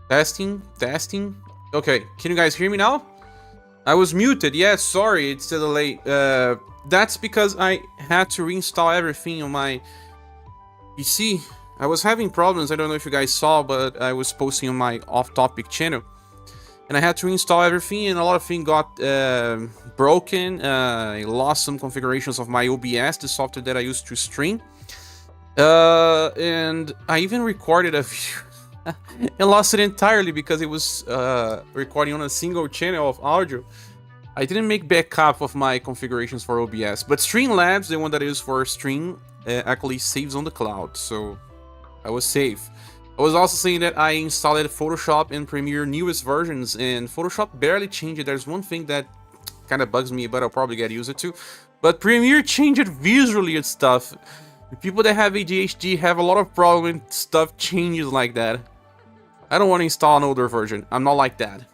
Testing, testing. Okay, can you guys hear me now? I was muted. Yeah, sorry, it's a delay. That's because I had to reinstall everything on my PC. I was having problems. I don't know if you guys saw, but I was posting on my off-topic channel, and I had to reinstall everything, and a lot of things got broken. I lost some configurations of my OBS, the software that I used to stream, and I even recorded a video. And lost it entirely because it was recording on a single channel of audio. I didn't make backup of my configurations for OBS, but Streamlabs, the one that I use for stream, actually saves on the cloud, so I was safe. I was also saying that I installed Photoshop and Premiere newest versions, and Photoshop barely changed it. There's one thing that kind of bugs me, but I'll probably get used to. But Premiere changed it visually and stuff. The people that have ADHD have a lot of problem when stuff changes like that. I don't want to install an older version. I'm not like that.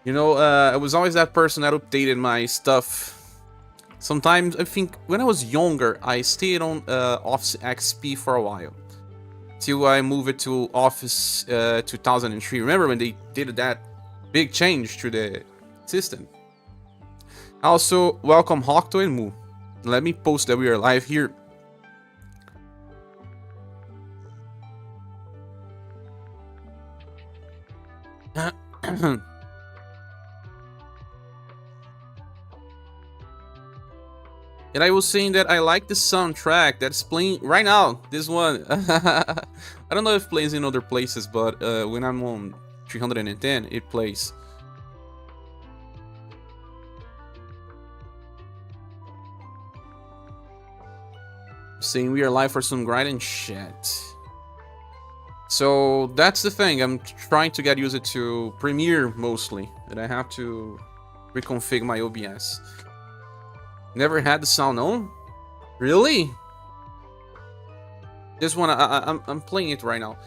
You know, I was always that person that updated my stuff. Sometimes, I think, when I was younger, I stayed on Office XP for a while. Till I moved it to Office 2003. Remember when they did that big change to the system? Also, welcome Hocto and Moo. Let me post that we are live here. And I was saying that I like the soundtrack that's playing right now. This one. I don't know if it plays in other places, but when I'm on 310, it plays. Saying we are live for some grind and shit. So that's the thing. I'm trying to get used to Premiere mostly, and I have to reconfigure my OBS. Never had the sound on? Really? This one, I'm playing it right now.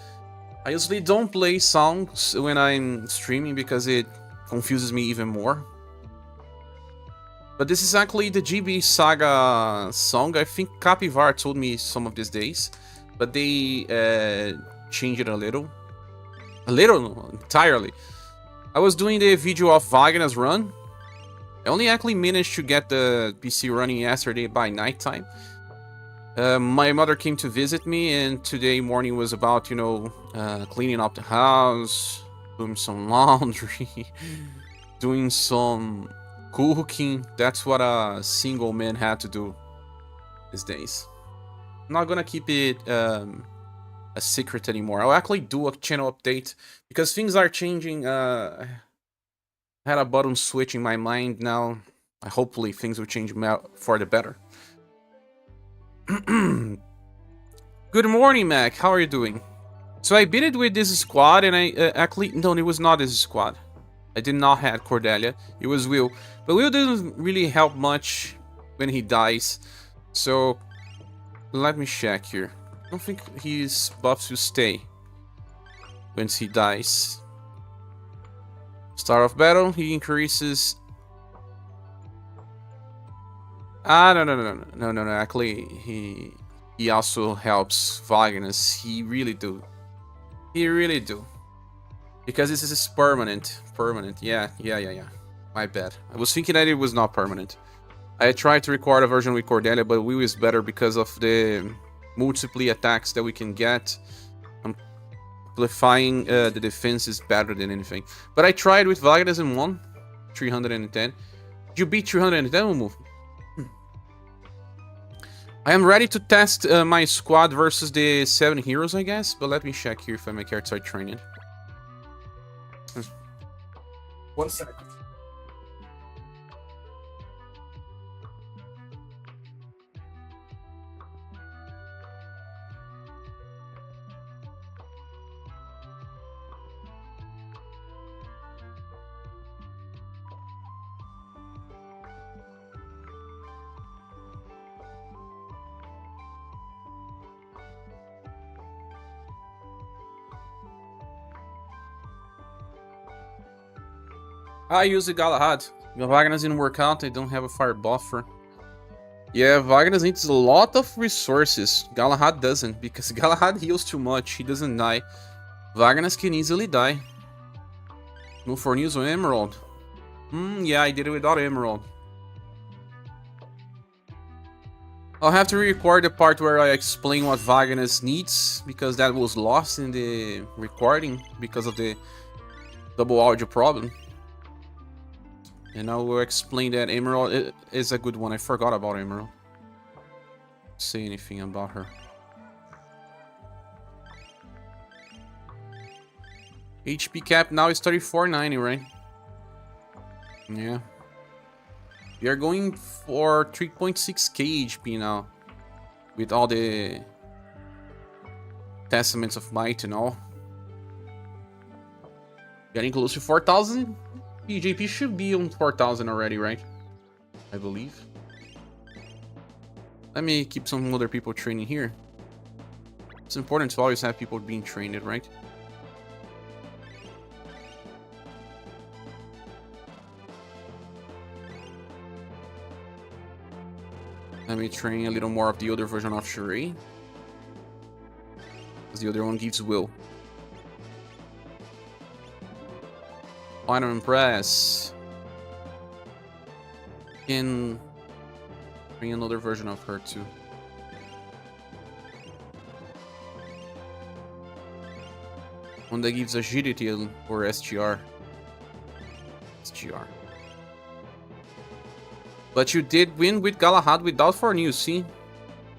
I usually don't play songs when I'm streaming because it confuses me even more. But this is actually the GB SaGa song. I think Capivara told me some of these days, but they changed it a little. No, entirely. I was doing the video of Wagner's run. I only actually managed to get the PC running yesterday by nighttime. My mother came to visit me, and today morning was about, you know, cleaning up the house, doing some laundry, doing some cooking. That's what a single man had to do these days. I'm not gonna keep it a secret anymore. I'll actually do a channel update because things are changing. I had a button switch in my mind now. Hopefully things will change for the better. Good morning, Mac. How are you doing? So I beat it with this squad, and I actually... No, it was not this squad. I did not have Cordelia. It was Will. But Will didn't really help much when he dies. So let me check here. I don't think his buffs will stay once he dies. Start of battle, he increases... No. Actually, he also helps Wagner's. He really do. Because this is permanent. Yeah. My bad. I was thinking that it was not permanent. I tried to record a version with Cordelia, but Will is better because of the multiple attacks that we can get. Amplifying the defense is better than anything. But I tried with Wagner's and won 310. Did you beat 310 or move? I am ready to test my squad versus the 7 heroes, I guess. But let me check here if my character start training. 1 second. I use the Galahad. Wagner's didn't work out, I don't have a fire buffer. Yeah, Wagner needs a lot of resources. Galahad doesn't, because Galahad heals too much, he doesn't die. Wagner's can easily die. Move for news on Emerald. Yeah, I did it without Emerald. I'll have to re-record the part where I explain what Wagner's needs, because that was lost in the recording because of the double audio problem. And I will explain that Emerald is a good one. I forgot about Emerald. Say anything about her. HP cap now is 3490, right? Yeah. We are going for 3.6k HP now. With all the Testaments of Might and all. Getting close to 4,000. PJP should be on 4,000 already, right? I believe. Let me keep some other people training here. It's important to always have people being trained, right? Let me train a little more of the other version of Sheree. Because the other one gives will. Final Impress. Can bring another version of her too. One that gives agility or SGR. SGR. But you did win with Galahad without 4 news, see?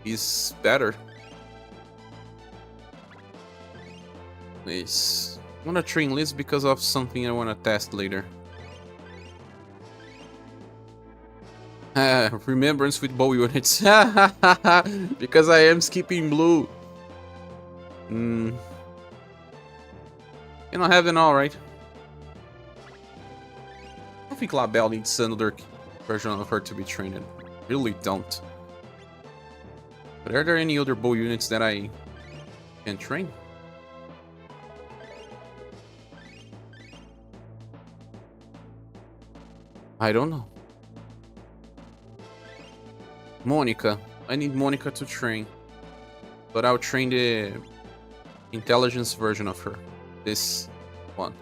He's better. Nice. I'm gonna train Liz because of something I wanna test later. Remembrance with bow units. Because I am skipping blue. You don't have them all, right? I don't think LaBelle needs another version of her to be trained in. Really don't. But are there any other bow units that I can train? I don't know. Monica. I need Monica to train. But I'll train the intelligence version of her. This one.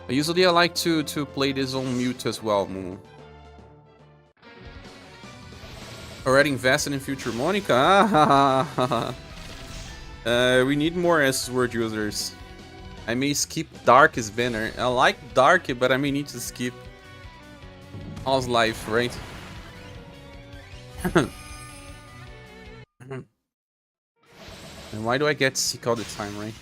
Usually I like to play this on mute as well, Mumu. Already invested in future Monica? We need more S-word users. I may skip Dark's banner. I like Dark, but I may need to skip All's Life, right? And why do I get sick all the time, right?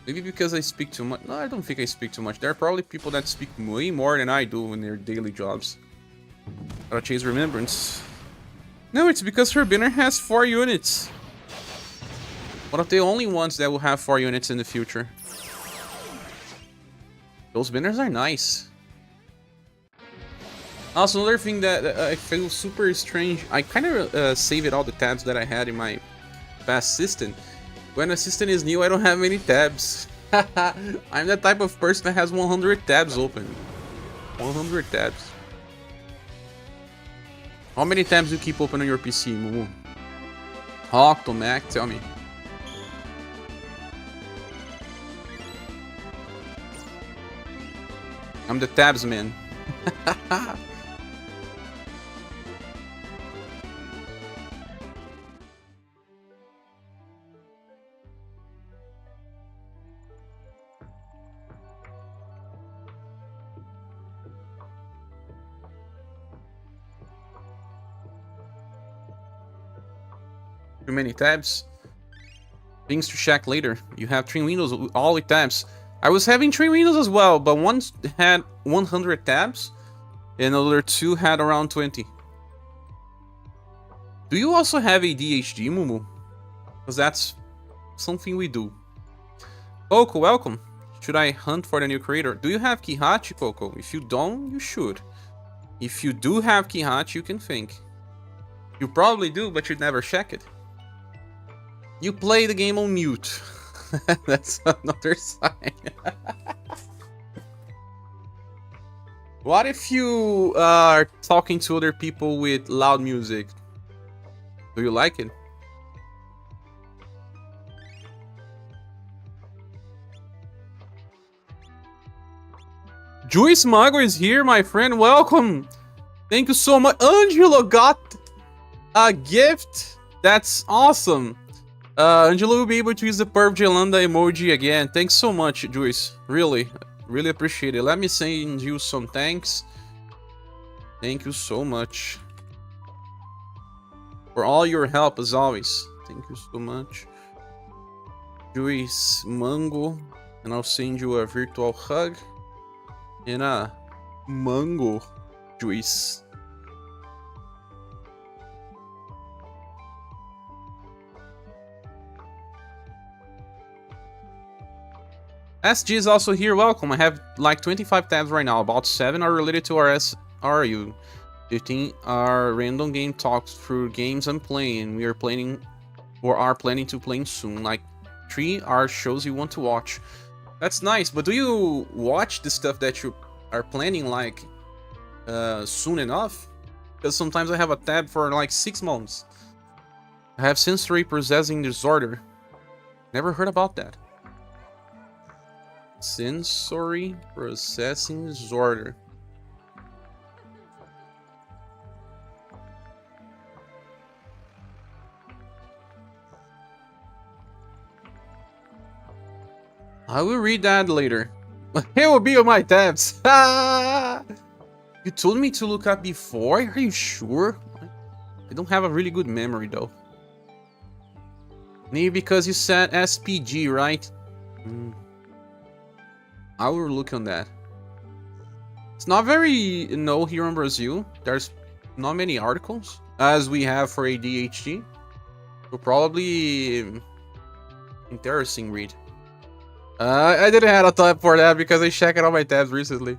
Maybe because I speak too much. No, I don't think I speak too much. There are probably people that speak way more than I do in their daily jobs. Gotta chase Remembrance. No, it's because her banner has 4 units. One of the only ones that will have 4 units in the future. Those banners are nice. Also, another thing that I feel super strange. I kind of saved all the tabs that I had in my past system. When a system is new, I don't have many tabs. I'm the type of person that has 100 tabs open. 100 tabs. How many tabs do you keep open on your PC, Mumu? Octomac, tell me. I'm the tabs man. Too many tabs. Things to check later. You have 3 windows, all with tabs. I was having 3 windows as well, but one had 100 tabs, and another 2 had around 20. Do you also have ADHD, Mumu? Because that's something we do. Coco, welcome. Should I hunt for the new creator? Do you have Kihachi, Coco? If you don't, you should. If you do have Kihachi, you can think. You probably do, but you'd never check it. You play the game on mute. That's another sign. What if you are talking to other people with loud music? Do you like it? Juice Mago is here, my friend. Welcome. Thank you so much. Angelo got a gift. That's awesome. Angelo will be able to use the Perv Gelanda emoji again. Thanks so much, Juice. Really appreciate it. Let me send you some thanks. Thank you so much for all your help as always. Thank you so much. Juice Mango. And I'll send you a virtual hug. And a mango juice. SG is also here. Welcome. I have like 25 tabs right now. About 7 are related to our SRU. 15 are random game talks through games I'm playing. We are planning or are planning to play soon. Like 3 are shows you want to watch. That's nice, but do you watch the stuff that you are planning like soon enough? Because sometimes I have a tab for like 6 months. I have sensory processing disorder. Never heard about that. Sensory processing disorder. I will read that later. It will be on my tabs. You told me to look up before? Are you sure? I don't have a really good memory though. Maybe because you said SPG, right? I will look on that. It's not very known here in Brazil. There's not many articles as we have for ADHD. So probably interesting read. I didn't have a tab for that because I checked all my tabs recently.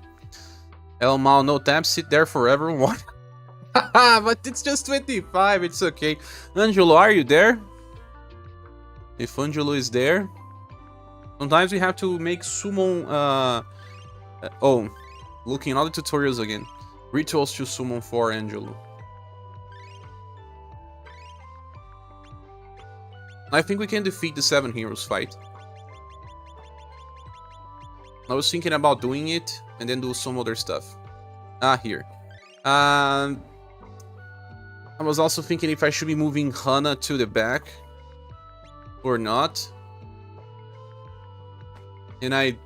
El Mal, no tabs, sit there forever. What? But it's just 25, it's okay. Angelo, are you there? If Angelo is there. Sometimes we have to make summon, oh, looking at all the tutorials again. Rituals to summon for Angelo. I think we can defeat the 7 heroes fight. I was thinking about doing it and then do some other stuff. Here. I was also thinking if I should be moving Hana to the back or not. And I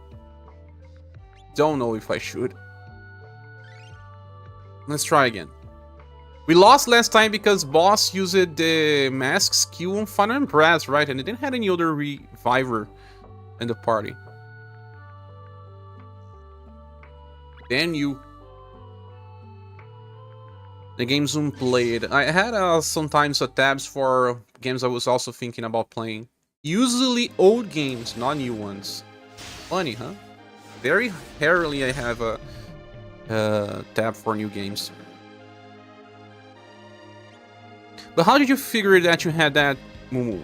don't know if I should. Let's try again. We lost last time because boss used the mask skill on Final and Brass, right? And it didn't have any other reviver in the party. Then you. The games unplayed. I had sometimes tabs for games I was also thinking about playing. Usually old games, not new ones. Funny, huh? Very rarely I have a tab for new games. But how did you figure that you had that, Mumu?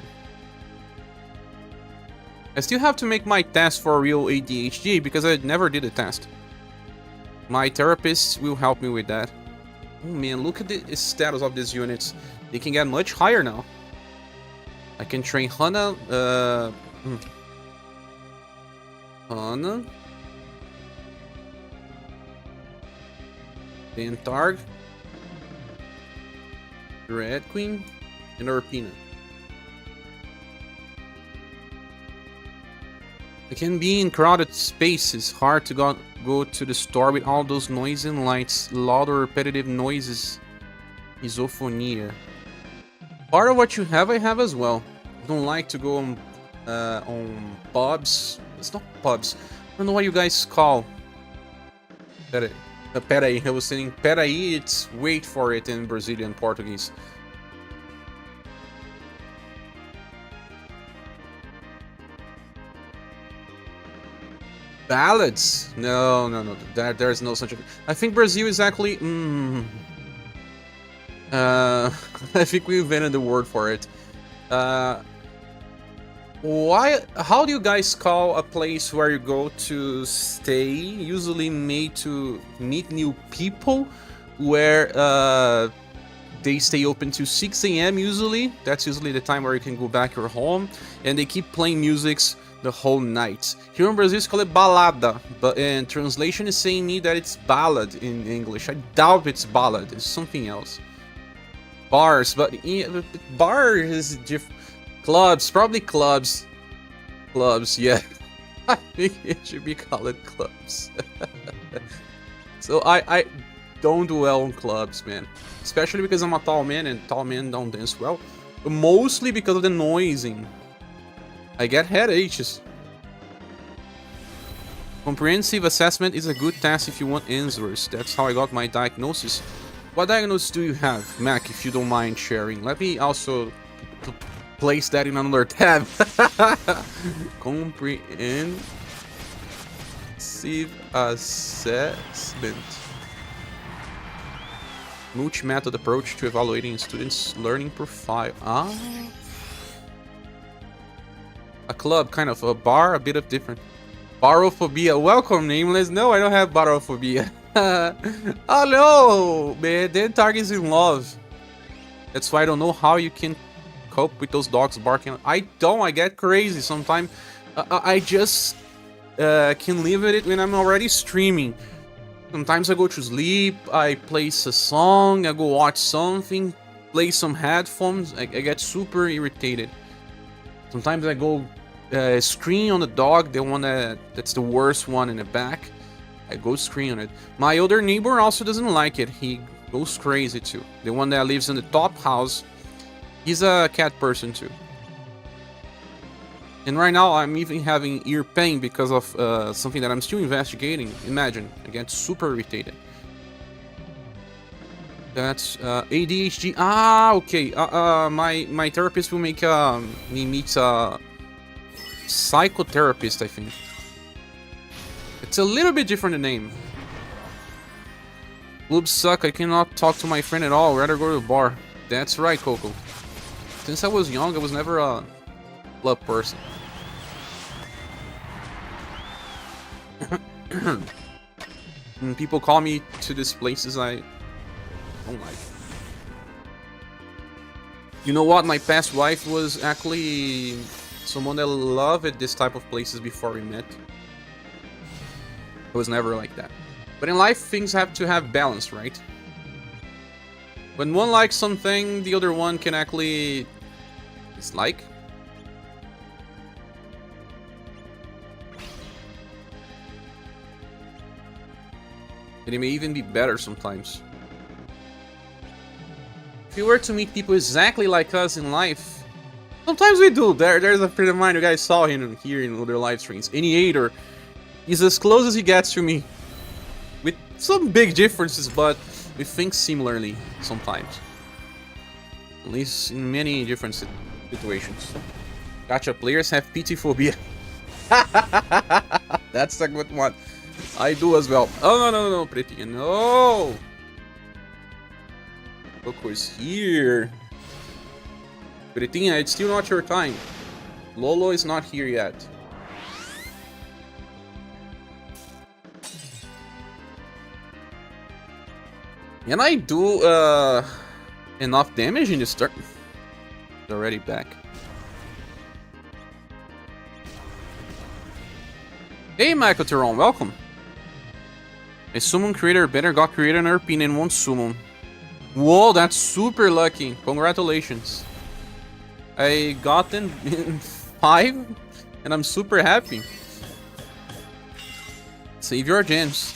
I still have to make my test for real ADHD because I never did a test. My therapist will help me with that. Oh man, look at the status of these units. They can get much higher now. I can train Hana, Hana, Dantarg, Red Queen, and Urpina. It can be in crowded spaces, hard to go to the store with all those noise and lights, loud or repetitive noises, misophonia. Part of what you have, I have as well. I don't like to go on pubs. It's not pubs. I don't know what you guys call. Peraí, I was saying peraí, it's wait for it in Brazilian Portuguese. Ballads? No. There's no such a... I think Brazil is actually... I think we invented the word for it. Why? How do you guys call a place where you go to stay, usually made to meet new people, where they stay open to 6 a.m. usually? That's usually the time where you can go back your home, and they keep playing musics the whole night. Here in Brazil, it's called balada, but in translation is saying me that it's ballad in English. I doubt it's ballad. It's something else. Bars, but bars is different. Clubs, probably clubs. Clubs, yeah. I think it should be called clubs. So I don't do well on clubs, man. Especially because I'm a tall man and tall men don't dance well. But mostly because of the noising. I get headaches. Comprehensive assessment is a good test if you want answers. That's how I got my diagnosis. What diagnosis do you have, Mac, if you don't mind sharing? Let me also place that in another tab. Comprehensive assessment. Multi-method approach to evaluating students' learning profile. Ah. A club, kind of. A bar, a bit of different. Barophobia. Welcome, Nameless. No, I don't have barophobia. Oh no, man. Dead target's in love. That's why I don't know how you can cope with those dogs barking. I don't. I get crazy sometimes. I just can live with it when I'm already streaming. Sometimes I go to sleep, I place a song, I go watch something, play some headphones, I get super irritated. Sometimes I go screen on the dog, the one that's the worst one in the back. I go screen on it. My other neighbor also doesn't like it, he goes crazy too. The one that lives in the top house, he's a cat person too. And right now I'm even having ear pain because of something that I'm still investigating. Imagine, I get super irritated. That's ADHD. Ah, okay. My therapist will make me meet a psychotherapist, I think. It's a little bit different the name. Clubs suck. I cannot talk to my friend at all. I'd rather go to the bar. That's right, Coco. Since I was young, I was never a club person. When people call me to these places I don't like. You know what? My past wife was actually someone that loved this type of places before we met. I was never like that. But in life, things have to have balance, right? When one likes something, the other one can actually dislike. And it may even be better sometimes. If you were to meet people exactly like us in life, sometimes we do. There's a friend of mine, you guys saw him here in other live streams. Any-ator is as close as he gets to me. With some big differences, but we think similarly sometimes. At least in many different situations. Gacha players have PT phobia. That's a good one. I do as well. Oh, no, Pretinha, no! Coco is here. Pretinha, it's still not your time. Lolo is not here yet. Can I do enough damage in this turn? It's already back. Hey, Michael Tyrone, welcome. A summon creator better got created an RP and won't summon. Whoa, that's super lucky. Congratulations. I got them in 5 and I'm super happy. Save your gems.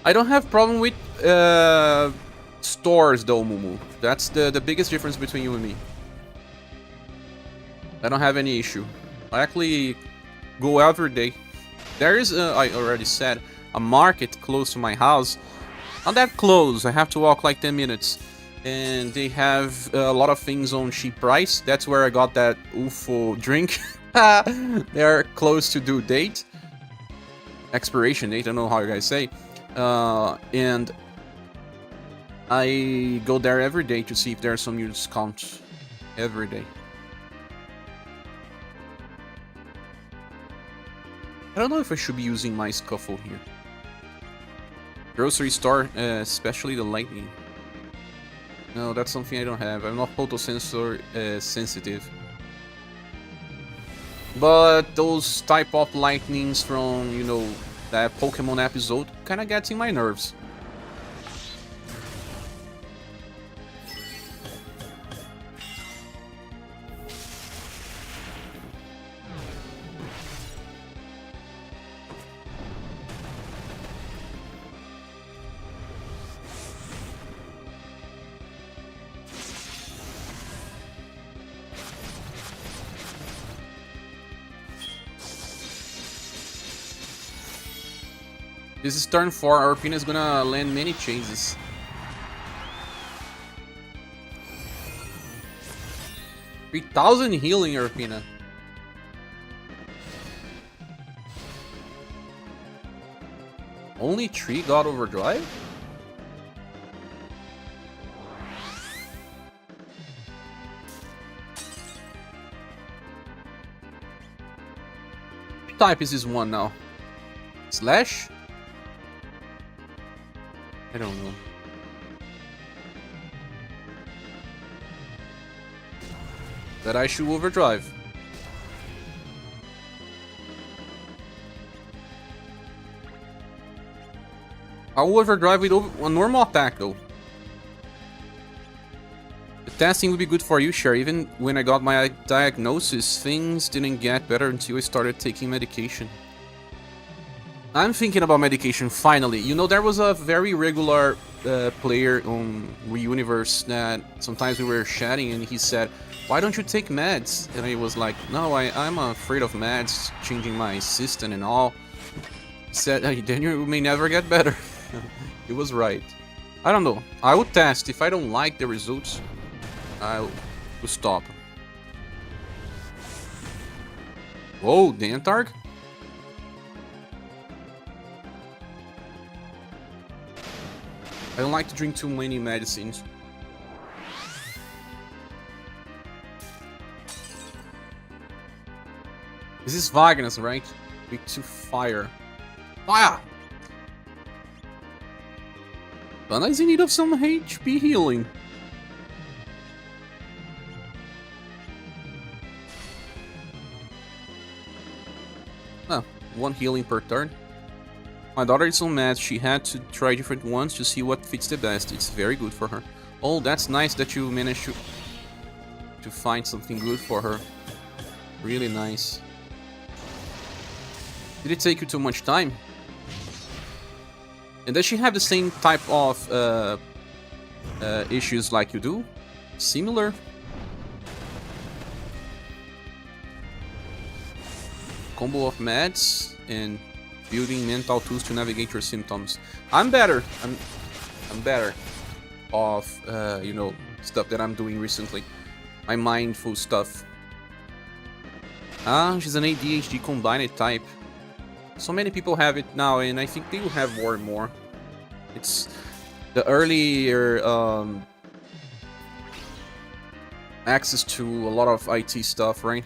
I don't have problem with stores though, Mumu. That's the biggest difference between you and me. I don't have any issue. I actually go every day. There is, I already said, a market close to my house. Not that close, I have to walk like 10 minutes. And they have a lot of things on cheap price. That's where I got that UFO drink. They're close to due date. Expiration date, I don't know how you guys say. And I go there every day to see if there's some new discount. Every day. I don't know if I should be using my scuffle here. Grocery store, especially the lightning. No, that's something I don't have. I'm not photosensor sensitive. But those type of lightnings from, you know, that Pokemon episode kind of gets in my nerves. This is turn 4, our Arpina is gonna land many chases. $3,000 healing, Arpina. Only 3 got overdrive? What type is this one now? Slash? I don't know. That I should overdrive. I'll overdrive with a normal attack though. The testing would be good for you, Cher. Even when I got my diagnosis, things didn't get better until I started taking medication. I'm thinking about medication finally. You know, there was a very regular player on UniverSe that sometimes we were chatting and he said, "Why don't you take meds?" And I was like, "No, I'm afraid of meds, changing my system and all." He said, "Then you may never get better." He was right. I don't know. I would test. If I don't like the results, I will stop. Whoa, Dantarg? I don't like to drink too many medicines. This is Wagner's, right? Weak to fire. Fire! But is in need of some HP healing. Oh, 1 healing per turn. My daughter is on meds. She had to try different ones to see what fits the best. It's very good for her. Oh, that's nice that you managed to find something good for her. Really nice. Did it take you too much time? And does she have the same type of issues like you do? Similar? Combo of meds and building mental tools to navigate your symptoms. I'm better. I'm better of you know, stuff that I'm doing recently. My mindful stuff. Ah, she's an ADHD combined type. So many people have it now, and I think they will have more and more. It's the earlier access to a lot of IT stuff, right?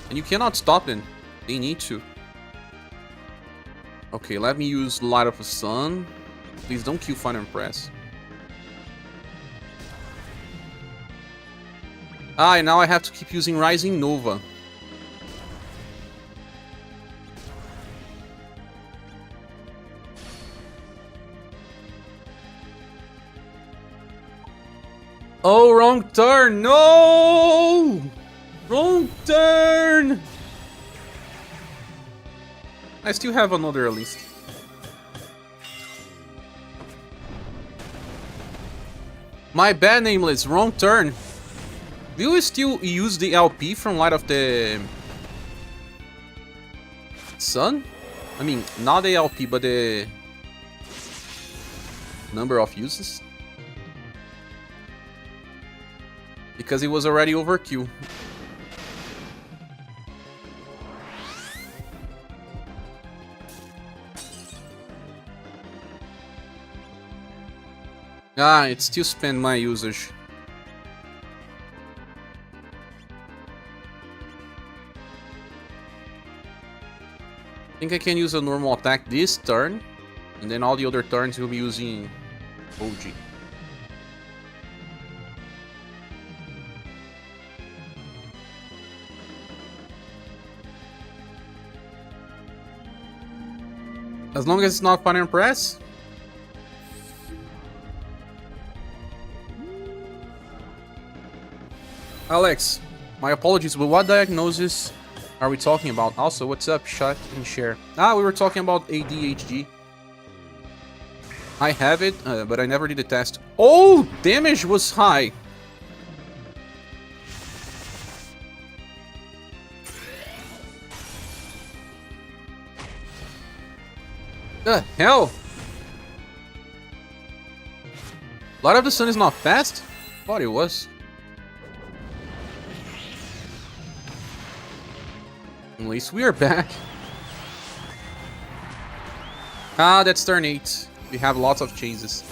And you cannot stop them. They need to. Okay, let me use Light of the Sun. Please don't kill Final Impress. Ah, and now I have to keep using Rising Nova. Oh, wrong turn! No! Wrong turn! I still have another list. My bad, Nameless. Wrong turn. Do you still use the LP from Light of the Sun? I mean, not the LP, but the number of uses? Because it was already overkill. Ah, it still spend my usage. I think I can use a normal attack this turn, and then all the other turns we'll be using OG. As long as it's not Fire and Press. Alex, my apologies, but what diagnosis are we talking about? Also, what's up, Shut and Share? Ah, we were talking about ADHD. I have it, but I never did the test. Oh, damage was high. The hell? Light of the Sun is not fast? Thought it was. At least we are back. Ah, that's turn 8. We have lots of chases.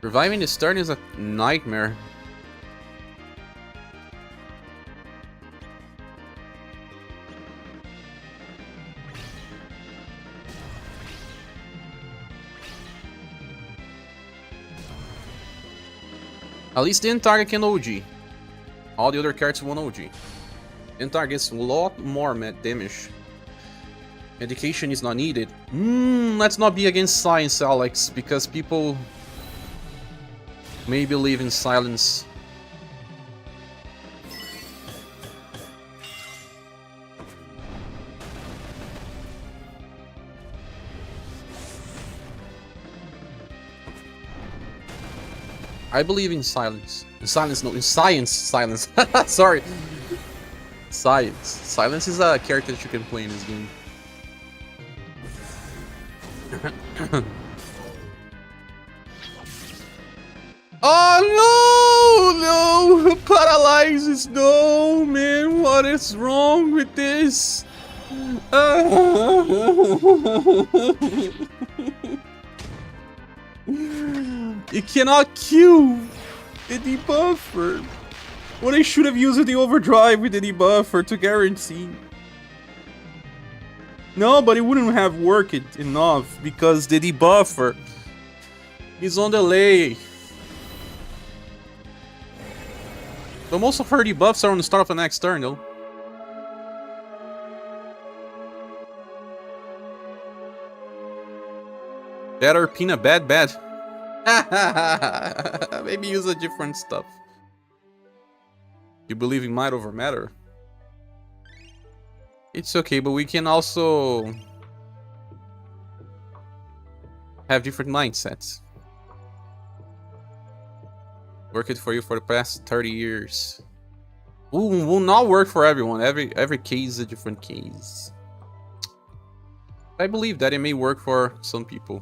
Reviving this turn is a nightmare. At least the end target can OG. All the other cards won't OG. End target gets a lot more damage. Medication is not needed. Let's not be against science, Alex, because people may believe in silence. I believe in silence. In silence, no, in science, silence. Sorry. Science. Silence is a character that you can play in this game. Oh no! No! Paralyzes! No, man! What is wrong with this? You cannot kill the debuffer. When I should have used the overdrive with the debuffer to guarantee. No, but it wouldn't have worked enough because the debuffer is on delay. But most of her debuffs are on the start of the next turn, though. Bad or Pina, bad. Maybe use a different stuff. You believe in might over matter? It's okay, but we can also have different mindsets. Worked for you for the past 30 years. Will not work for everyone. Every case is a different case. I believe that it may work for some people.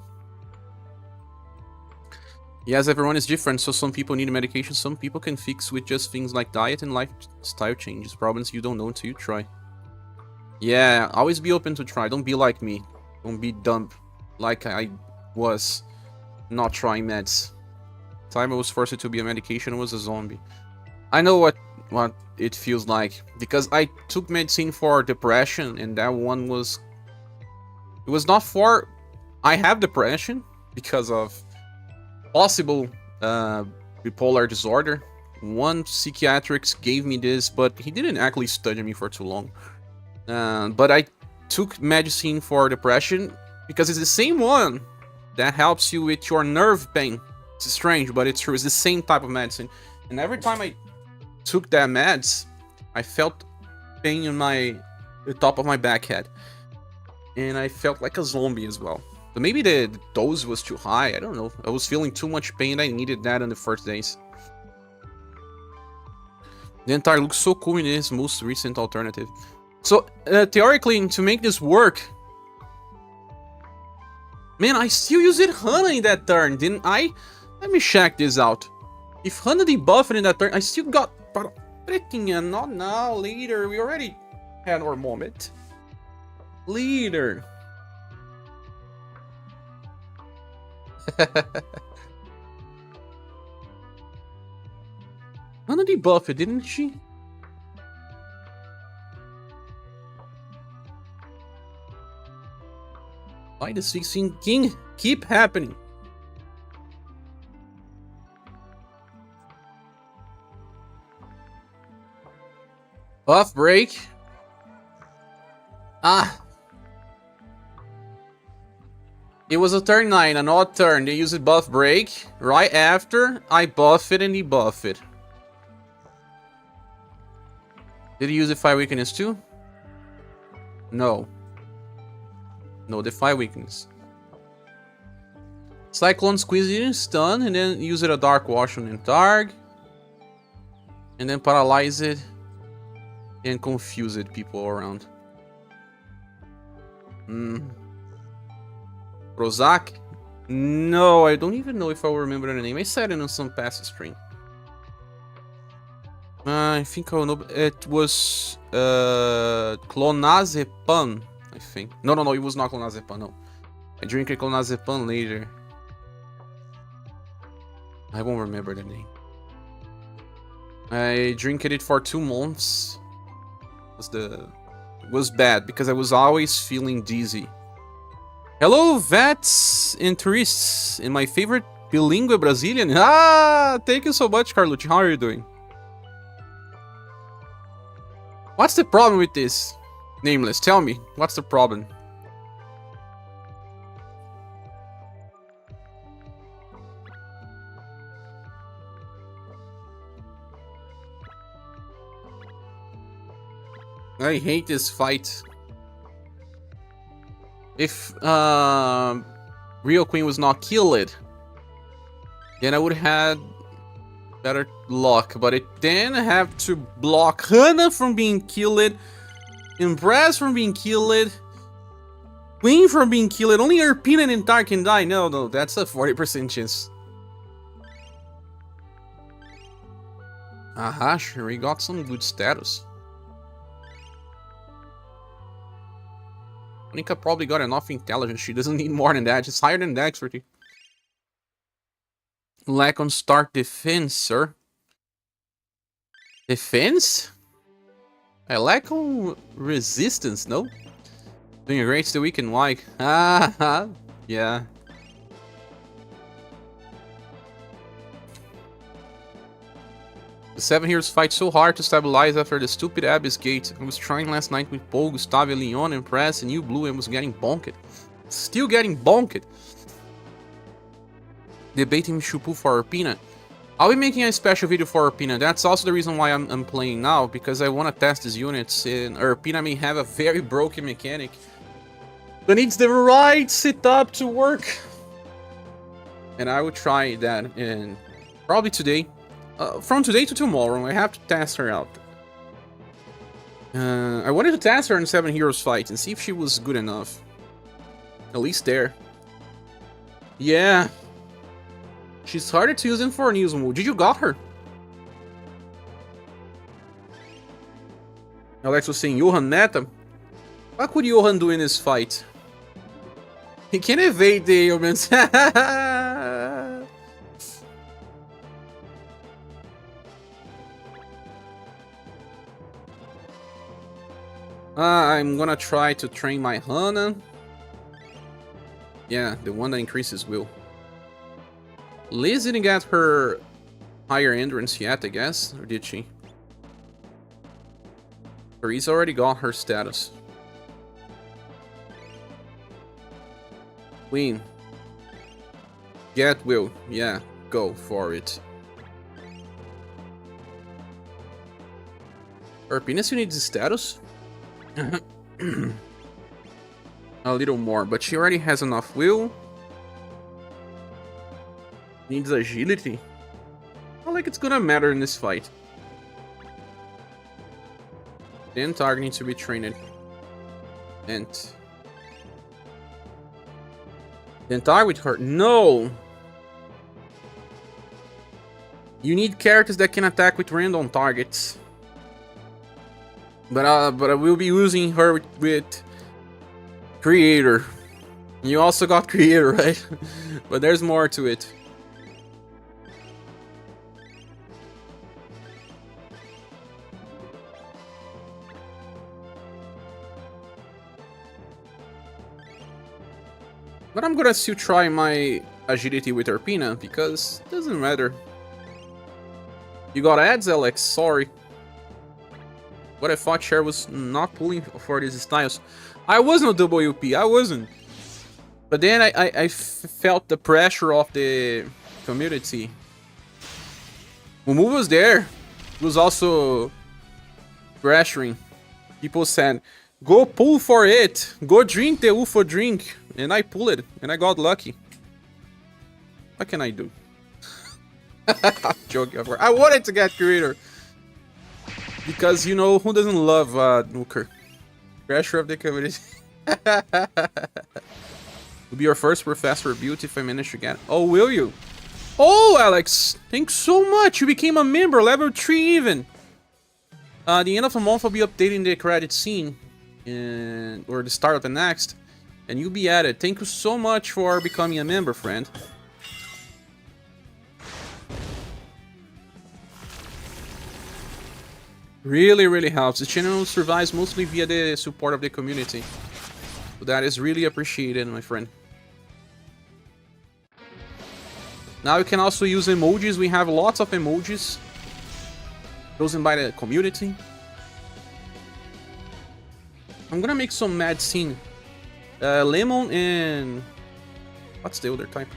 Yes, everyone is different, so some people need medication, some people can fix with just things like diet and lifestyle changes. Problems you don't know until you try. Yeah, always be open to try. Don't be like me. Don't be dumb like I was not trying meds. Time I was forced to be a medication, I was a zombie. I know what it feels like, because I took medicine for depression, and that one was... It was not for... I have depression because of possible bipolar disorder. One psychiatrist gave me this, but he didn't actually study me for too long. But I took medicine for depression because it's the same one that helps you with your nerve pain. It's strange, but it's true. It's the same type of medicine. And every time I took that meds, I felt pain in the top of my back head. And I felt like a zombie as well. But maybe the dose was too high, I don't know. I was feeling too much pain, I needed that in the first days. The entire looks so cool in this most recent alternative. So, theoretically, to make this work... Man, I still used Hana in that turn, didn't I? Let me check this out. If Hana debuffed in that turn, I still got... Freaking not now, later. We already had our moment. Later. Hana debuffed it, didn't she? Why does 16 King keep happening? Buff break. Ah. It was a turn 9, an odd turn. They used buff break. Right after, I buff it and debuff it. Did he use the 5 weakness too? No. No, the 5 weakness. Cyclone squeeze it in stun and then use it a Dark Wash on Targ. And then paralyze it and confuse it people around. Prozac? No, I don't even know if I will remember the name. I said it on some past stream. I think I know. It was Clonazepam, I think. No, it was not Clonazepam, no. I drink a Clonazepam later. I won't remember the name. I drank it for 2 months. It was bad because I was always feeling dizzy. Hello, vets and tourists in my favorite bilingual Brazilian. Ah, thank you so much, Carlucci. How are you doing? What's the problem with this? Nameless, tell me. What's the problem? I hate this fight. If Rio Queen was not killed, then I would have had better luck. But it then have to block Hana from being killed, Impress from being killed, Queen from being killed. Only Erpina and Tar can die. No, that's a 40% chance. Aha, sure, we got some good status. Monica probably got enough intelligence. She doesn't need more than that. She's higher than dexterity. Lack on start defense, sir. Defense? I lack on resistance, no? Doing a great still weak and like. Ah, yeah. The 7 heroes fight so hard to stabilize after the stupid Abyss Gate. I was trying last night with Paul, Gustavo, Leon, and Press, and you Blue and was getting bonked. Still getting bonked. Debating Shupu for Arpina. I'll be making a special video for Arpina. That's also the reason why I'm playing now, because I want to test these units. And Arpina may have a very broken mechanic that needs the right setup to work. And I will try that and probably today. From today to tomorrow, I have to test her out. I wanted to test her in 7 Heroes fight and see if she was good enough. At least there. Yeah. She's harder to use than for news mode. Did you got her? Alex was saying Johan meta. What could Johan do in this fight? He can evade the ailments. I'm gonna try to train my Hana. Yeah, the one that increases will. Liz didn't get her higher endurance yet, I guess. Or did she? Paris already got her status. Queen. Get will. Yeah, go for it. Erpinus, you need the status? A little more, but she already has enough will. Needs agility. Not like it's gonna matter in this fight. Then Targ needs to be trained. And then Targ with her. No! You need characters that can attack with random targets. But I will be using her with Creator. You also got creator, right? But there's more to it. But I'm gonna still try my agility with Arpina, because it doesn't matter. You got ads, Alex? Sorry. What I thought Cher was not pulling for these styles. I wasn't a WP, I wasn't. But then I felt the pressure of the community. Mumu was there. He was also pressuring. People said, go pull for it. Go drink the UFO drink. And I pulled it. And I got lucky. What can I do? Joking, of course. I wanted to get creator. Because, you know, who doesn't love Nuker? Pressure of the community. Will be your first Professor of Beauty if I manage to get it. Oh, will you? Oh, Alex! Thanks so much! You became a member, level 3 even! The end of the month I'll be updating the credit scene. Or the start of the next. And you'll be added. Thank you so much for becoming a member, friend. Really, really helps. The channel survives mostly via the support of the community. So that is really appreciated, my friend. Now you can also use emojis. We have lots of emojis chosen by the community. I'm gonna make some mad scene. Lemon and... what's the other type?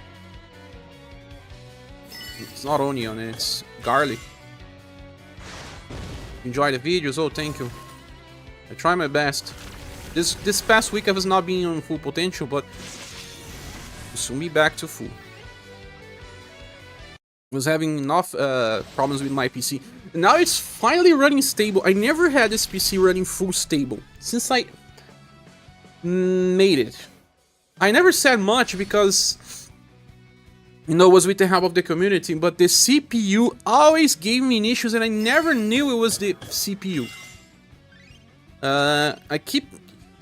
It's not onion, it's garlic. Enjoy the videos? Oh, thank you. I try my best. This past week I was not being on full potential, but we'll soon be back to full. Was having enough problems with my PC. Now it's finally running stable. I never had this PC running full stable since I made it. I never said much because, you know, it was with the help of the community, but the CPU always gave me issues and I never knew it was the CPU. I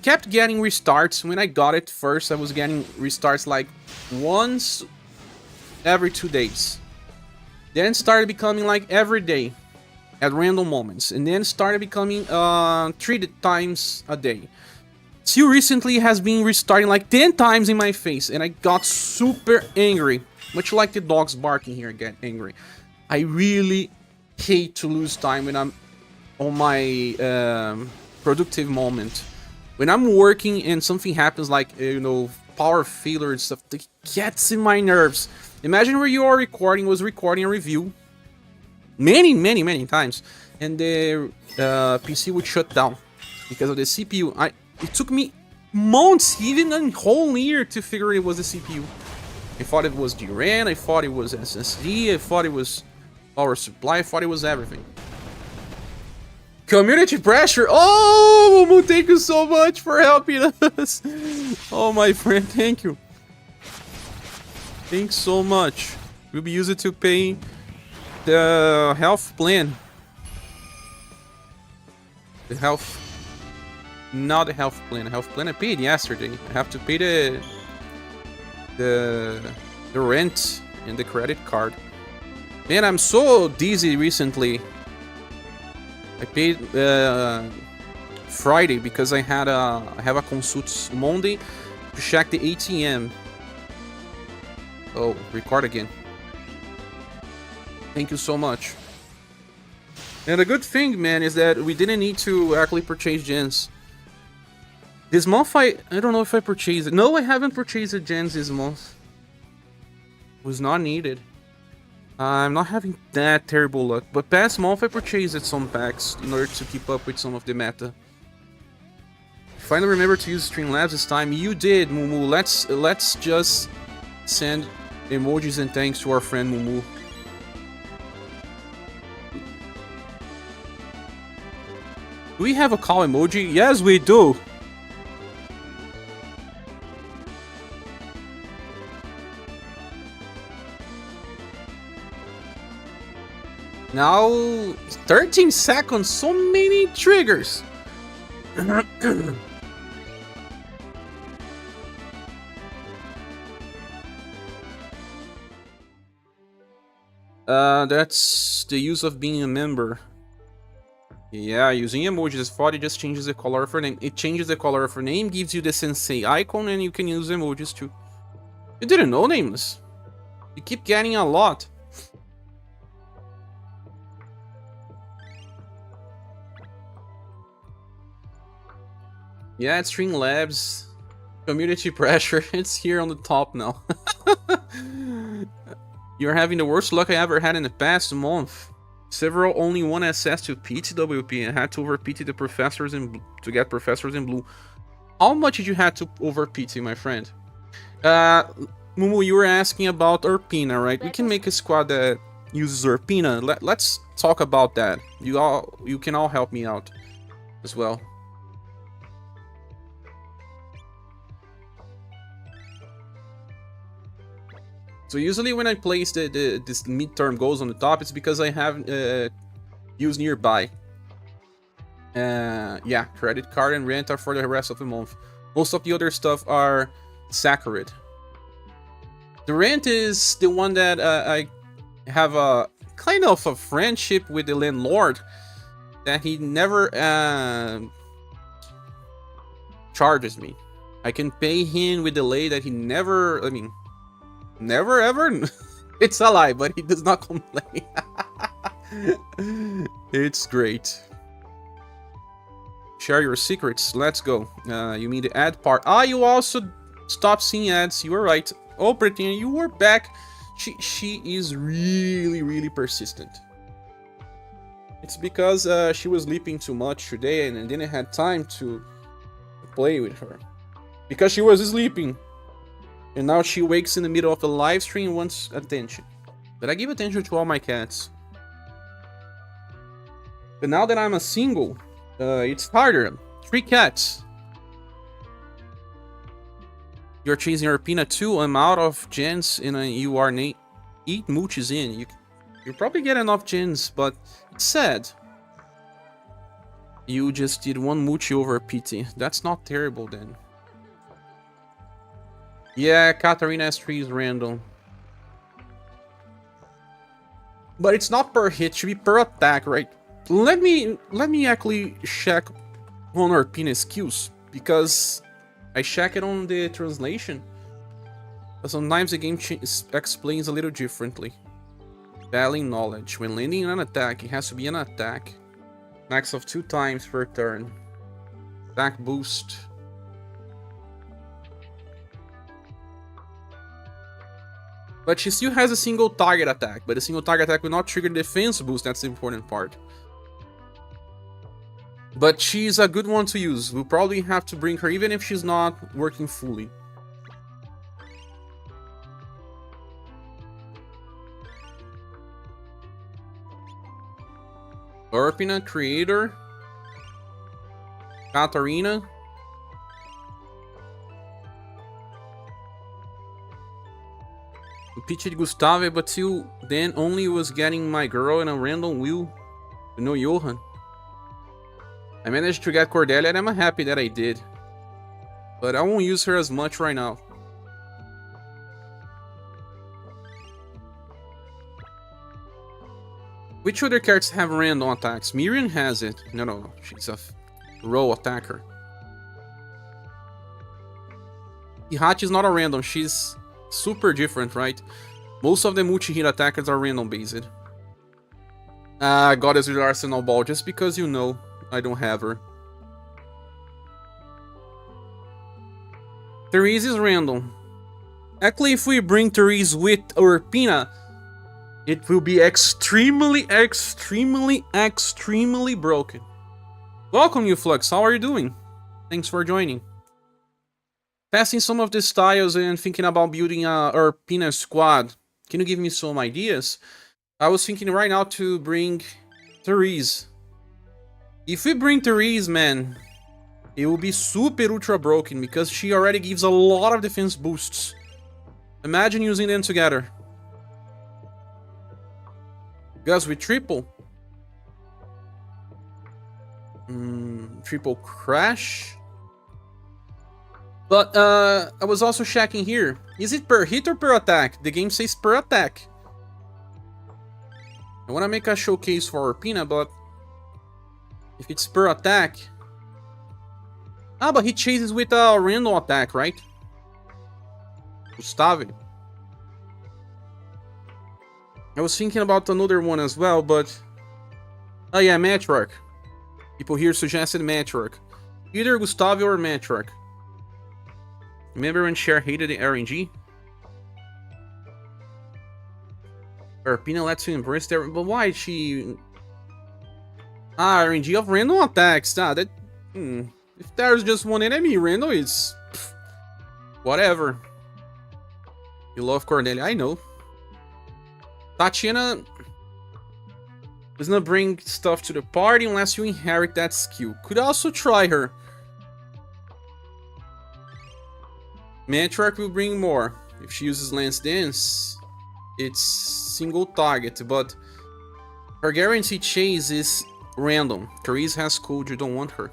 kept getting restarts. When I got it first, I was getting restarts like once every 2 days. Then started becoming like every day at random moments. And then started becoming 3 times a day. Till recently has been restarting like 10 times in my face. And I got super angry. Much like the dogs barking here, get angry. I really hate to lose time when I'm on my productive moment. When I'm working and something happens like, you know, power failure and stuff, that gets in my nerves. Imagine where you are recording, was recording a review many times, and the PC would shut down because of the CPU. It took me months, even a whole year, to figure it was the CPU. I thought it was DRAM, I thought it was SSD, I thought it was power supply, I thought it was everything. Community pressure! Oh, Momo, thank you so much for helping us! Oh, my friend, thank you. Thanks so much. We'll be used it to pay the health plan. The health... not the health plan. The health plan I paid yesterday. I have to pay the rent and the credit card. Man, I'm so dizzy recently. I paid Friday because I have a consult Monday to check the ATM. Oh, record again. Thank you so much. And the good thing, man, is that we didn't need to actually purchase gens. This month, I don't know if I purchased it. No, I haven't purchased gens this month. It was not needed. I'm not having that terrible luck. But past month, I purchased some packs in order to keep up with some of the meta. Finally remember to use Streamlabs this time. You did, Mumu. Let's just send emojis and thanks to our friend Mumu. Do we have a call emoji? Yes, we do. Now, 13 seconds, so many triggers. That's the use of being a member. Yeah, using emojis. As thought it just changes the color of her name. It changes the color of her name, gives you the sensei icon, and you can use emojis too. You didn't know, Nameless? You keep getting a lot. Yeah, it's Streamlabs. Community pressure. It's here on the top now. You're having the worst luck I ever had in the past month. Several only won access to PTWP and had to over PT the professors to get professors in blue. How much did you have to over PT, my friend? Mumu, you were asking about Urpina, right? We can make a squad that uses Urpina. Let's talk about that. You can all help me out as well. So usually when I place this midterm goals on the top, it's because I have used nearby. Yeah, credit card and rent are for the rest of the month. Most of the other stuff are sacred. The rent is the one that I have a kind of a friendship with the landlord that he never charges me. I can pay him with delay that he never, I mean, never ever? It's a lie, but he does not complain. It's great. Share your secrets. Let's go. You mean the ad part. Ah, you also stopped seeing ads. You were right. Oh, Brittany, you were back. She is really persistent. It's because she was sleeping too much today and didn't have time to play with her. Because she was sleeping. And now she wakes in the middle of a live stream and wants attention. But I give attention to all my cats. But now that I'm a single, it's harder. 3 cats. You're chasing Urpina too. I'm out of gens and you are 8 mooches in. You probably get enough gens, but it's sad. You just did 1 moochie over PT. That's not terrible then. Yeah, Katarina S3 is random. But it's not per hit, it should be per attack, right? Let me actually check on Urpina's skills, because I check it on the translation. But sometimes the game explains a little differently. Battling knowledge. When landing an attack, it has to be an attack. Max of 2 times per turn. Attack boost. But she still has a single target attack, but a single target attack will not trigger defense boost, that's the important part. But she's a good one to use. We'll probably have to bring her even if she's not working fully. Urpina, Creator. Katarina. Pitched Gustave, but till then only was getting my girl in a random wheel. No Johan. I managed to get Cordelia and I'm happy that I did. But I won't use her as much right now. Which other characters have random attacks? Miriam has it. No. She's a row attacker. Hihachi is not a random. She's super different, right? Most of the multi-hit attackers are random based. Goddess with Arsenal Ball, just because you know I don't have her. Therese is random. Actually, if we bring Therese with Urpina, it will be extremely broken. Welcome, you Flux. How are you doing? Thanks for joining. Testing some of the styles and thinking about building a Urpina squad. Can you give me some ideas? I was thinking right now to bring Therese. If we bring Therese, man, it will be super ultra broken because she already gives a lot of defense boosts. Imagine using them together. Gus with triple. Triple crash. But I was also checking here. Is it per hit or per attack? The game says per attack. I want to make a showcase for Peanut, but if it's per attack... Ah, but he chases with a random attack, right? Gustave. I was thinking about another one as well, but... Oh yeah, Matchwork. People here suggested Matchwork. Either Gustave or Matchwork. Remember when Cher hated the RNG? Peanut lets you embrace their... But why she... Ah, RNG of random attacks. Ah, that... If there's just one enemy, random is... Whatever. You love Cornelia, I know. Tatiana... does not bring stuff to the party unless you inherit that skill. Could also try her. Matchwork will bring more. If she uses Lance Dance, it's single target, but her guaranteed chase is random. Therese has code, you don't want her.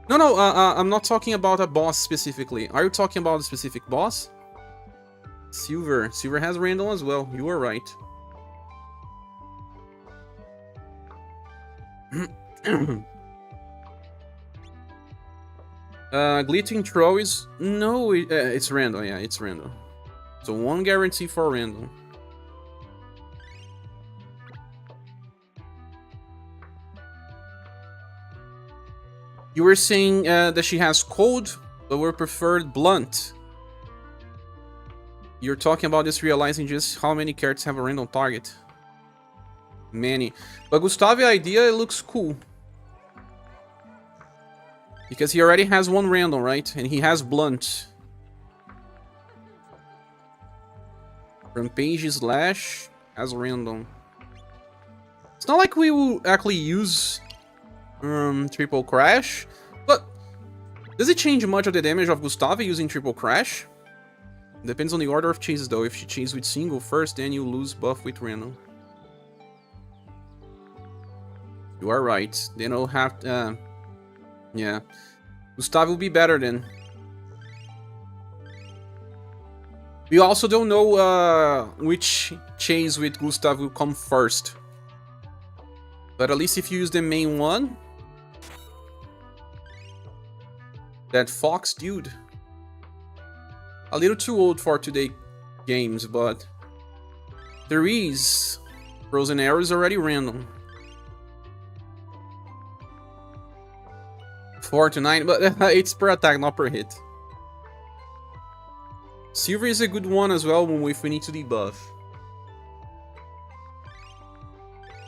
No, I'm not talking about a boss specifically. Are you talking about a specific boss? Silver. Silver has random as well. You are right. Glittering Troll is... No, it's random. Yeah, it's random. So one guarantee for random. You were saying that she has cold, but we preferred blunt. You're talking about this realizing just how many characters have a random target. Many. But Gustave's idea, it looks cool. Because he already has one random, right? And he has blunt. Rampage Slash has random. It's not like we will actually use Triple Crash, but does it change much of the damage of Gustave using Triple Crash? Depends on the order of chases though. If she chases with single first, then you lose buff with random. You are right. Then I'll have to... yeah. Gustave will be better then. We also don't know which chase with Gustave will come first. But at least if you use the main one... That Fox dude. A little too old for today games, but... Therese. Frozen Arrow is already random. 4 to 9, but it's per attack, not per hit. Silver is a good one as well if we need to debuff.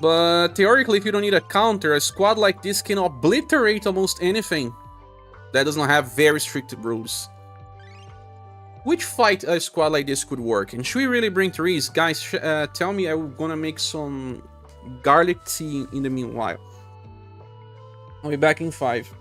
But theoretically, if you don't need a counter, a squad like this can obliterate almost anything that does not have very strict rules. Which fight a squad like this could work? And should we really bring Therese? Guys, tell me. I'm gonna make some garlic tea in the meanwhile. I'll be back in 5.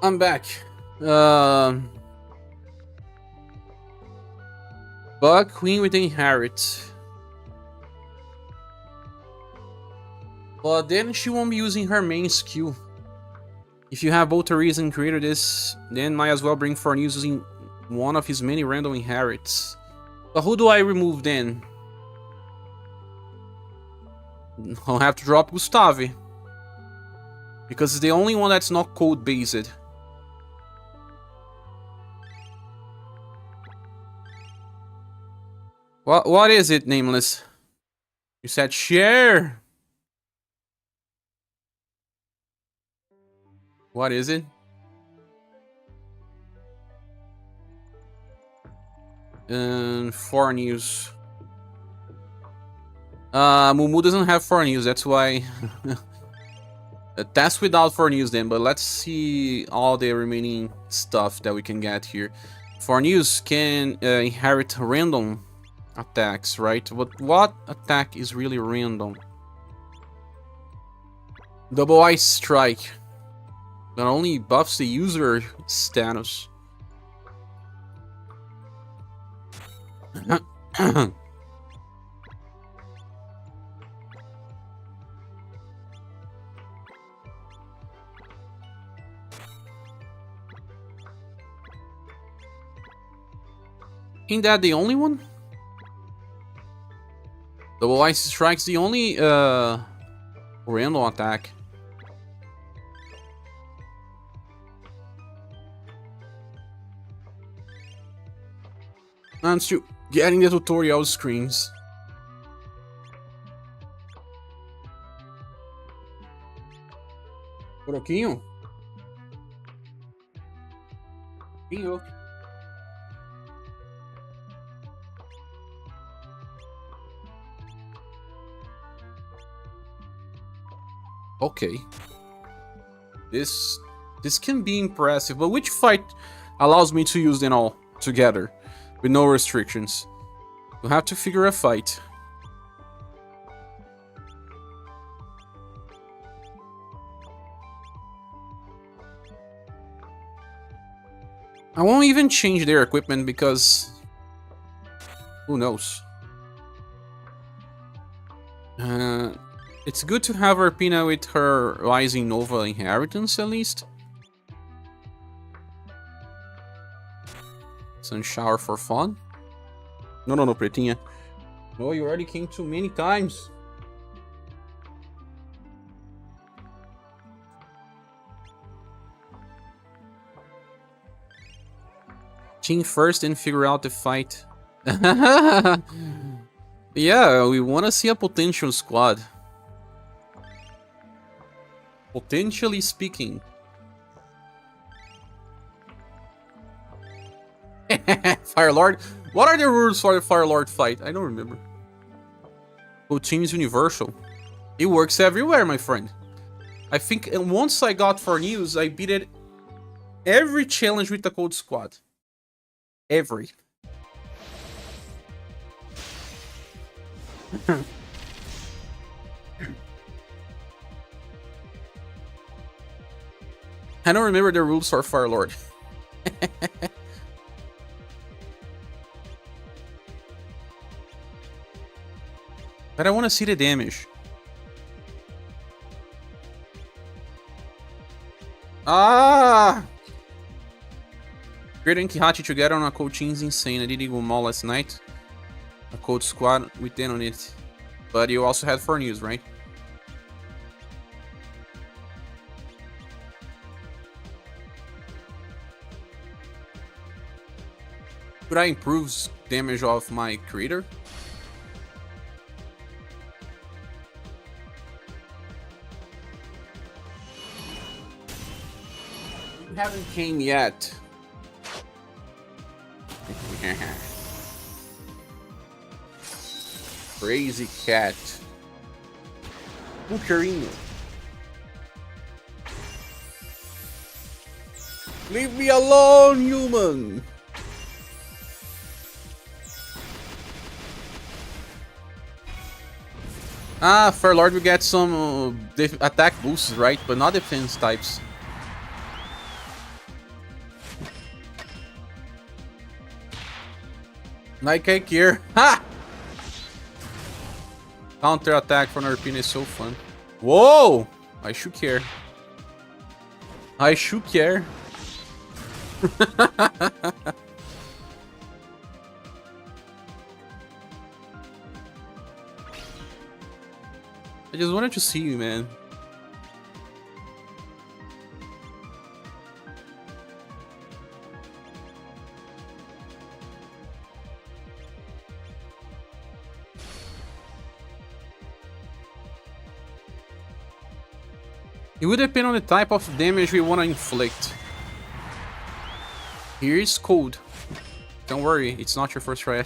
I'm back. Bug Queen with Inherit. But then she won't be using her main skill. If you have both Aries and Creator this, then might as well bring for news using one of his many random inherits. But who do I remove then? I'll have to drop Gustavi. Because it's the only one that's not code-based. What is it, Nameless? You said share. What is it? Foreign news. Mumu doesn't have foreign news, that's why. That's without foreign news then, but let's see all the remaining stuff that we can get here. Foreign news can inherit random attacks, right? But what attack is really random? Double Ice Strike. Not only buffs the user status. Ain't that the only one? Double Ice Strike's the only random attack. I'm still getting the tutorial screens. Broquinho? Binho. Okay. This can be impressive, but which fight allows me to use them all together with no restrictions? We'll have to figure a fight. I won't even change their equipment because who knows? It's good to have Arpina with her Rising Nova inheritance at least. Sun shower for fun. No, Pretinha. No, you already came too many times. Team first and figure out the fight. Yeah, we want to see a potential squad. Potentially speaking. Firelord? What are the rules for the Firelord fight? I don't remember. Both teams universal. It works everywhere, my friend. I think once I got for news, I beat it every challenge with the code squad. Every. I don't remember the rules for Firelord. But I want to see the damage. Ah! Grid and Kihachi together on a code team is insane. I did Eagle Mall last night. A code squad with 10 on it. But you also had 4 news, right? Could I improve damage of my creator? You haven't came yet. Crazy cat. Bucarino. Leave me alone, human! Ah, Firelord will get some attack boosts, right? But not defense types. Like I care. Ha! Counter attack from Arpina is so fun. Whoa! I should care. I should care. I just wanted to see you, man. It would depend on the type of damage we want to inflict. Here is code. Don't worry, it's not your first try.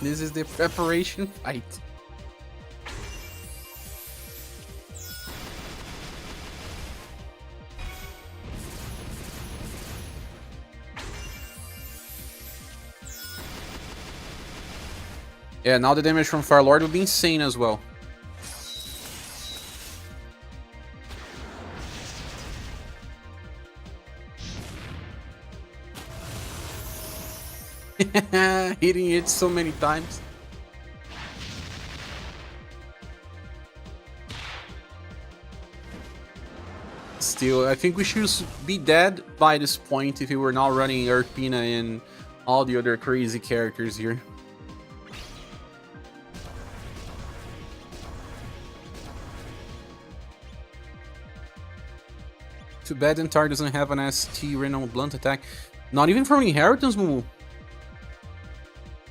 This is the preparation fight. Yeah, now the damage from Firelord will be insane as well. Hitting it so many times. Still, I think we should be dead by this point if we were not running Arpina and all the other crazy characters here. Too bad Entar doesn't have an ST random blunt attack. Not even from Inheritance, Mumu.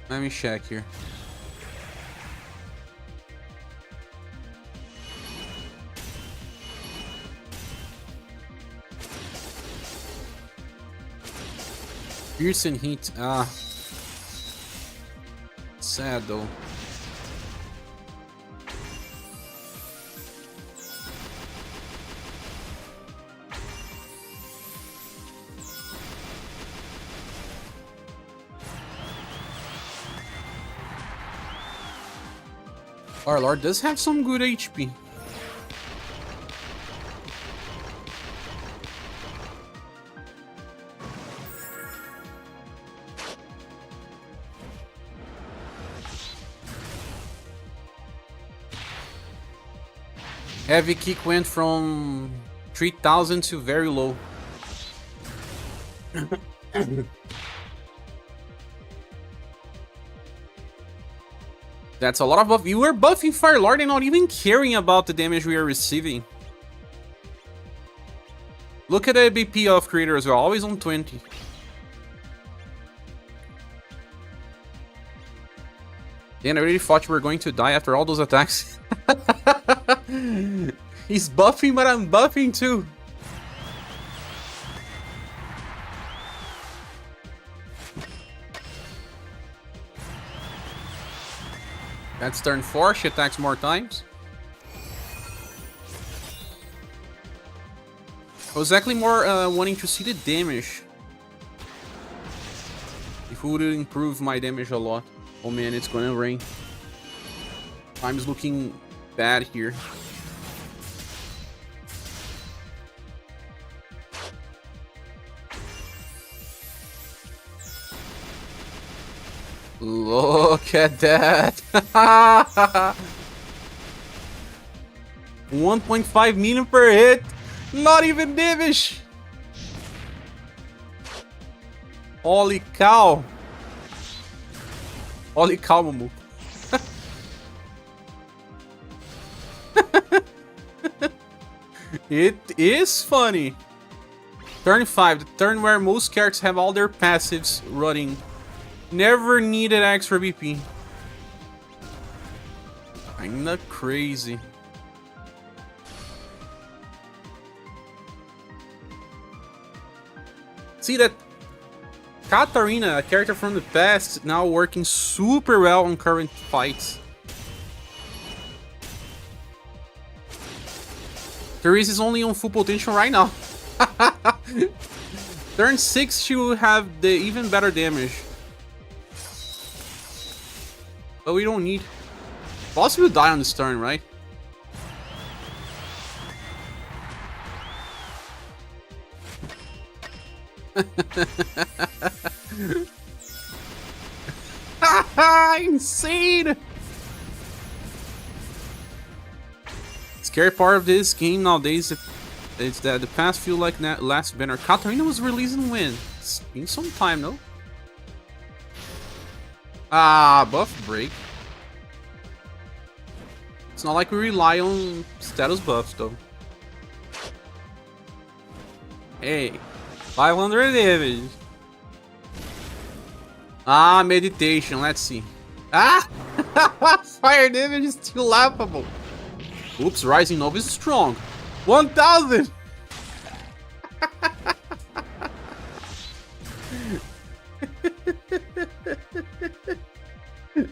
Let me check here. Pierce and Heat. Ah. Sad though. Our Lord does have some good HP. Heavy kick went from 3000 to very low. That's a lot of buff. You were buffing Firelord and not even caring about the damage we are receiving. Look at the BP of Creator as well, always on 20. Dan, I really thought you were going to die after all those attacks. He's buffing, but I'm buffing too. That's turn 4, she attacks more times. I was actually more wanting to see the damage. If it would improve my damage a lot. Oh man, it's gonna rain. Time's looking bad here. Look at that. 1.5 million per hit. Not even damage. Holy cow. Holy cow, Mumu. It is funny. Turn 5, the turn where most characters have all their passives running. Never needed extra BP. Kinda crazy. See that Katarina, a character from the past, now working super well on current fights. Therese is only on full potential right now. Turn 6, she will have the even better damage. But we don't need... Boss will die on this turn, right? Insane! Scary part of this game nowadays is that the past few like that last banner. Katarina was releasing when? It's been some time, no? Ah, buff break. It's not like we rely on status buffs though. Hey, 500 damage. Ah, meditation. Let's see. Ah, fire damage is still laughable. Oops, Rising Nova is strong. 1000.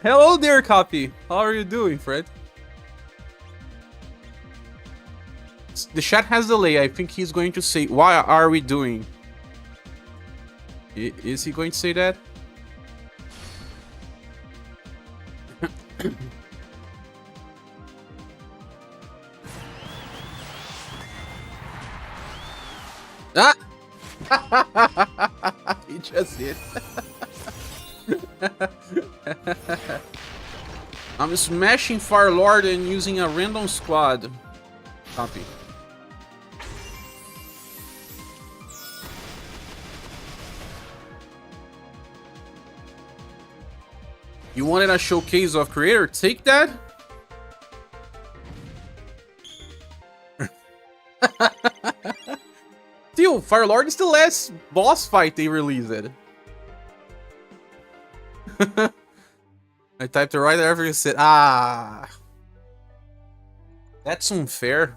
Hello there, Copy. How are you doing, Fred? The chat has delay. I think he's going to say, "Why are we doing?" Is he going to say that? Ah! He just did. I'm smashing Fire Lord and using a random squad. Copy. You wanted a showcase of creator? Take that. Still, Fire Lord is the last boss fight they released. I typed it right after you said, ah. That's unfair.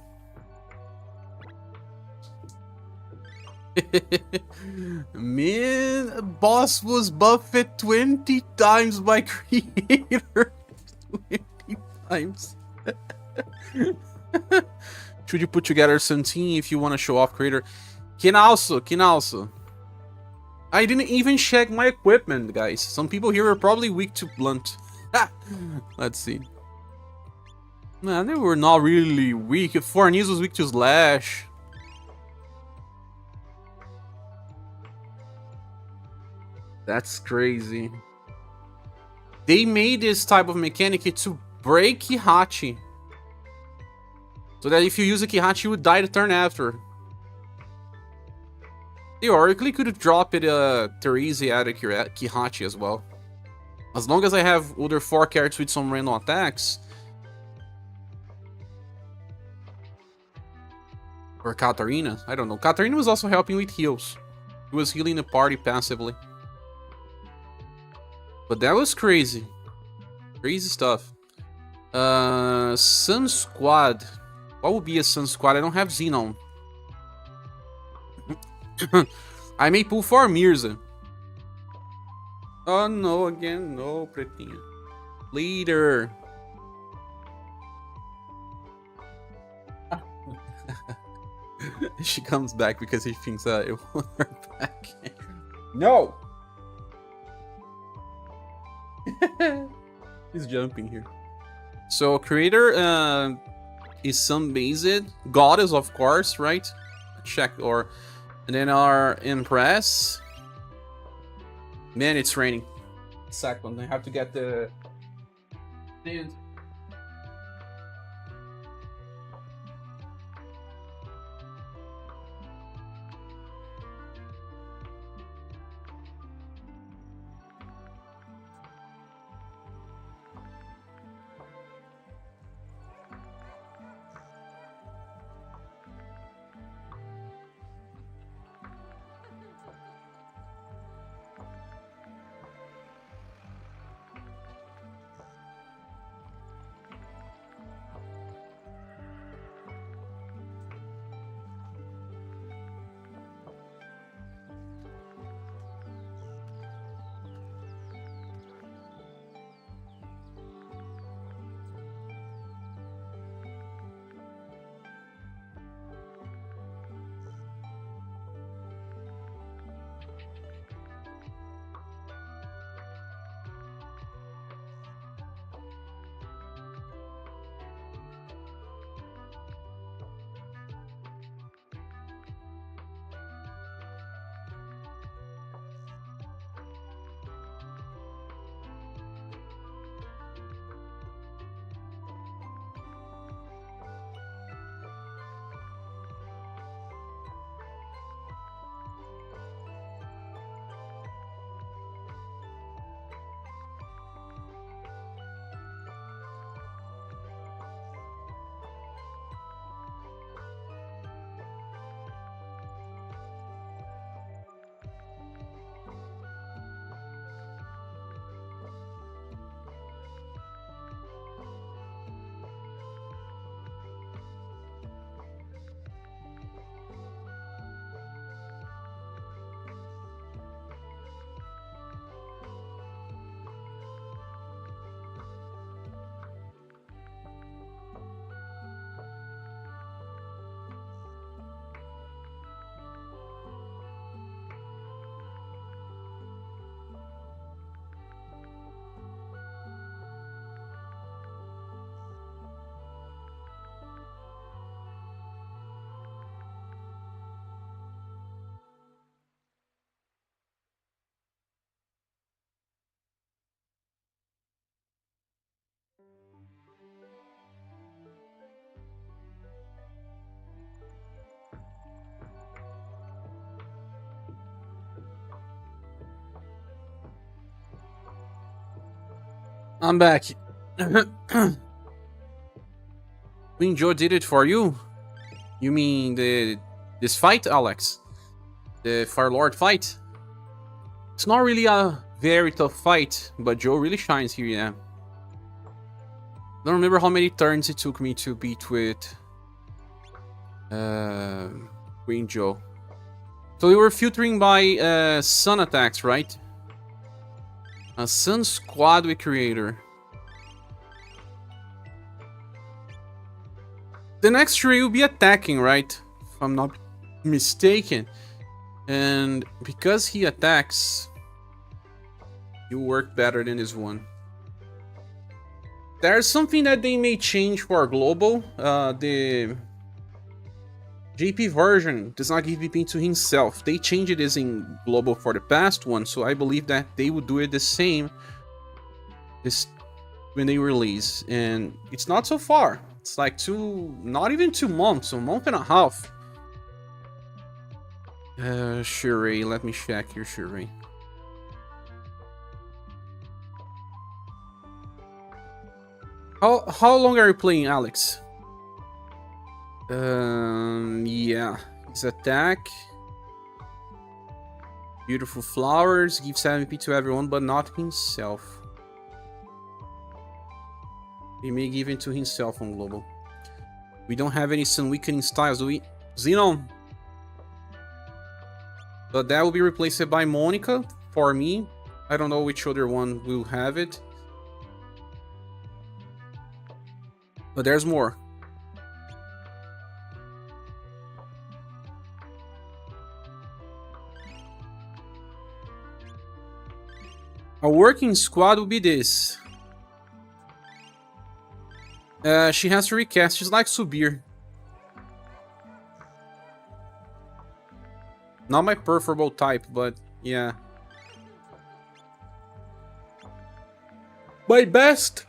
Man, boss was buffed 20 times by creator. 20 times. Should you put together some team if you want to show off creator? Can also. I didn't even check my equipment, guys. Some people here are probably weak to blunt. Let's see. Man, they were not really weak. If Fornis was weak to slash. That's crazy. They made this type of mechanic to break Kihachi. So that if you use a Kihachi, you would die the turn after. Theoretically, could have dropped it Therese out of Kihachi as well. As long as I have other 4 characters with some random attacks. Or Katarina. I don't know. Katarina was also helping with heals. He was healing the party passively. But that was crazy. Crazy stuff. Sun Squad. What would be a Sun Squad? I don't have Xenon. I may pull for Mirza. Oh no, again. No, Pretinha. Leader. She comes back because he thinks it won't her back. No! He's jumping here. So, creator is sun-based. Goddess, of course, right? Check. Or... And then our Empress. Man, it's raining. Second, I have to get the... stand. I'm back. Queen Joe did it for you? You mean this fight, Alex? The Fire Lord fight? It's not really a very tough fight, but Joe really shines here, yeah. Don't remember how many turns it took me to beat with Queen Joe. So we were filtering by sun attacks, right? A sun squad with creator. The next tree will be attacking, right? If I'm not mistaken. And because he attacks, you work better than this one. There's something that they may change for global. The JP version does not give VP to himself. They changed this in global for the past one, so I believe that they would do it the same when they release. And it's not so far. It's like not even 2 months, a month and a half. Sheree, let me check here, Sheree. How long are you playing, Alex? Yeah. His attack. Beautiful flowers. Gives 7p to everyone, but not himself. He may give it to himself on global. We don't have any sun weakening styles, do we? Xenon. But that will be replaced by Monica for me. I don't know which other one will have it. But there's more. A working squad will be this. She has to recast. She's like Subir. Not my preferable type, but yeah. My best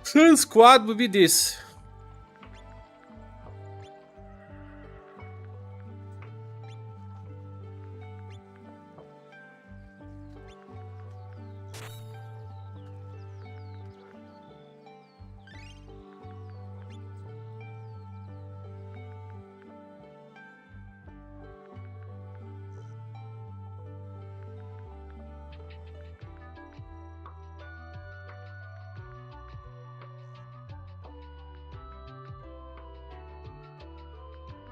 Sun squad would be this.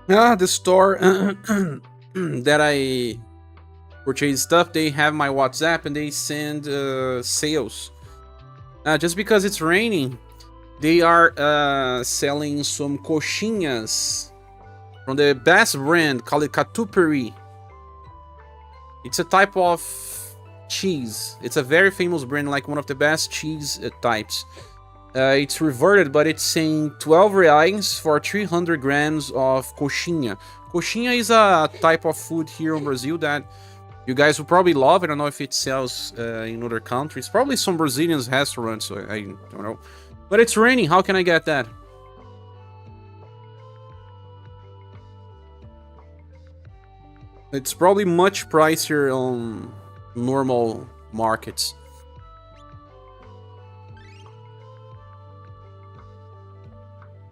The store that I purchase stuff, they have my WhatsApp and they send sales. Just because it's raining, they are selling some coxinhas from the best brand called Catupiry. It's a type of cheese. It's a very famous brand, like one of the best cheese types. It's reverted, but it's saying 12 reais for 300 grams of coxinha. Coxinha is a type of food here in Brazil that you guys will probably love. I don't know if it sells in other countries. Probably some Brazilian restaurants, so I don't know. But it's raining. How can I get that? It's probably much pricier on normal markets.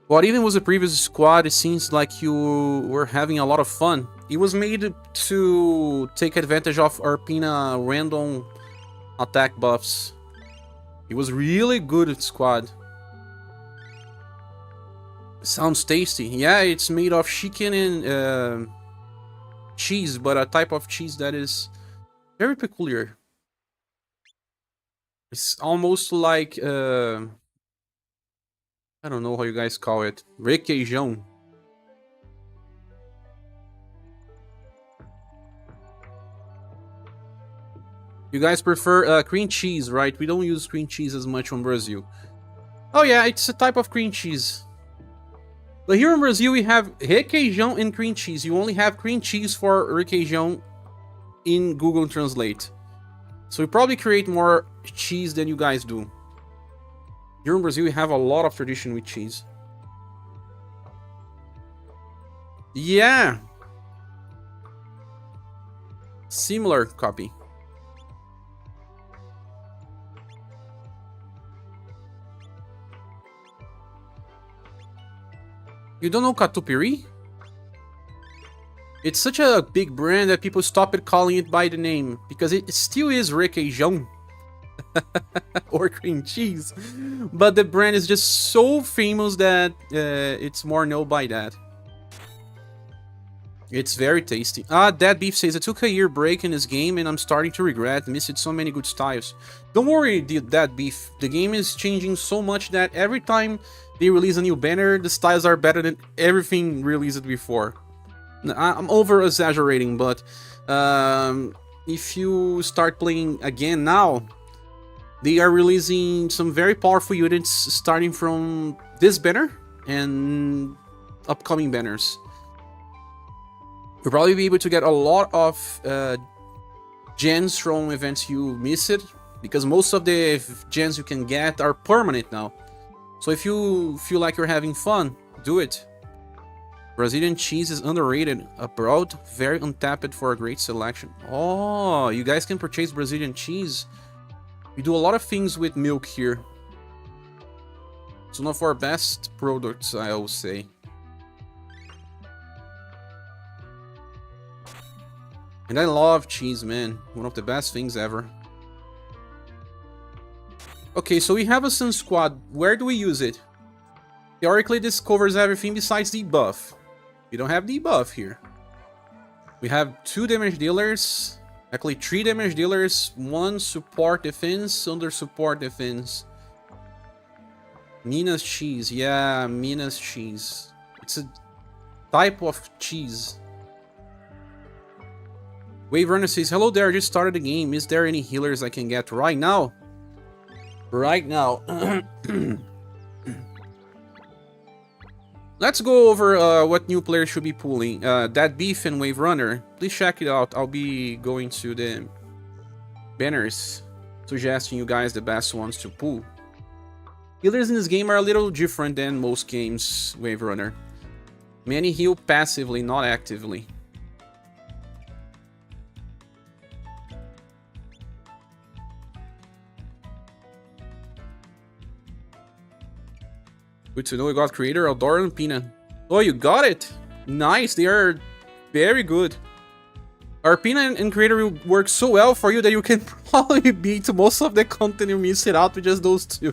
What even was the previous squad? It seems like you were having a lot of fun. It was made to take advantage of Arpina random attack buffs. It was really good squad. Sounds tasty. Yeah, it's made of chicken and cheese, but a type of cheese that is very peculiar. It's almost like I don't know how you guys call it. Requeijão. You guys prefer cream cheese, right? We don't use cream cheese as much in Brazil. Oh yeah, it's a type of cream cheese. But here in Brazil, we have requeijão and cream cheese. You only have cream cheese for requeijão in Google Translate. So we probably create more cheese than you guys do. Here in Brazil, we have a lot of tradition with cheese. Yeah. Similar copy. You don't know Catupiry? It's such a big brand that people stopped calling it by the name, because it still is requeijão. Or cream cheese. But the brand is just so famous that it's more known by that. It's very tasty. Dead Beef says, I took a year break in this game and I'm starting to regret. Missed so many good styles. Don't worry, Dead Beef. The game is changing so much that every time they release a new banner, the styles are better than everything released before. I'm over-exaggerating, but if you start playing again now, they are releasing some very powerful units starting from this banner and upcoming banners. You'll probably be able to get a lot of gens from events you missed, because most of the gens you can get are permanent now. So if you feel like you're having fun, do it. Brazilian cheese is underrated abroad, very untapped for a great selection. Oh, you guys can purchase Brazilian cheese. We do a lot of things with milk here. It's one of our best products, I will say. And I love cheese, man. One of the best things ever. Okay, so we have a Sun Squad. Where do we use it? Theoretically, this covers everything besides debuff. We don't have debuff here. We have 2 damage dealers. Actually, 3 damage dealers. 1 support defense, under support defense. Minas cheese. Yeah, Minas cheese. It's a type of cheese. Wave Runner says, hello there, I just started the game. Is there any healers I can get right now? Right now. Let's go over what new players should be pulling. Dead Beef and Wave Runner. Please check it out. I'll be going to the banners, suggesting you guys the best ones to pull. Healers in this game are a little different than most games, Wave Runner. Many heal passively, not actively. Good to know you got creator, Eldora and Pina. Oh, you got it! Nice, they are very good. Arpina and creator will work so well for you that you can probably beat most of the content you miss it out with just those 2.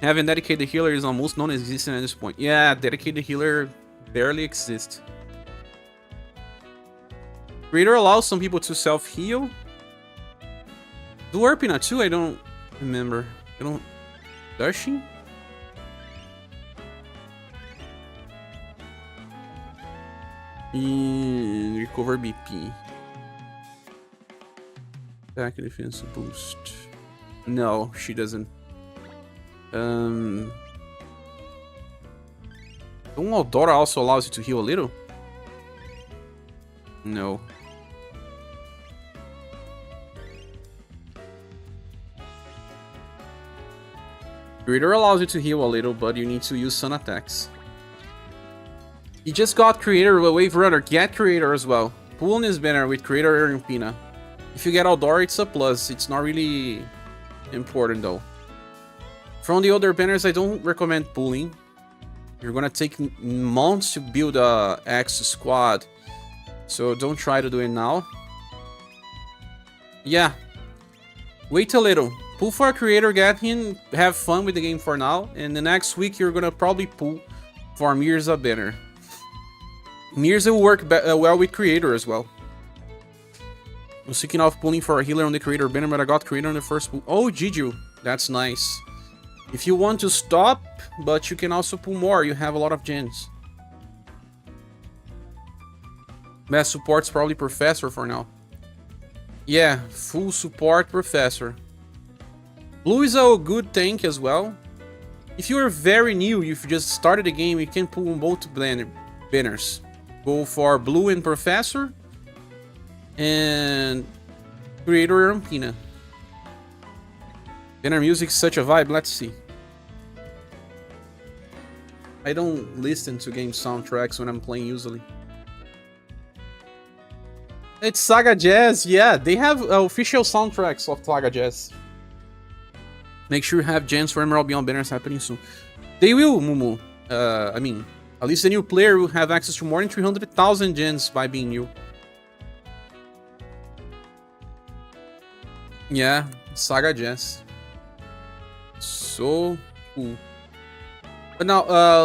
Having dedicated healer is almost non-existent at this point. Yeah, dedicated healer barely exists. Creator allows some people to self-heal. Do Arpina too? I don't remember. I don't... Does she? Recover BP. Attack and defense boost. No, she doesn't. Don't Eldora also allows you to heal a little? No. Creator allows you to heal a little, but you need to use sun attacks. You just got creator with Wave Runner. Get creator as well. Pull on this banner with creator and Pina. If you get Eldora, it's a plus. It's not really important though. From the other banners, I don't recommend pulling. You're gonna take months to build a X squad, so don't try to do it now. Yeah, wait a little. Pull for a creator, get him, have fun with the game for now, and the next week you're gonna probably pull for Mirza banner. Mirza will work well with creator as well. I'm thinking of pulling for a healer on the creator banner, but I got creator on the first pull. Oh, Jiju, that's nice. If you want to stop, but you can also pull more, you have a lot of gens. Best support's probably Professor for now. Yeah, full support Professor. Blue is a good tank as well. If you are very new, if you just started the game, you can pull on both banners. Go for Blue and Professor, and Creator and Pina. Banner music is such a vibe, let's see. I don't listen to game soundtracks when I'm playing usually. It's SaGa Jazz, yeah, they have official soundtracks of SaGa Jazz. Make sure you have gens for Emerald Beyond banners happening soon. They will, Mumu. I mean, at least the new player will have access to more than 300,000 gens by being new. Yeah, SaGa gens. So cool. But now,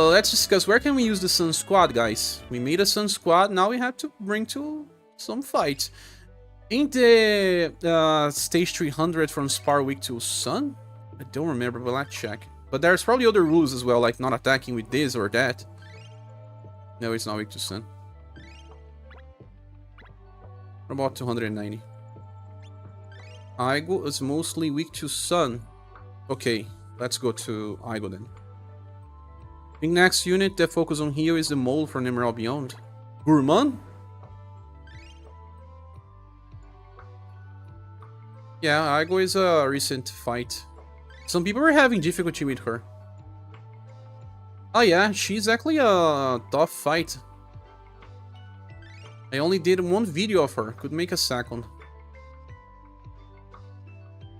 let's discuss where can we use the Sun Squad, guys. We made a Sun Squad, now we have to bring to some fights. Ain't the stage 300 from Spar weak to Sun? I don't remember, but let's check. But there's probably other rules as well, like not attacking with this or that. No, it's not weak to Sun. What about 290? Aigo is mostly weak to Sun. Okay, let's go to Aigo then. The next unit that focuses on heal is the Mole from Emerald Beyond. Gourmand? Yeah, Aigo is a recent fight. Some people were having difficulty with her. Oh yeah, she's actually a tough fight. I only did one video of her, could make a second.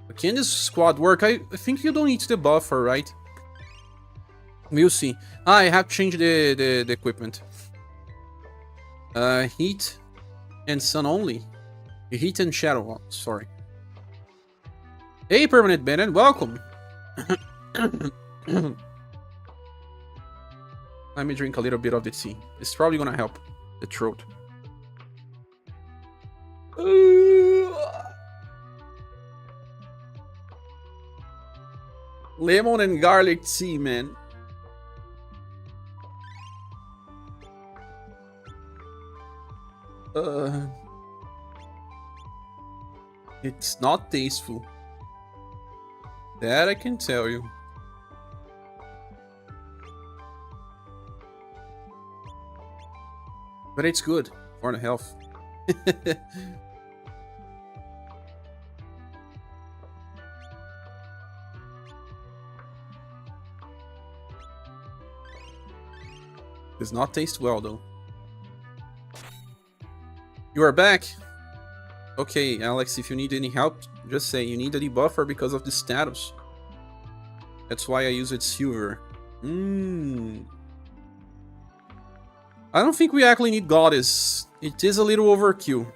But can this squad work? I think you don't need to debuff her, right? We'll see. I have to change the equipment. Heat and Sun only. Heat and Shadow, oh, sorry. Hey, Permanent Bandit, welcome! Let me drink a little bit of the tea. It's probably gonna help the throat. Lemon and garlic tea, man. It's not tasteful. That I can tell you. But it's good for the health. Does not taste well though. You are back. Okay, Alex, if you need any help, just say you need a debuffer because of the status. That's why I use it silver. I don't think we actually need Goddess. It is a little overkill.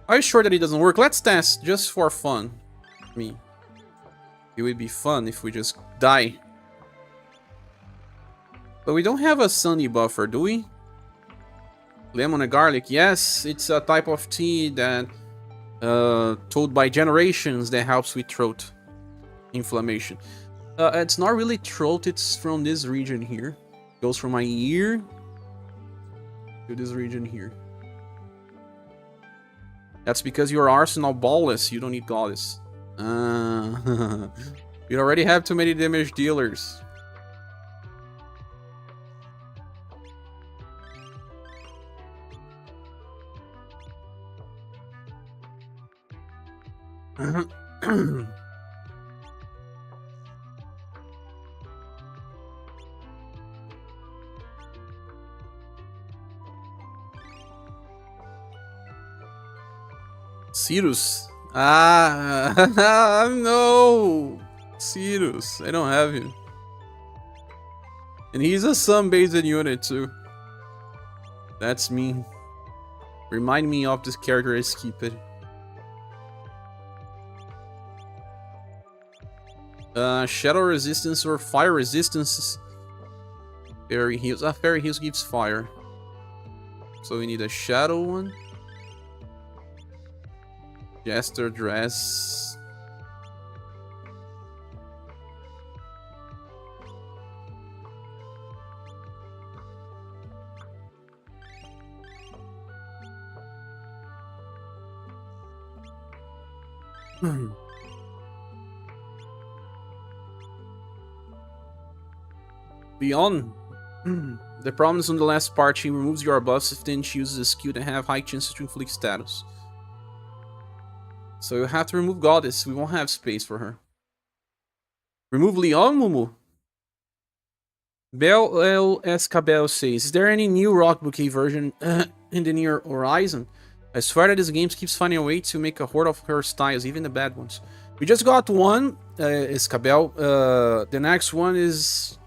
Are you sure that it doesn't work? Let's test, just for fun. I mean, it would be fun if we just die. But we don't have a Sun buffer, do we? Lemon and garlic, yes, it's a type of tea that told by generations that helps with throat inflammation. It's not really throat, it's from this region here. Goes from my ear to this region here. That's because your arsenal ballless, you don't need Goddess. You already have too many damage dealers. Cirrus. No. Cirrus. I don't have him. And he's a sun-based unit too. That's me. Remind me of this character I skip it. Shadow resistance or fire resistance. Fairy heals. Fairy heals gives fire. So we need a shadow one. Jester dress. Beyond. The problem is on the last part, she removes your buffs if then she uses a skill to have high chances to inflict status. So you have to remove Goddess, we won't have space for her. Remove Leon, Mumu? Bell L. Escabel says, is there any new Rock Bouquet version in the near horizon? I swear that this game keeps finding a way to make a horde of her styles, even the bad ones. We just got one, Iscabel. The next one is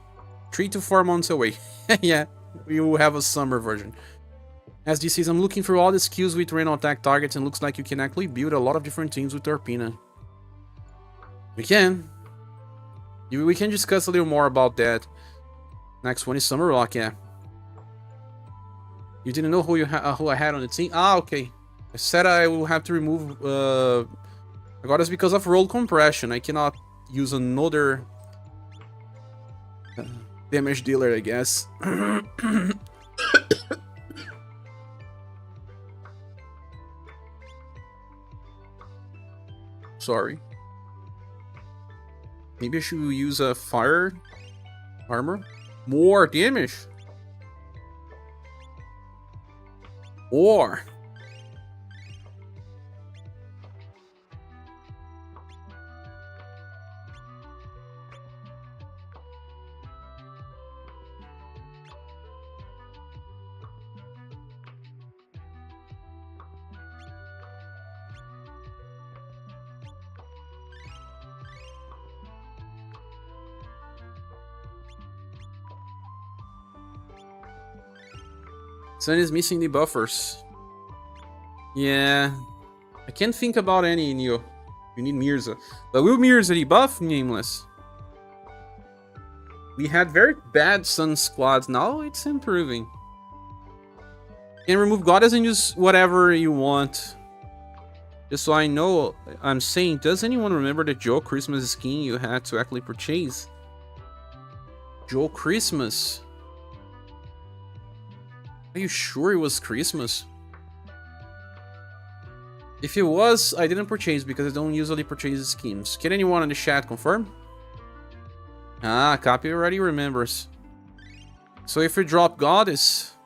3 to 4 months away. Yeah, we will have a summer version. As this says, I'm looking through all the skills with random attack targets and looks like you can actually build a lot of different things with Torpina. We can. We can discuss a little more about that. Next one is Summer Rock, yeah. You didn't know who I had on the team? Ah, okay. I said I will have to remove I got this because of roll compression. I cannot use another damage dealer, I guess. Sorry. Maybe I should use a fire armor. More damage. Or Sun is missing the buffers. Yeah. I can't think about any, Neo. You need Mirza. But will Mirza debuff Nameless? We had very bad Sun squads. Now it's improving. You can remove Goddess and use whatever you want. Just so I know, I'm saying, does anyone remember the Joe Christmas skin you had to actually purchase? Joe Christmas? Are you sure it was Christmas? If it was, I didn't purchase because I don't usually purchase skins. Can anyone in the chat confirm? Ah, Cappy already remembers. So if we drop Goddess...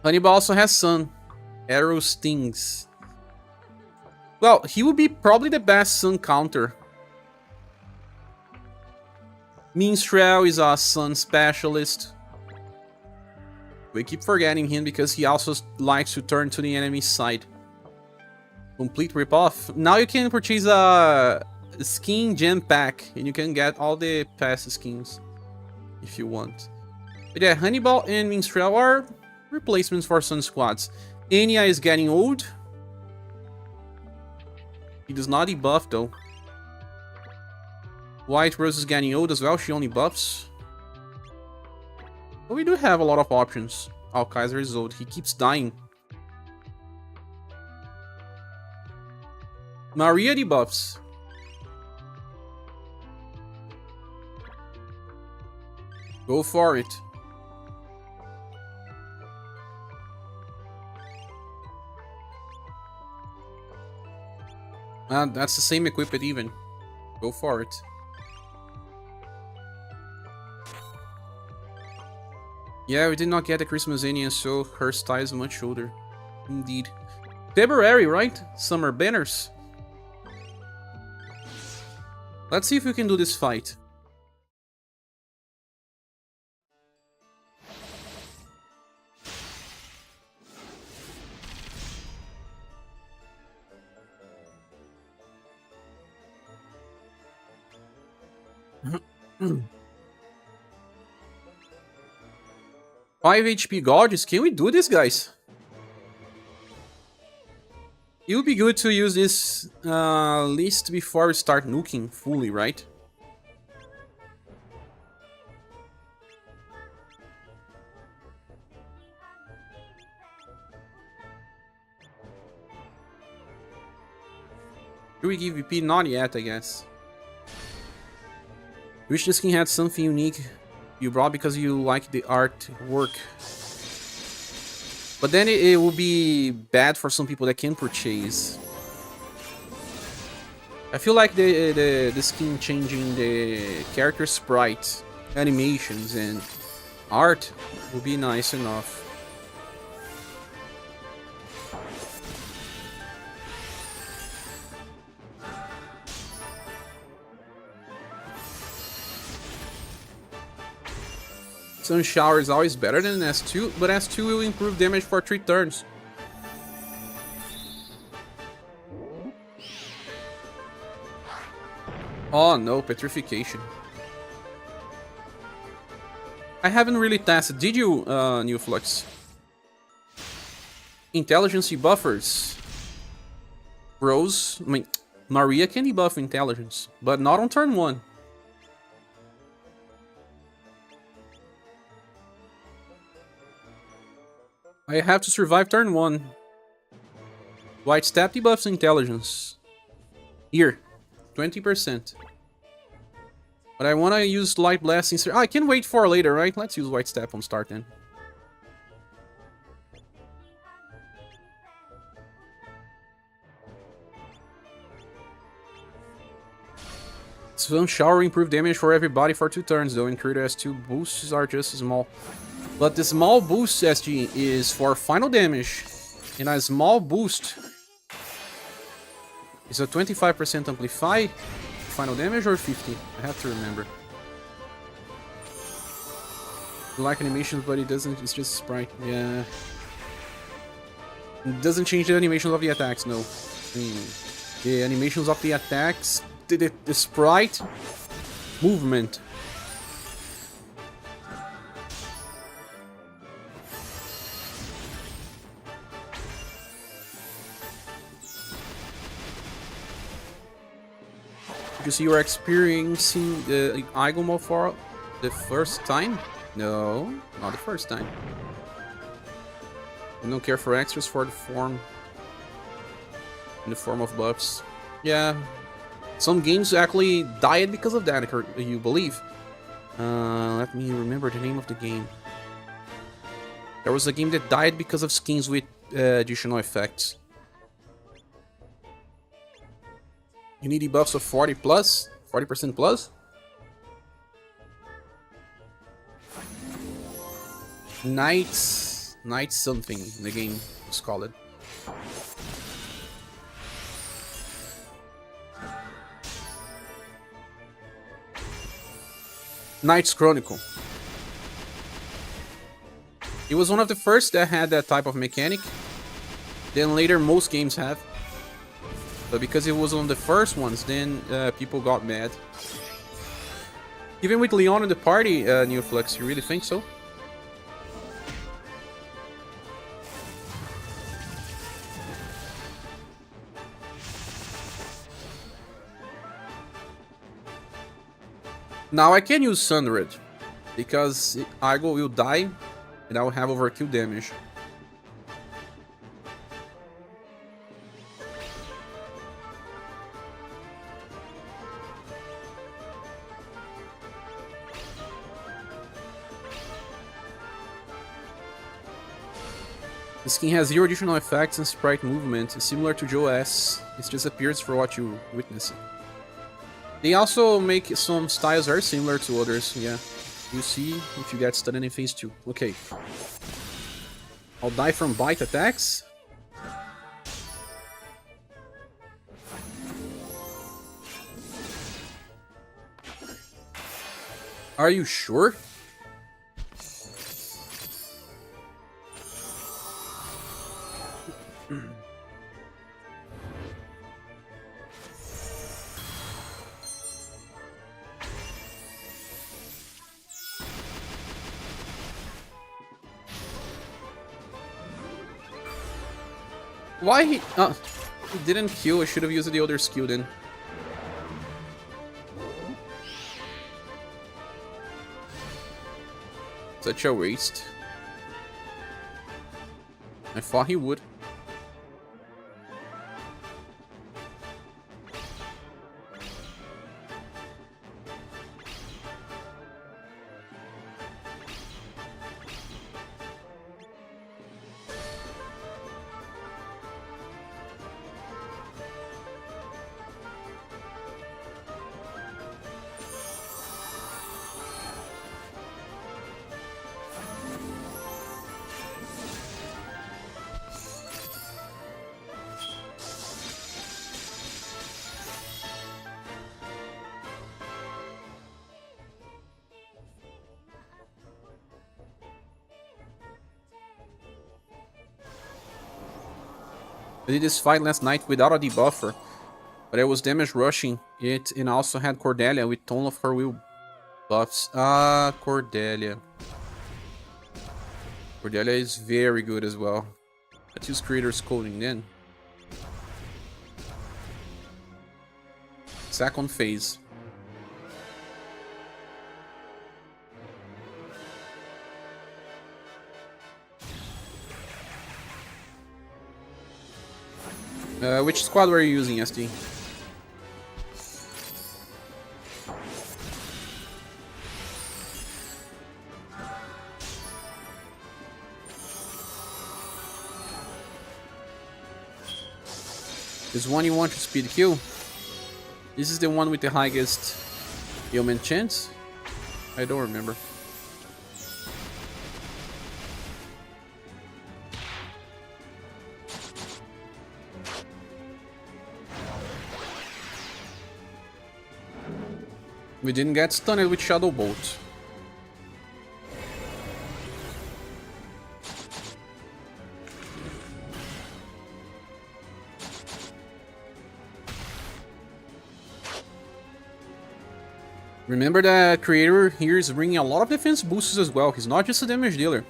Hannibal also has Sun. Arrow stings. Well, he would be probably the best Sun counter. Minstrel is a Sun specialist. We keep forgetting him because he also likes to turn to the enemy side. Complete ripoff. Now you can purchase a skin gem pack and you can get all the past skins if you want. But yeah, Hannibal and Minstrel are replacements for Sun squads. Enya is getting old. He does not debuff though. White Rose is getting old as well, she only buffs. But we do have a lot of options. Oh, Kaiser is old, he keeps dying. Maria debuffs. Go for it. That's the same equipment even. Go for it. Yeah, we did not get the Christmas Indian, so her style is much older. Indeed. February, right? Summer banners. Let's see if we can do this fight. Five HP Gorgeous, can we do this, guys? It would be good to use this list before we start nuking fully, right? Should we give VP? Not yet, I guess. Wish the skin had something unique you brought because you like the artwork. But then it will be bad for some people that can purchase. I feel like the skin changing the character sprite, animations, and art would be nice enough. Sun Shower is always better than S2, but S2 will improve damage for 3 turns. Oh no, petrification. I haven't really tested. Did you, New Flux? Intelligence buffers. Rose, I mean, Maria can debuff intelligence, but not on turn 1. I have to survive turn 1. White Step debuffs intelligence. Here, 20%. But I want to use Light Blast instead. Oh, I can wait for later, right? Let's use White Step on start then. Sun Shower improve damage for everybody for 2 turns, though incurred S2 boosts are just small. But the small boost SG is for final damage, and a small boost is a 25% amplify final damage or 50? I have to remember. I like animations, but it doesn't, it's just sprite, yeah. It doesn't change the animations of the attacks, no. The animations of the attacks, the sprite movement. Because you are experiencing the Igomorph for the first time? No, not the first time. I don't care for extras for the form. In the form of buffs. Yeah. Some games actually died because of that, you believe. Let me remember the name of the game. There was a game that died because of skins with additional effects. You need debuffs of 40 plus? 40% plus? Night something, the game was called. Knight's Chronicle. It was one of the first that had that type of mechanic. Then later most games have. But because it was one of the first ones, then people got mad. Even with Leon in the party, Neoflux, you really think so? Now I can use Sundered, because Igo will die, and I will have overkill damage. The skin has 0 additional effects and sprite movement, similar to Joe S. It just appears for what you witness. They also make some styles very similar to others, yeah. You see if you get stunned in phase 2. Okay. I'll die from bite attacks. Are you sure? Why he didn't kill? I should have used the other skill then. Such a waste. I thought he would. I did this fight last night without a debuffer, but I was damage rushing It and also had Cordelia with Tone of Her Will buffs. Cordelia. Cordelia is very good as well. Let's use Creator's Coding then. Second phase. Which squad were you using, SD? This one you want to speed kill? This is the one with the highest ailment chance? I don't remember. We didn't get stunned with Shadow Bolt. Remember that Creator here is bringing a lot of defense boosts as well. He's not just a damage dealer.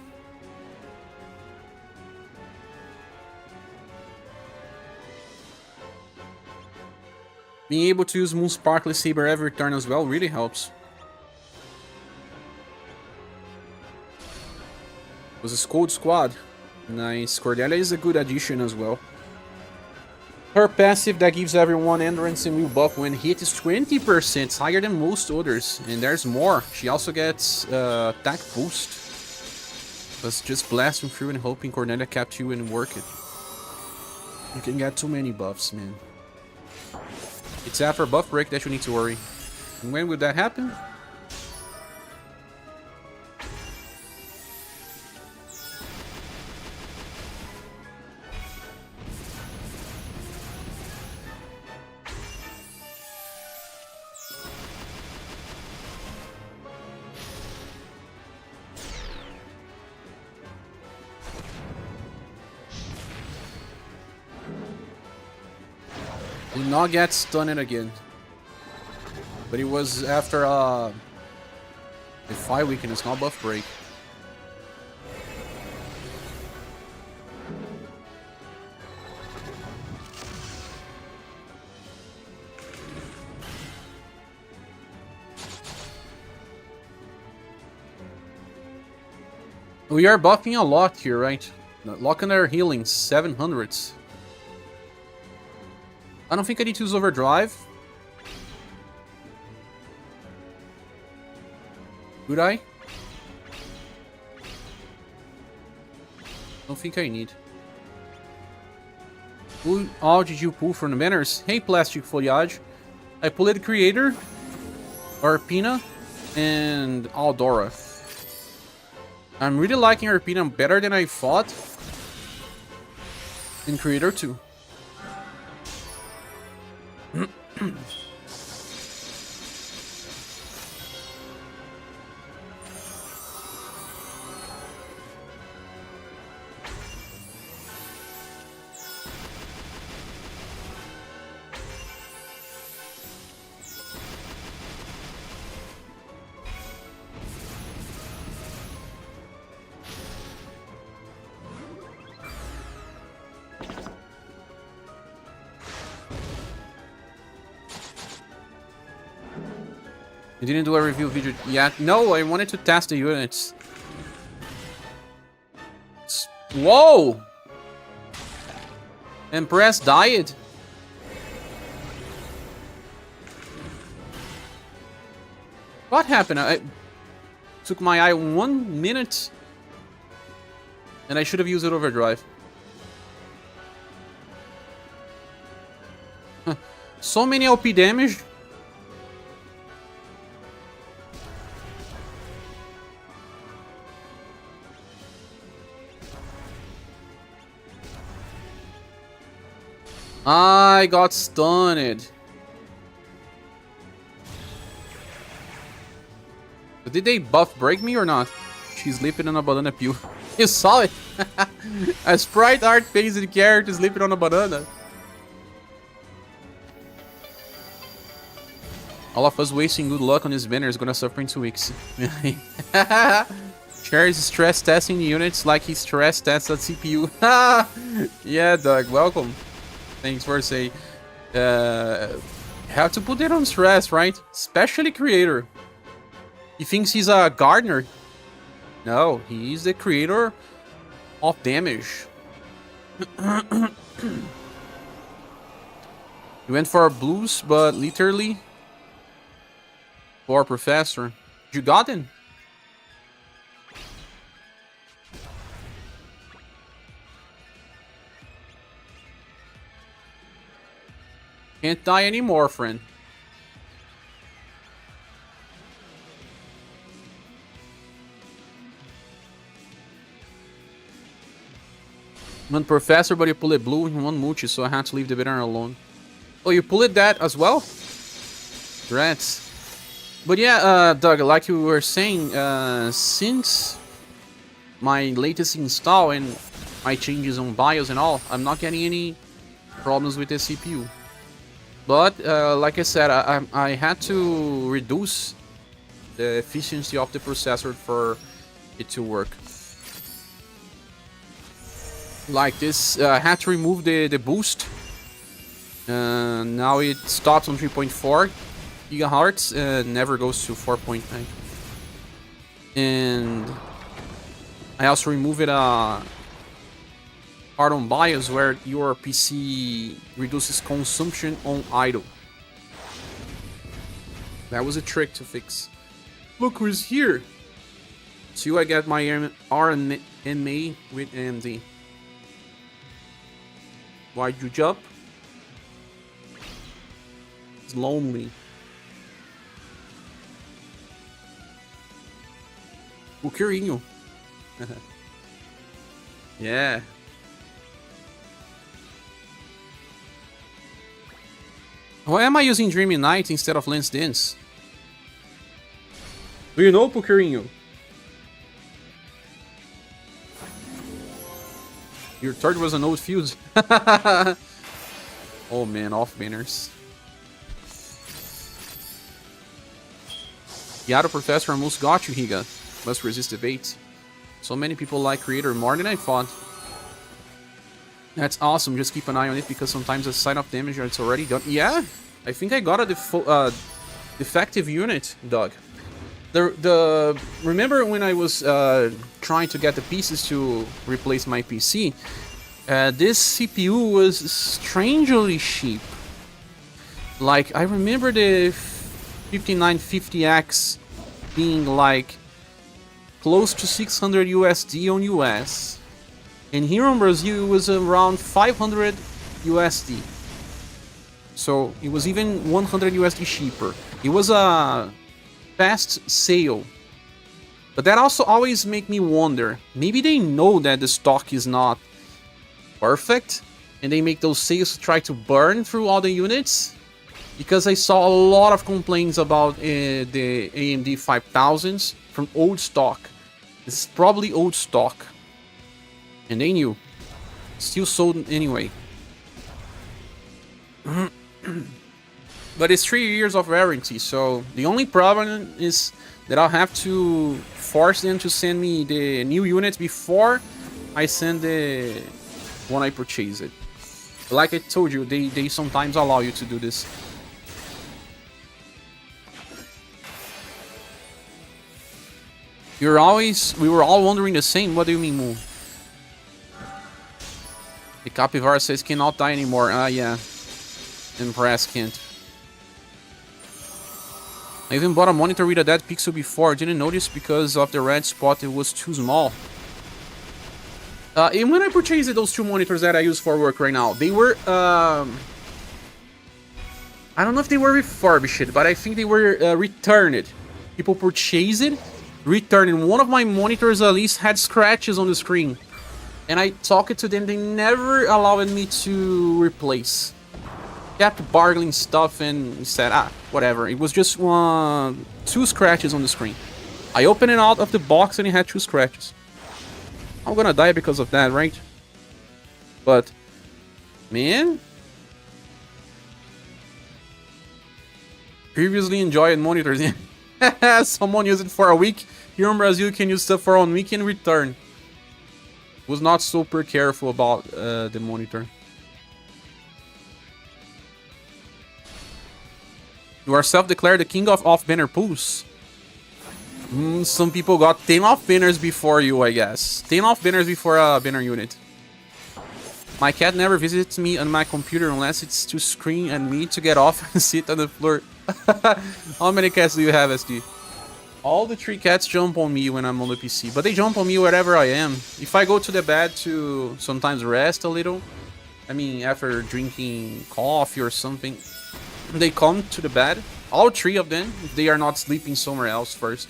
Being able to use Moon Sparkly Saber every turn as well really helps. It was a Scold Squad. Nice. Cordelia is a good addition as well. Her passive that gives everyone Endurance and Will buff when hit is 20%. It's higher than most others. And there's more. She also gets attack boost. Let's just blasting through and hoping Cordelia kept you and work it. You can get too many buffs, man. It's after buff break that you need to worry. And when will that happen? Did not get stunned again. But it was after the Defy weakness, not buff break. We are buffing a lot here, right? Locking our healing, 700s. I don't think I need to use Overdrive. Would I? Don't think I need. Who all did you pull from the banners? Hey, Plastic Foliage. I pulled Creator, Arpina, and Aldora. I'm really liking Arpina better than I thought. In Creator too. You didn't do a review video yet? No, I wanted to test the units. Whoa! Empress died? What happened? I took my eye 1 minute and I should have used it overdrive. Huh. So many LP damage. I got stunned. But did they buff break me or not? She's sleeping on a banana peel. You saw it! A sprite art phase the character sleeping on a banana. All of us wasting good luck on this banner is gonna suffer in 2 weeks. Cher is stress testing the units like he stress tests a CPU. Yeah, Doug, welcome. Thanks for saying. Have to put it on stress, right? Especially creator. He thinks he's a gardener. No, he's the creator of damage. He went for blues, but literally for professor. You got him? Can't die anymore, friend. One professor, but you pull it blue in one multi, so I had to leave the banner alone. Oh, you pull it that as well? Rats. But yeah, Doug, like you were saying, since my latest install and my changes on BIOS and all, I'm not getting any problems with the CPU. But like I said, I had to reduce the efficiency of the processor for it to work. Like this, I had to remove the boost. Now it stops on 3.4 gigahertz, never goes to 4.9. And I also removed it part on BIOS where your PC reduces consumption on idle. That was a trick to fix. Look who's here! So I get my RMA with AMD. Why'd you jump? It's lonely. O Curinho. Yeah. Why am I using Dreamy Night instead of Lance Dance? Do you know, Pucarinho? Your third was an old fuse. Oh man, off banners. Yada Professor almost got you, Higa. Must resist the bait. So many people like Creator more than I thought. That's awesome, just keep an eye on it because sometimes the sign of damage it's already done. Yeah, I think I got a defective unit, Doug. Remember when I was trying to get the pieces to replace my PC? This CPU was strangely cheap. Like, I remember the 5950X being like close to 600 USD on US. And here in Brazil, it was around 500 USD. So it was even 100 USD cheaper. It was a fast sale. But that also always make me wonder, maybe they know that the stock is not perfect and they make those sales to try to burn through all the units? Because I saw a lot of complaints about the AMD 5000s from old stock. This is probably old stock. And they knew. Still sold anyway. But it's 3 years of warranty, so the only problem is that I'll have to force them to send me the new units before I send the one I purchase it. Like I told you, they sometimes allow you to do this. We were all wondering the same. What do you mean, Moo? The Capivara says cannot die anymore. Yeah. Impress can't. I even bought a monitor with a dead pixel before. I didn't notice because of the red spot. It was too small. And when I purchased those two monitors that I use for work right now, they were I don't know if they were refurbished, but I think they were returned. People purchased it, returned it. One of my monitors at least had scratches on the screen. And I talked to them, they never allowed me to replace. Kept bargaining stuff and said, whatever. It was just 2 scratches on the screen. I opened it out of the box and it had 2 scratches. I'm gonna die because of that, right? But, man. Previously enjoyed monitors. Someone used it for a week. Here in Brazil, you can use stuff for 1 week and return. Was not super careful about the monitor. You are self-declared the king of off-banner pools. Some people got 10 off-banners before you, I guess. 10 off-banners before a banner unit. My cat never visits me on my computer unless it's to scream at me to get off and sit on the floor. How many cats do you have, SD? All the 3 cats jump on me when I'm on the PC, but they jump on me wherever I am. If I go to the bed to sometimes rest a little, I mean, after drinking coffee or something, they come to the bed. All 3 of them, if they are not sleeping somewhere else first.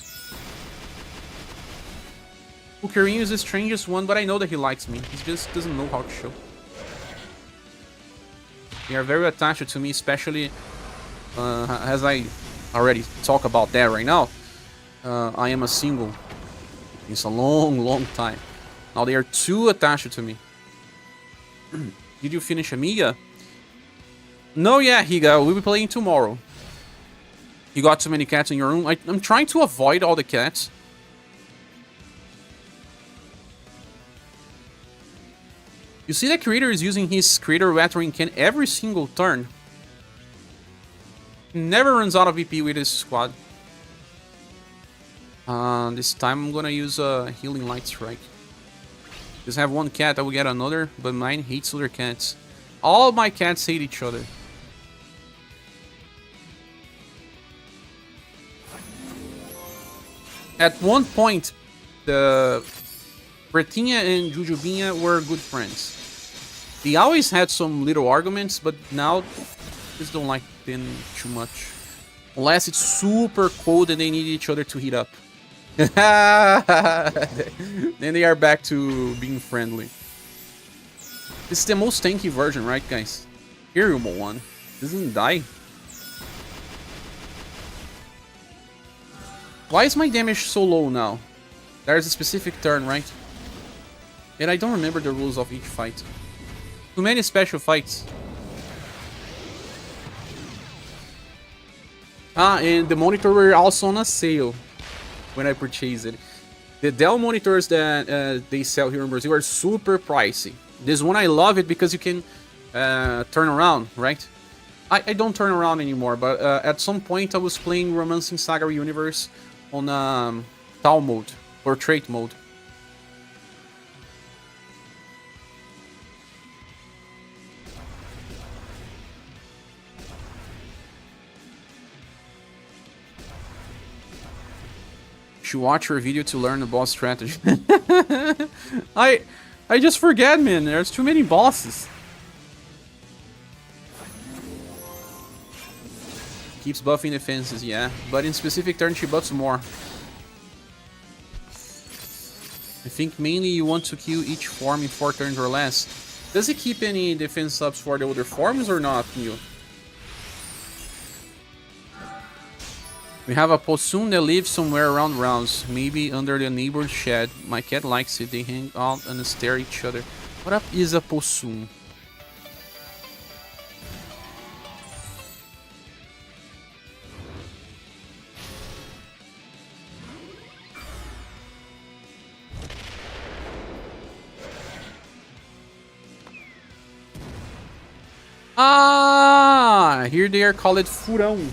Kukirin is the strangest one, but I know that he likes me. He just doesn't know how to show. They are very attached to me, especially as I already talk about that right now. I am a single. It's a long time. Now they are too attached to me. Did you finish Amiga? No, yeah, Higa. We'll be playing tomorrow. You got too many cats in your room. I'm trying to avoid all the cats. You see the creator is using his creator watering can every single turn. He never runs out of VP with his squad. This time I'm gonna use a healing light strike. Just have 1 cat, I will get another, but mine hates other cats. All my cats hate each other. At one point, the Bretinha and Jujubinha were good friends. They always had some little arguments, but now just don't like them too much. Unless it's super cold and they need each other to heat up. Then they are back to being friendly. This is the most tanky version, right, guys? Irrible one. Doesn't die. Why is my damage so low now? There's a specific turn, right? And I don't remember the rules of each fight. Too many special fights. And the monitor were also on a sale when I purchased it. The Dell monitors that they sell here in Brazil are super pricey. This one I love it because you can turn around, right? I don't turn around anymore, but at some point I was playing Romancing SaGa Universe on TAL mode, portrait mode. Should watch your video to learn the boss strategy. I just forget, man. There's too many bosses. Keeps buffing defenses, yeah. But in specific turns, she buffs more. I think mainly you want to kill each form in 4 turns or less. Does it keep any defense ups for the other forms or not, Neil? We have a possum that lives somewhere around rounds, maybe under the neighbor's shed. My cat likes it. They hang out and stare at each other. What up is a possum? Ah, here they are called furão.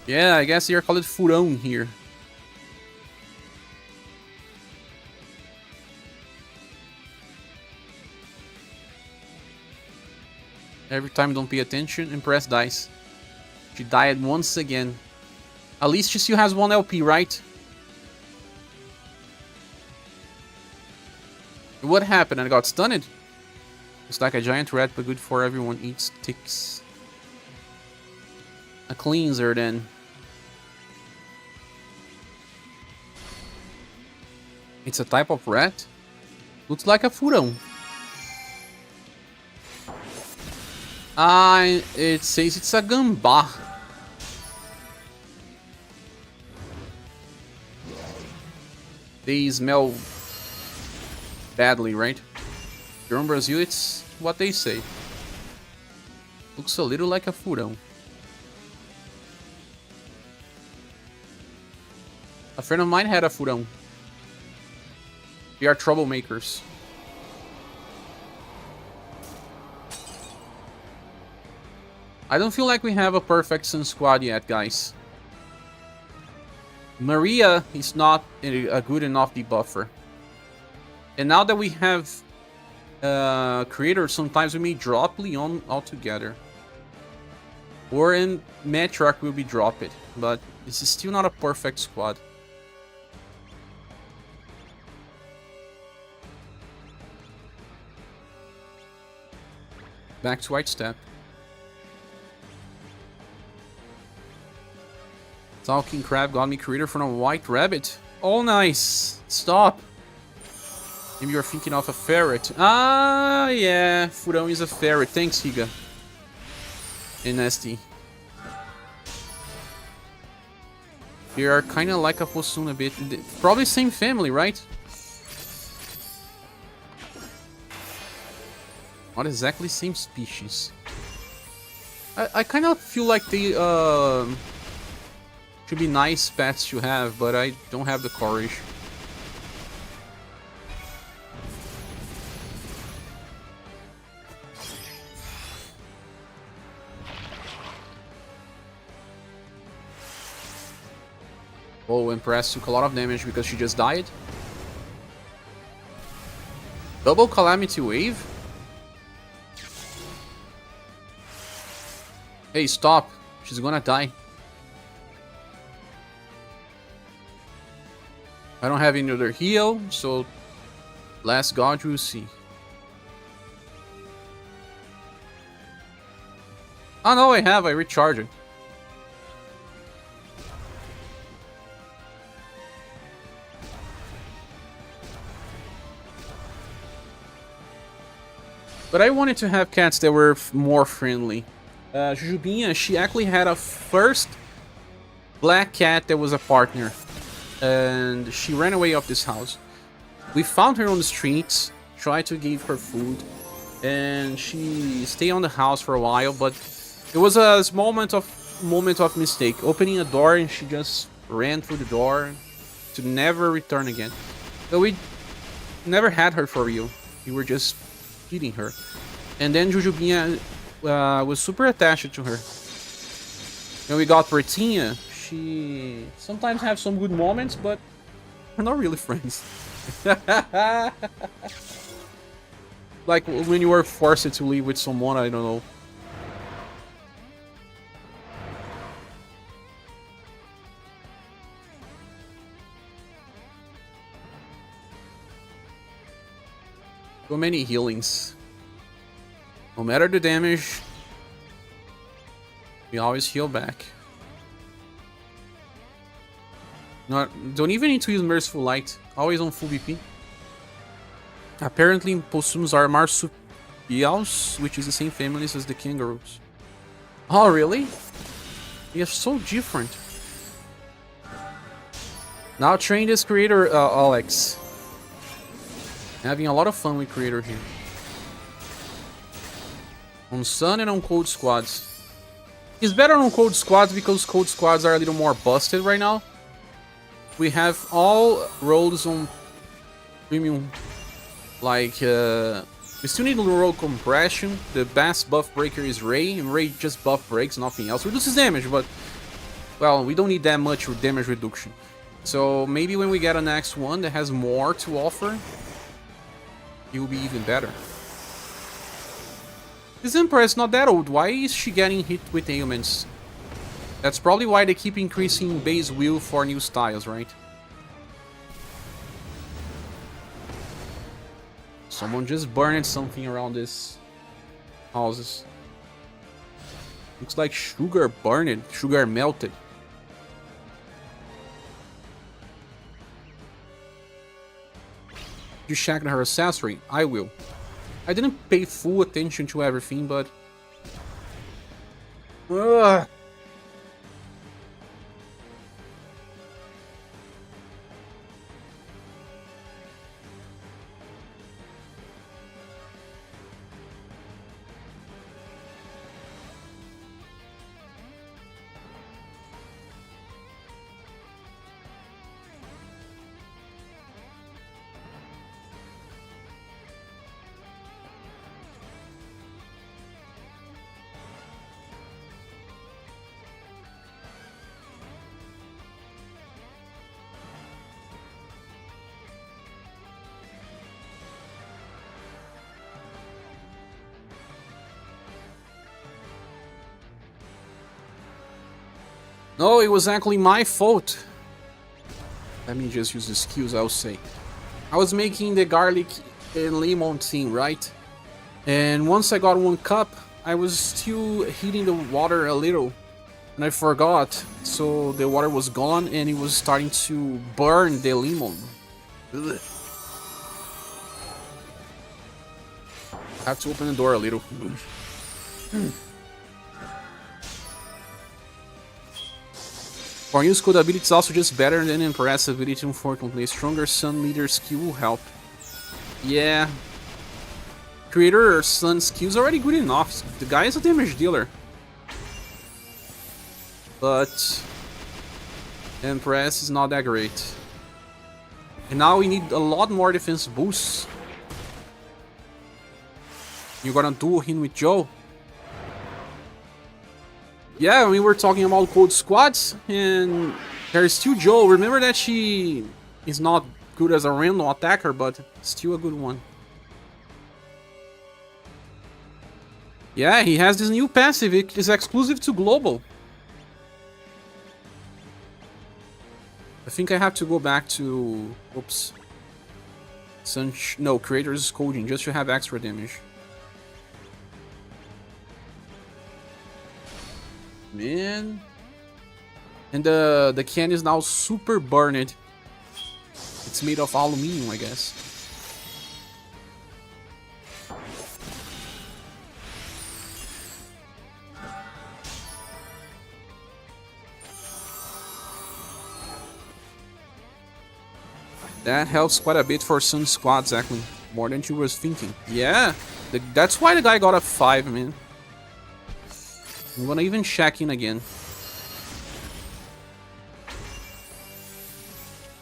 Yeah, I guess you're called furão here. Every time don't pay attention and press dice. She died once again. At least she still has 1 LP, right? What happened? I got stunned? It's like a giant rat, but good for everyone. Eats ticks. A cleanser then. It's a type of rat? Looks like a furão. Ah, it says it's a gambá. They smell badly, right? Here in Brazil, it's what they say. Looks a little like a furão. A friend of mine had a furão. They are troublemakers. I don't feel like we have a perfect Sun squad yet, guys. Maria is not a good enough debuffer. And now that we have creators, sometimes we may drop Leon altogether. Or in Metrock will be drop it. But this is still not a perfect squad. Back to White Step. Talking Crab got me creator from a White Rabbit. Oh, nice. Stop. Maybe you're thinking of a ferret. Ah, yeah. Furão is a ferret. Thanks, Higa. And Nasty. They are kind of like a Posun a bit. Probably same family, right? Not exactly same species. I kind of feel like they should be nice pets to have, but I don't have the courage. Oh, Empress took a lot of damage because she just died. Double Calamity Wave? Hey, stop. She's gonna die. I don't have any other heal, so last god we'll see. Oh no, I have. I recharged it. But I wanted to have cats that were more friendly. Jujubinha, she actually had a first black cat that was a partner. And she ran away of this house. We found her on the streets, tried to give her food, and she stayed on the house for a while, but it was a small moment of mistake. Opening a door and she just ran through the door to never return again. But we never had her for real. We were just feeding her. And then Jujubinha was super attached to her. When we got Pretinha, she sometimes have some good moments, but we're not really friends. Like when you were forced to leave with someone, I don't know. So many healings. No matter the damage, we always heal back. Don't even need to use Merciful Light. Always on full BP. Apparently, Possums are marsupials, which is the same family as the kangaroos. Oh, really? They are so different. Now train this creator, Alex. Having a lot of fun with creator here. On Sun and on Cold Squads. It's better on Cold Squads because Cold Squads are a little more busted right now. We have all roles on premium. Like, we still need to roll compression. The best buff breaker is Ray, and Ray just buff breaks, nothing else. Reduces damage, but, well, we don't need that much damage reduction. So maybe when we get a next one that has more to offer, it will be even better. This Emperor is not that old. Why is she getting hit with ailments? That's probably why they keep increasing base wheel for new styles, right? Someone just burned something around this houses. Looks like sugar burned, sugar melted. You check her accessory? I will. I didn't pay full attention to everything, but... Ugh. No, it was actually my fault. Let me just use the skills, I'll say. I was making the garlic and lemon thing, right? And once I got 1 cup, I was still heating the water a little. And I forgot, so the water was gone and it was starting to burn the lemon. Ugh. I have to open the door a little. For use code ability is also just better than Empress ability, unfortunately. A stronger Sun Leader skill will help. Yeah. Creator Sun skill's already good enough. The guy is a damage dealer. But Empress is not that great. And now we need a lot more defense boosts. You're gonna duel him with Joe? Yeah, we were talking about cold squads, and there's still Joe. Remember that she is not good as a random attacker, but still a good one. Yeah, he has this new passive. It is exclusive to global. I think I have to go back to... Oops. No, Creator's Coding, just to have extra damage. Man. And the can is now super burned. It's made of aluminum, I guess. That helps quite a bit for some squads, actually. More than you was thinking. Yeah, that's why the guy got a 5, man. I'm gonna even check in again.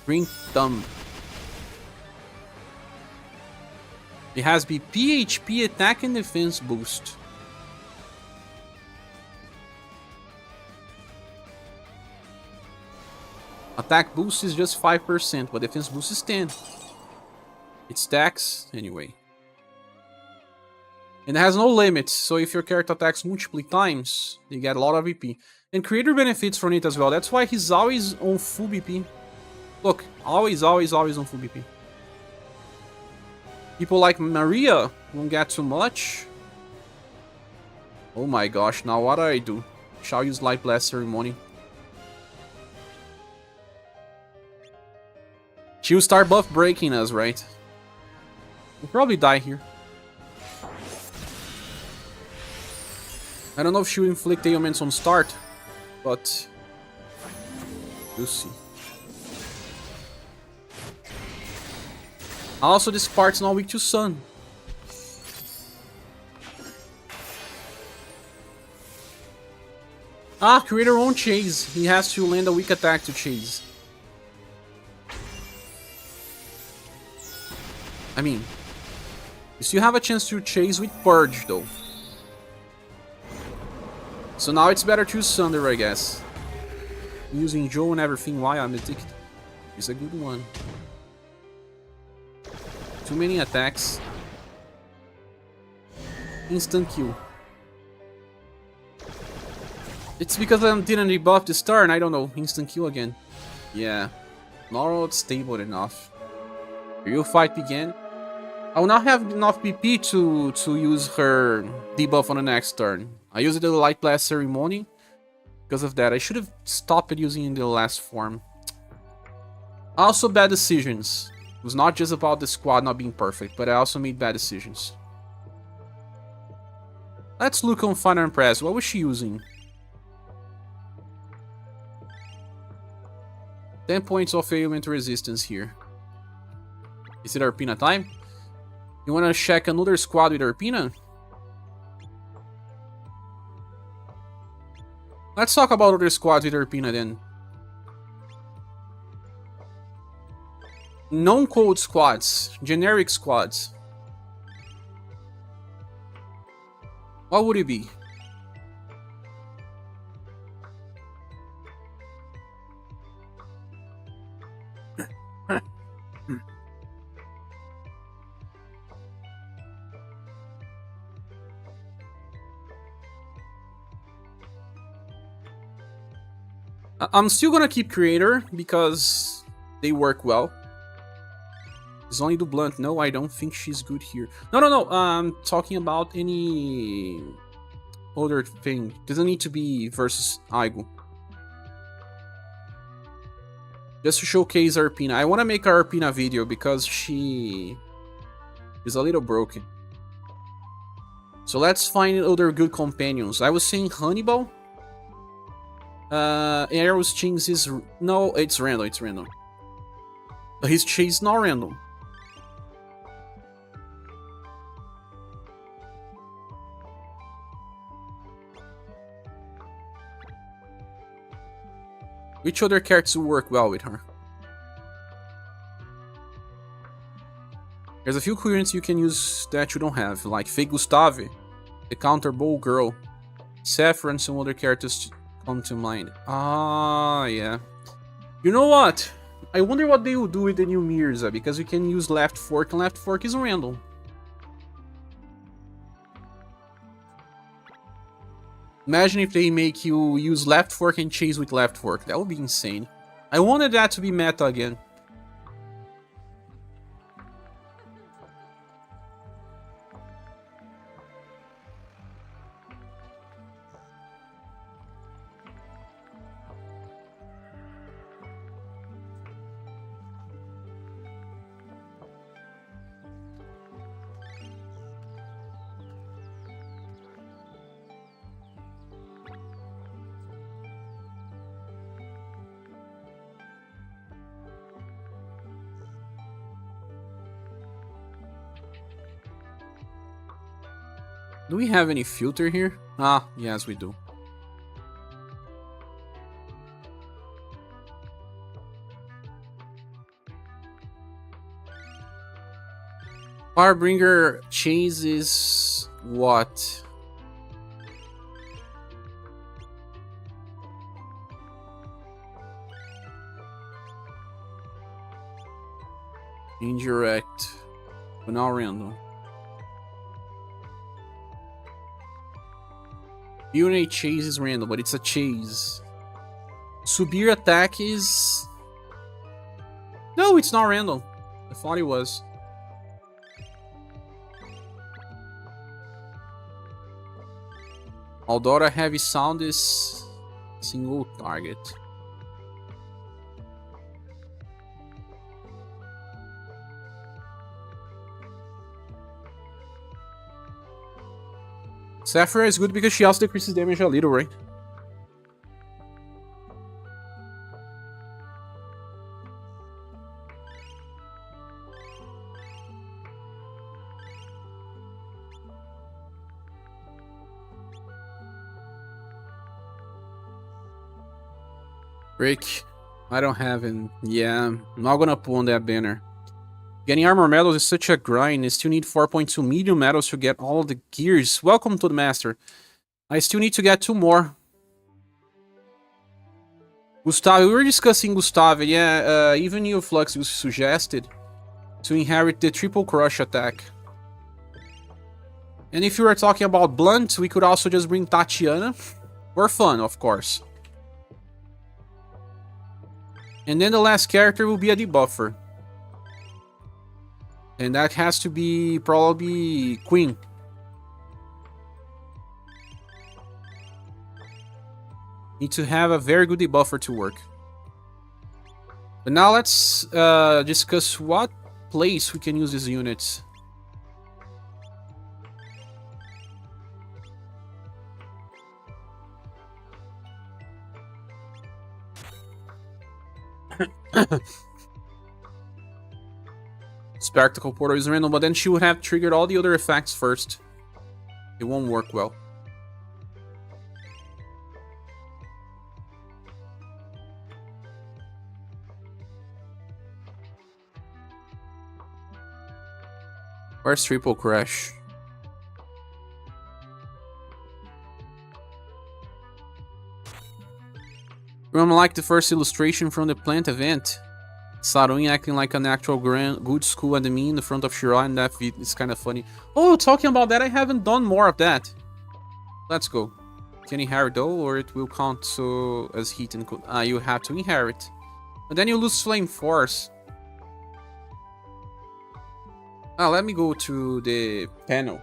Green Thumb. It has BP, HP, attack, and defense boost. Attack boost is just 5%, but defense boost is 10. It stacks anyway. And it has no limits, so if your character attacks multiple times, you get a lot of BP. And creator benefits from it as well. That's why he's always on full BP. Look, always on full BP. People like Maria won't get too much. Oh my gosh, now what do I do? Shall use Light Blast Ceremony. She'll start buff breaking us, right? We'll probably die here. I don't know if she'll inflict ailments on start, but we'll see. Also, this part's not weak to sun. Ah, creator won't chase. He has to land a weak attack to chase. I mean, you still have a chance to chase with Purge, though. So now it's better to Sunder, I guess. Using Joe and everything while I'm addicted is a good one. Too many attacks. Instant kill. It's because I didn't debuff this turn, I don't know. Instant kill again. Yeah. Not stable enough. Real fight begin. I will not have enough PP to use her debuff on the next turn. I used the Light Blast Ceremony. Because of that, I should have stopped using in the last form. Also, bad decisions. It was not just about the squad not being perfect, but I also made bad decisions. Let's look on Final Impress. What was she using? 10 points of ailment resistance here. Is it Arpina time? You wanna check another squad with Arpina? Let's talk about other squads with Arpina then. Non-code squads, generic squads. What would it be? I'm still gonna keep creator because they work well. It's only do blunt. No, I don't think she's good here. No. I'm talking about any other thing. Doesn't need to be versus Aigo. Just to showcase Arpina. I want to make a Arpina video because she is a little broken. So let's find other good companions. I was saying Hannibal. Arrow's chase is... No, it's random, it's random. His chase is not random. Which other characters will work well with her? There's a few coherents you can use that you don't have, like Faye Gustave, the Counter Bow Girl, Saffron, and some other characters come to mind. Ah, yeah. You know what? I wonder what they will do with the new Mirza, because you can use left fork, and left fork is random. Imagine if they make you use left fork and chase with left fork. That would be insane. I wanted that to be meta again. Do we have any filter here? Ah, yes we do. Firebringer chases what? Indirect, but not random. Unit chase is random, but it's a chase. ScherBR attack is... No, it's not random. I thought it was. Aldora heavy sound is single target. Sapphire is good because she also decreases damage a little, right? Break. I don't have it. Yeah, I'm not gonna pull on that banner. Getting armor medals is such a grind. I still need 4.2 medium medals to get all the gears. Welcome to the master. I still need to get 2 more. Gustave, we were discussing Gustave. Yeah, even Neoflux was suggested to inherit the triple crush attack. And if you were talking about blunt, we could also just bring Tatiana. For fun, of course. And then the last character will be a debuffer. And that has to be probably Queen. Need to have a very good debuffer to work. But now let's discuss what place we can use these units. Spectacle Portal is random, but then she would have triggered all the other effects first. It won't work well. Where's Triple Crash? Unlike the first illustration from the plant event, Sarun acting like an actual good school enemy in the front of Shira, and that is kind of funny. Oh, talking about that, I haven't done more of that. Let's go. Can inherit though, or it will count so as heat and cool. You have to inherit. But then you lose flame force. Let me go to the panel.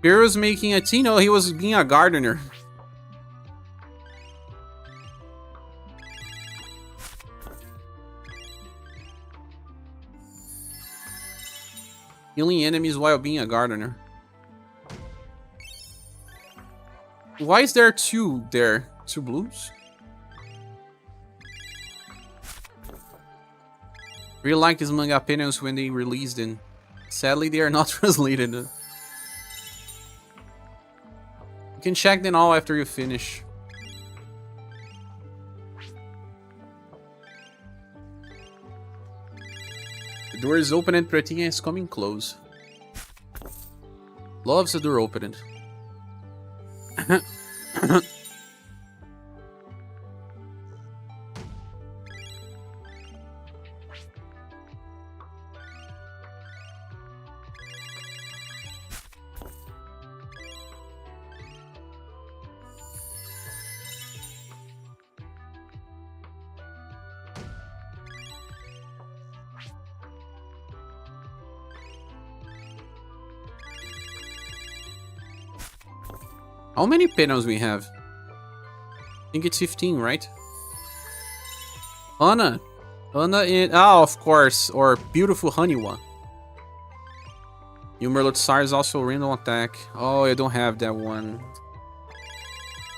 Beer was making a tea. No, he was being a gardener. Healing enemies while being a gardener. Why is there two there? Two blues? Really like these manga panels when they released them. Sadly, they are not translated. You can check them all after you finish. The door is open and Pratinha is coming close. Loves the door opened. How many panels we have? I think it's 15, right? Anna. Anna in... Ah, of course. Or beautiful Haniwa. Yumerlotsar is also random attack. Oh, I don't have that one.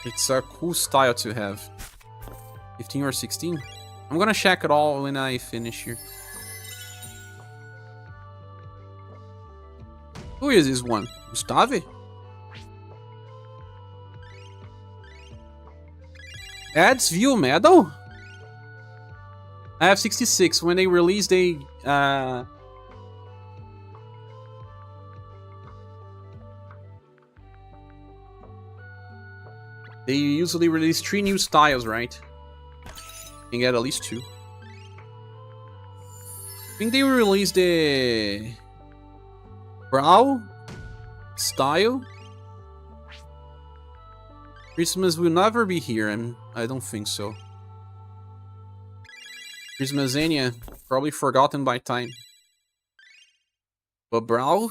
It's a cool style to have. 15 or 16? I'm gonna check it all when I finish here. Who is this one? Gustave? Adds view medal? I have 66. When they release, they usually release 3 new styles, right? You can get at least 2. I think they will release the brow style. Christmas will never be here, and I don't think so. Christmasania, probably forgotten by time. But Brow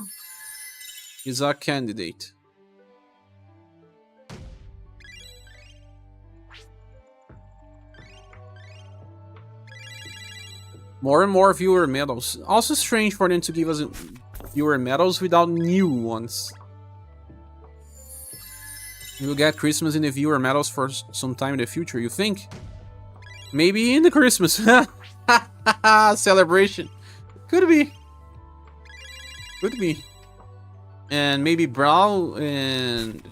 is a candidate. More and more viewer medals. Also strange for them to give us viewer medals without new ones. We will get Christmas in the viewer medals for some time in the future, you think? Maybe in the Christmas celebration. Could be. Could be. And maybe Brow and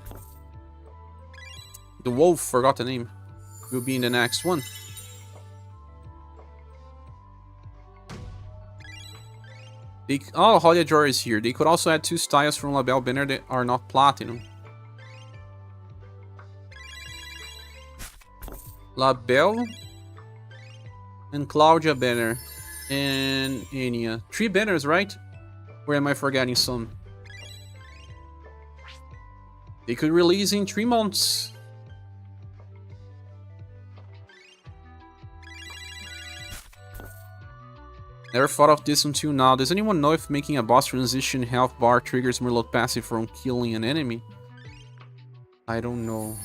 the Wolf, forgot the name, will be in the next one. Oh, Holia Jar is here. They could also add 2 styles from Label Banner that are not platinum. Label and Claudia banner and Enya. 3 banners, right? Or am I forgetting some? They could release in 3 months. Never thought of this until now. Does anyone know if making a boss transition health bar triggers Merlot passive from killing an enemy? I don't know.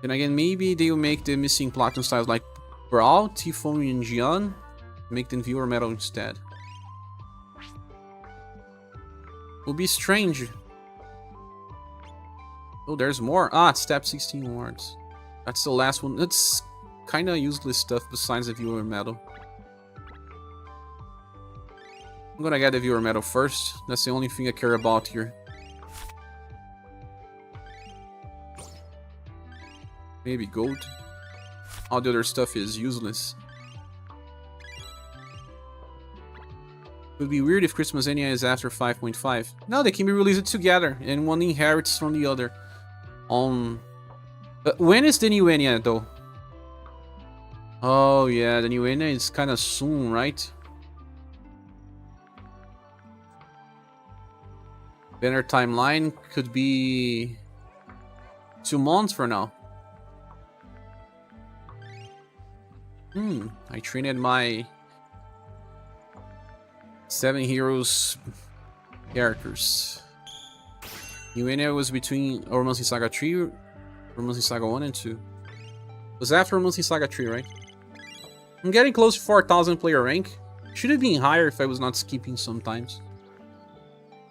Then again, maybe they'll make the missing platinum styles like Brawl, Typhon, and Jian. Make them viewer medal instead. Will be strange. Oh, there's more. Ah, step 16 wards. That's the last one. That's kind of useless stuff besides the viewer medal. I'm gonna get the viewer medal first. That's the only thing I care about here. Maybe gold. All the other stuff is useless. Would be weird if Christmas Enya is after 5.5. No, they can be released together, and one inherits from the other. When is the new Enya, though? Oh, yeah, the new Enya is kind of soon, right? Banner timeline could be 2 months from now. I trained my 7 heroes characters. New Enya was between UniverSe SaGa 3, UniverSe SaGa 1 and 2. It was after UniverSe SaGa 3, right? I'm getting close to 4,000 player rank. Should have been higher if I was not skipping sometimes.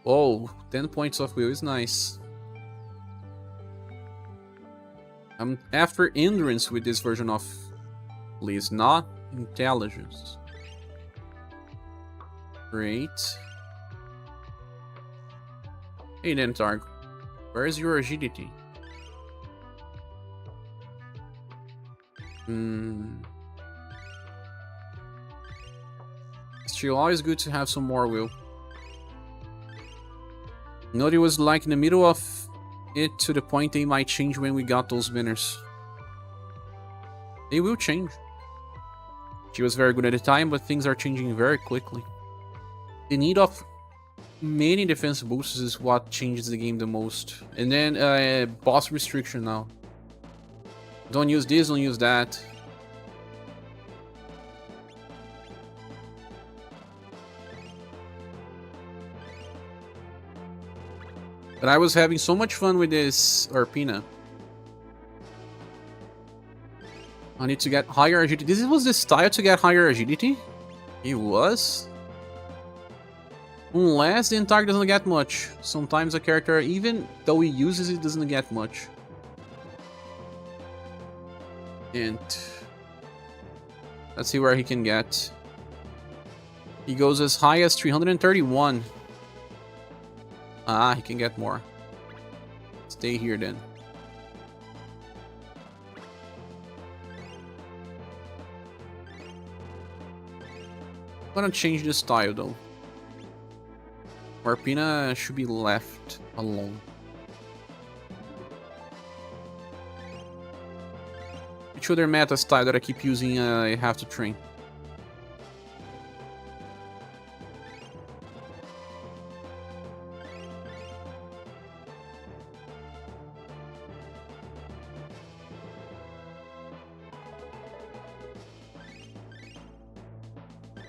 Whoa, 10 points of will is nice. I'm after endurance with this version of Please, not intelligence. Great. Hey then, Targ. Where is your agility? Still always good to have some more will. Note it was like in the middle of it to the point they might change when we got those banners. They will change. She was very good at the time, but things are changing very quickly. The need of many defense boosts is what changes the game the most. And then boss restriction now. Don't use this, don't use that. But I was having so much fun with this Arpina. I need to get higher agility. This was the style to get higher agility? It was? Unless the target doesn't get much. Sometimes a character, even though he uses it, doesn't get much. And let's see where he can get. He goes as high as 331. Ah, he can get more. Stay here then. I'm gonna change the style though. Arpina should be left alone. Which other meta style that I keep using I have to train?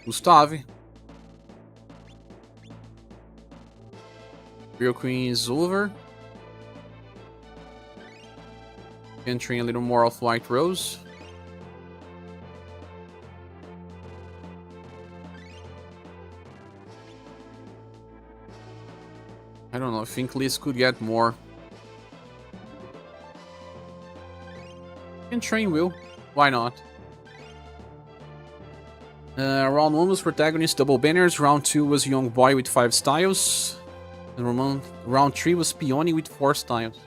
Gustave. Real Queen is over. Entering a little more of White Rose. I don't know, I think Liz could get more. Can train Will. Why not? Round 1 was protagonist, double banners. Round 2 was young boy with 5 styles. And round 3 was Peony with 4 styles.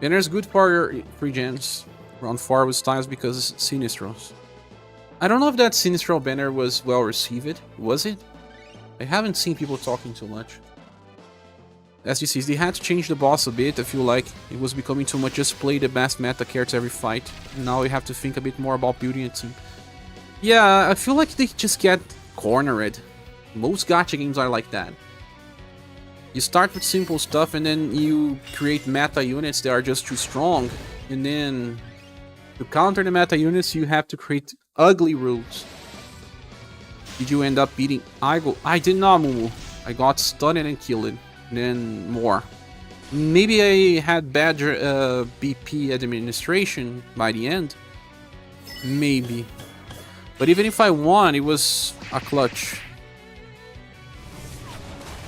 Banners good for your free gens. Round 4 was styles because Sinistros. I don't know if that Sinistro banner was well received. Was it? I haven't seen people talking too much. SGCs, they had to change the boss a bit. I feel like it was becoming too much just play the best meta cards every fight. And now we have to think a bit more about building a team. Yeah, I feel like they just get cornered. Most gacha games are like that. You start with simple stuff and then you create meta units that are just too strong. And then to counter the meta units, you have to create ugly rules. Did you end up beating Aigo? I did not, Mumu. I got stunned and killed. And then more. Maybe I had bad BP administration by the end. Maybe. But even if I won, it was a clutch.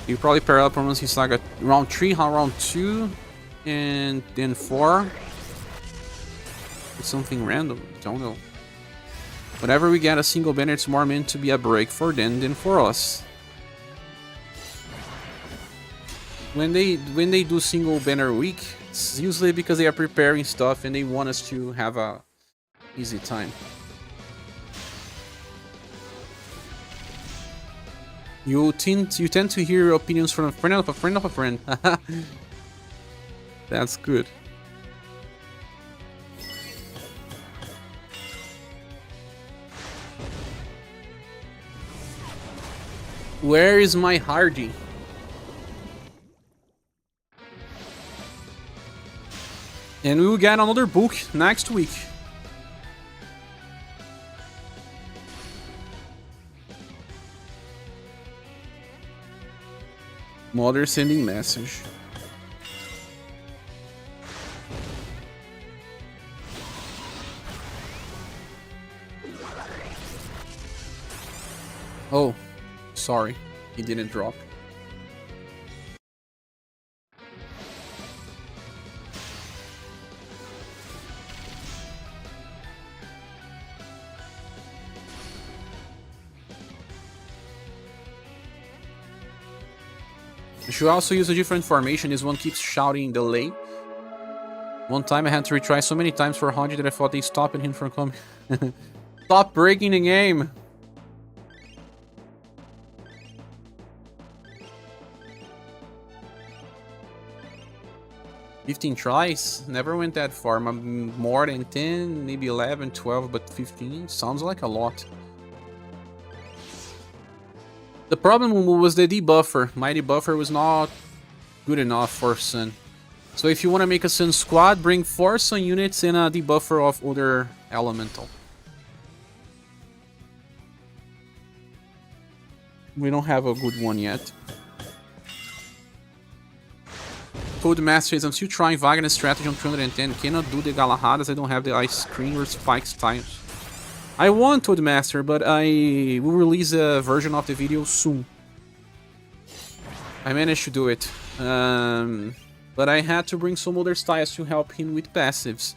You probably pair up from UniverSe SaGa round 3, round 2, and then 4. It's something random, don't know. Whenever we get a single banner, it's more meant to be a break for them than for us. When they do single banner week, it's usually because they are preparing stuff and they want us to have a easy time. You tend to hear opinions from a friend of a friend of a friend. That's good. Where is my Hardy? And we will get another book next week. Mother sending message. Oh, sorry, he didn't drop. You should also use a different formation. This one keeps shouting delay. One time I had to retry so many times for 100 that I thought they stopped him from coming. Stop breaking the game! "15 tries? Never went that far. More than 10, maybe 11, 12, but 15 sounds like a lot. The problem was the debuffer. My debuffer was not good enough for Sun. So if you want to make a Sun squad, bring 4 Sun units and a debuffer of other elemental. We don't have a good one yet. Codemasters, I'm still trying Wagner's strategy on 210. Cannot do the Galahadas, I don't have the Ice Screen or Spike styles. I want Toadmaster, but I will release a version of the video soon. I managed to do it. But I had to bring some other styles to help him with passives.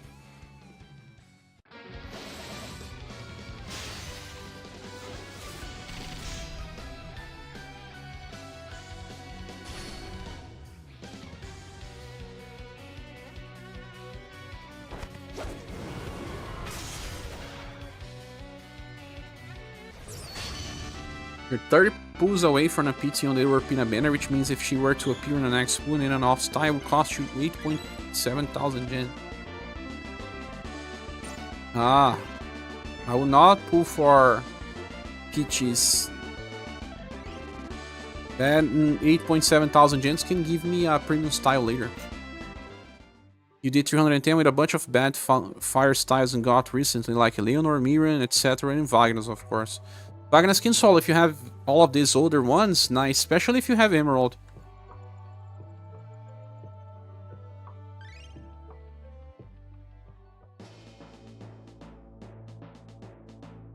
You're 30 pulls away from a PT on the European banner, which means if she were to appear in the next pool in an off style, it would cost you 8.7 thousand gen. Ah, I will not pull for Peaches. Then 8.7 thousand gens can give me a premium style later. You did 310 with a bunch of bad fire styles and got recently, like Leonor, Miran, etc. and Wagner's, of course. Wagner's can solve if you have all of these older ones, nice, especially if you have Emerald.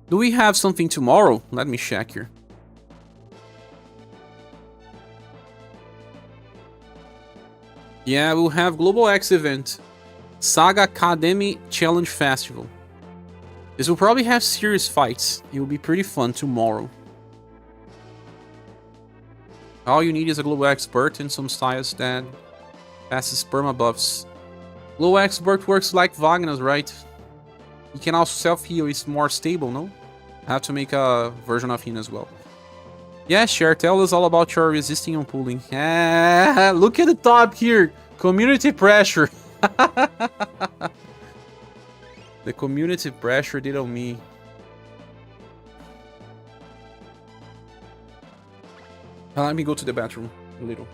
Do we have something tomorrow? Let me check here. Yeah, we'll have Global X event. SaGa Academy Challenge Festival. This will probably have serious fights. It will be pretty fun tomorrow. All you need is a Global Expert and some styles that passes perma buffs. Global Expert works like Wagner's, right? He can also self-heal, it's more stable, no? I have to make a version of him as well. Yeah, Cher, tell us all about your resisting and pulling. Look at the top here! Community pressure! The community pressure did on me. Let me go to the bathroom a little.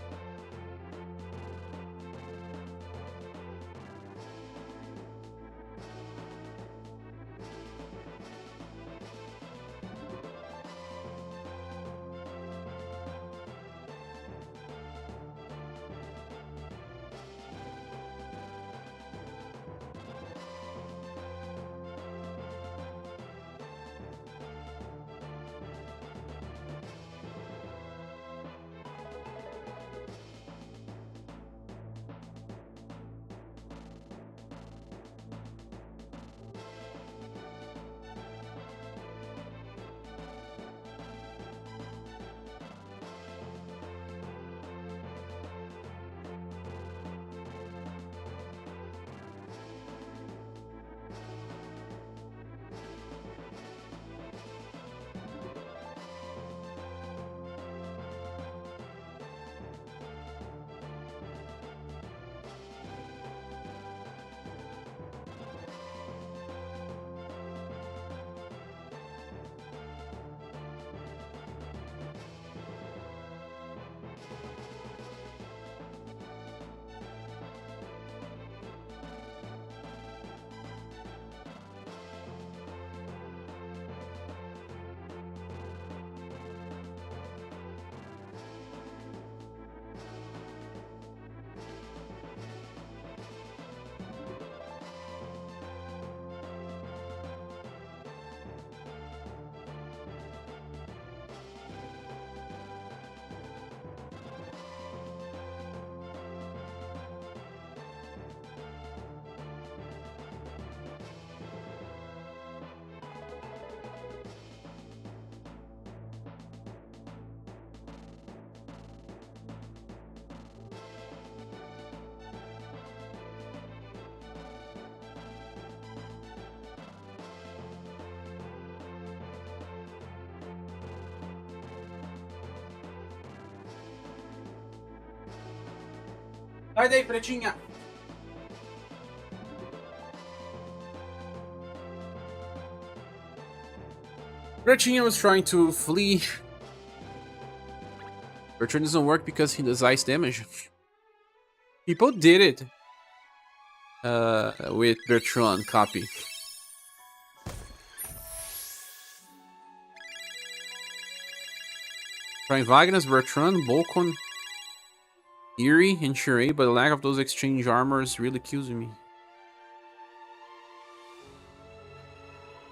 Sai daí, pretinha! Pretinha was trying to flee. Bertrand doesn't work because he does ice damage. People did it. With Bertrand copy. Trying Wagner's, Bertrand, Volcon, Eerie, and Charade, but the lack of those exchange armors really kills me.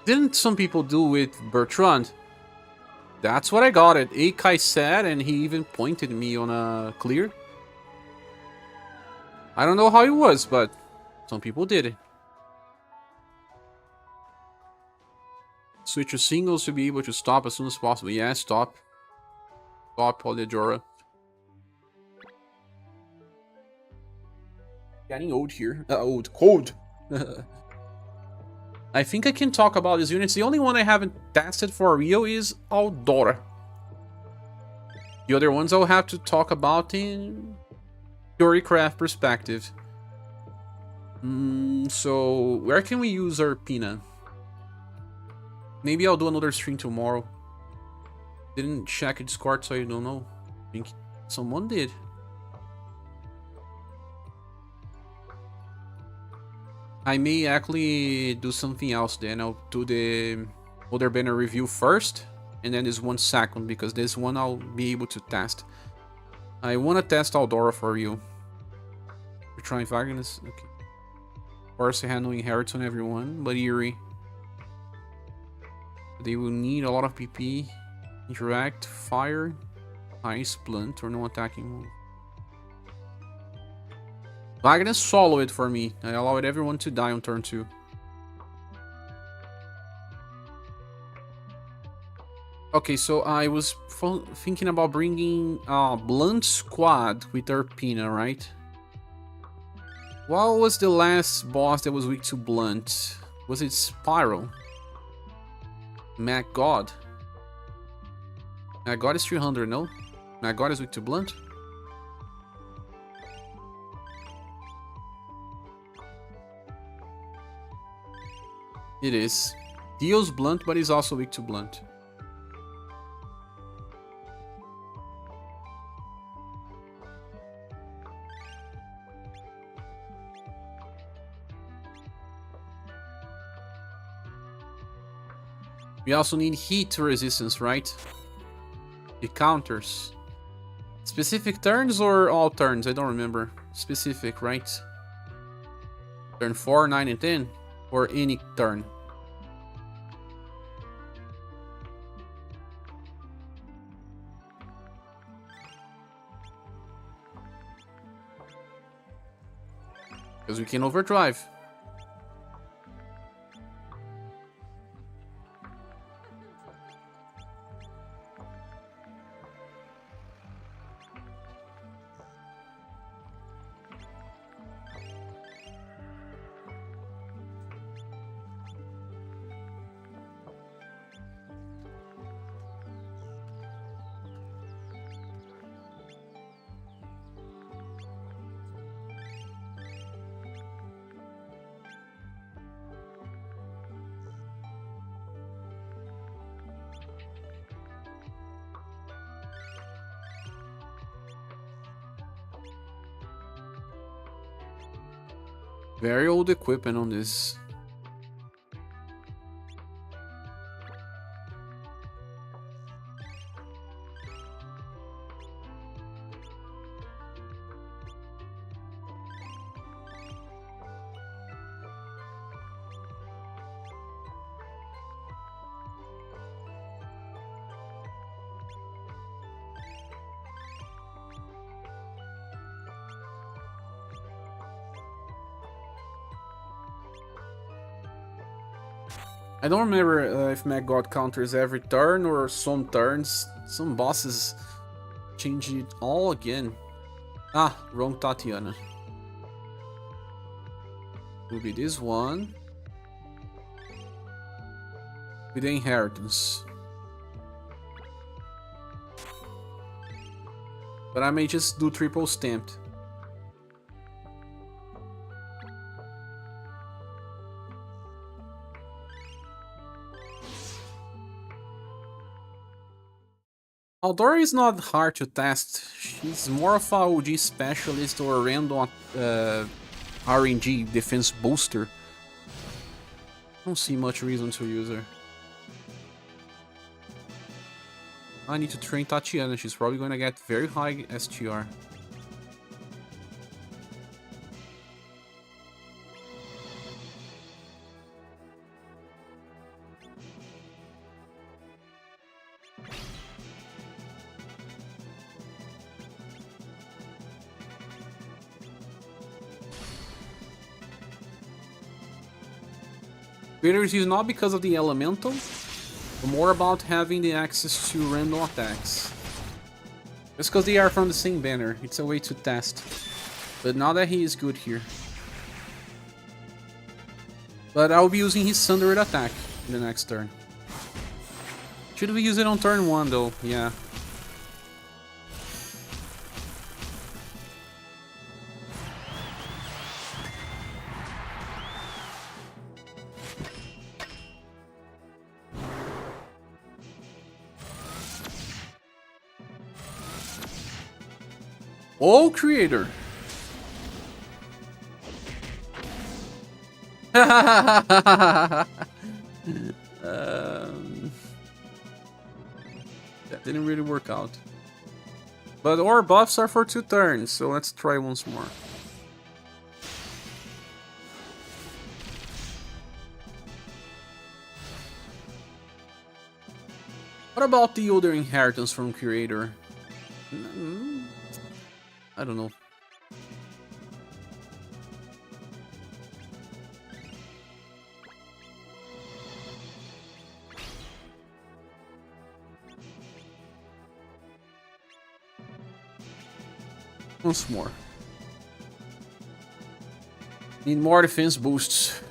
Didn't some people do with Bertrand? That's what I got it. Akai said, and he even pointed me on a clear. I don't know how it was, but some people did it. Switch to singles to be able to stop as soon as possible. Yeah, stop. Stop, Polyjora. Getting old here. Cold. I think I can talk about these units. The only one I haven't tested for real is Aldora. The other ones I'll have to talk about in Theorycraft perspective. So, where can we use our Pina? Maybe I'll do another stream tomorrow. Didn't check Discord, so I don't know. I think someone did. I may actually do something else then. I'll do the other banner review first, and then this one second, because this one I'll be able to test. I want to test Aldora for you. We're trying Vagnus. Okay. Of course, handling inherits on everyone, but Eerie. They will need a lot of PP. Interact, fire, ice, blunt, or no attacking move. Wagner solo it for me. I allowed everyone to die on turn 2. Okay, so I was thinking about bringing Blunt Squad with Arpina, right? What was the last boss that was weak to Blunt? Was it Spiral? Mac God? Mac God is 300, no? Mac God is weak to Blunt? It is. Deals blunt, but is also weak to blunt. We also need heat resistance, right? It counters. Specific turns or all turns? I don't remember. Specific, right? Turn 4, 9, and 10? Or any turn? Because we can overdrive. Very old equipment on this. I don't remember if Mag God counters every turn or some turns. Some bosses change it all again. Ah, wrong Tatiana. Will be this one. With the inheritance. But I may just do triple stamped. Aldora is not hard to test. She's more of a OG specialist or a random RNG defense booster. I don't see much reason to use her. I need to train Tatiana. She's probably going to get very high STR. Greater is used not because of the elemental, but more about having the access to random attacks. Just because they are from the same banner, it's a way to test. But now that he is good here. But I'll be using his Sundered attack in the next turn. Should we use it on turn 1 though? Yeah. Oh, creator! That didn't really work out. But our buffs are for 2 turns, so let's try once more. What about the older inheritance from Curator? I don't know. Once more. Need more defense boosts.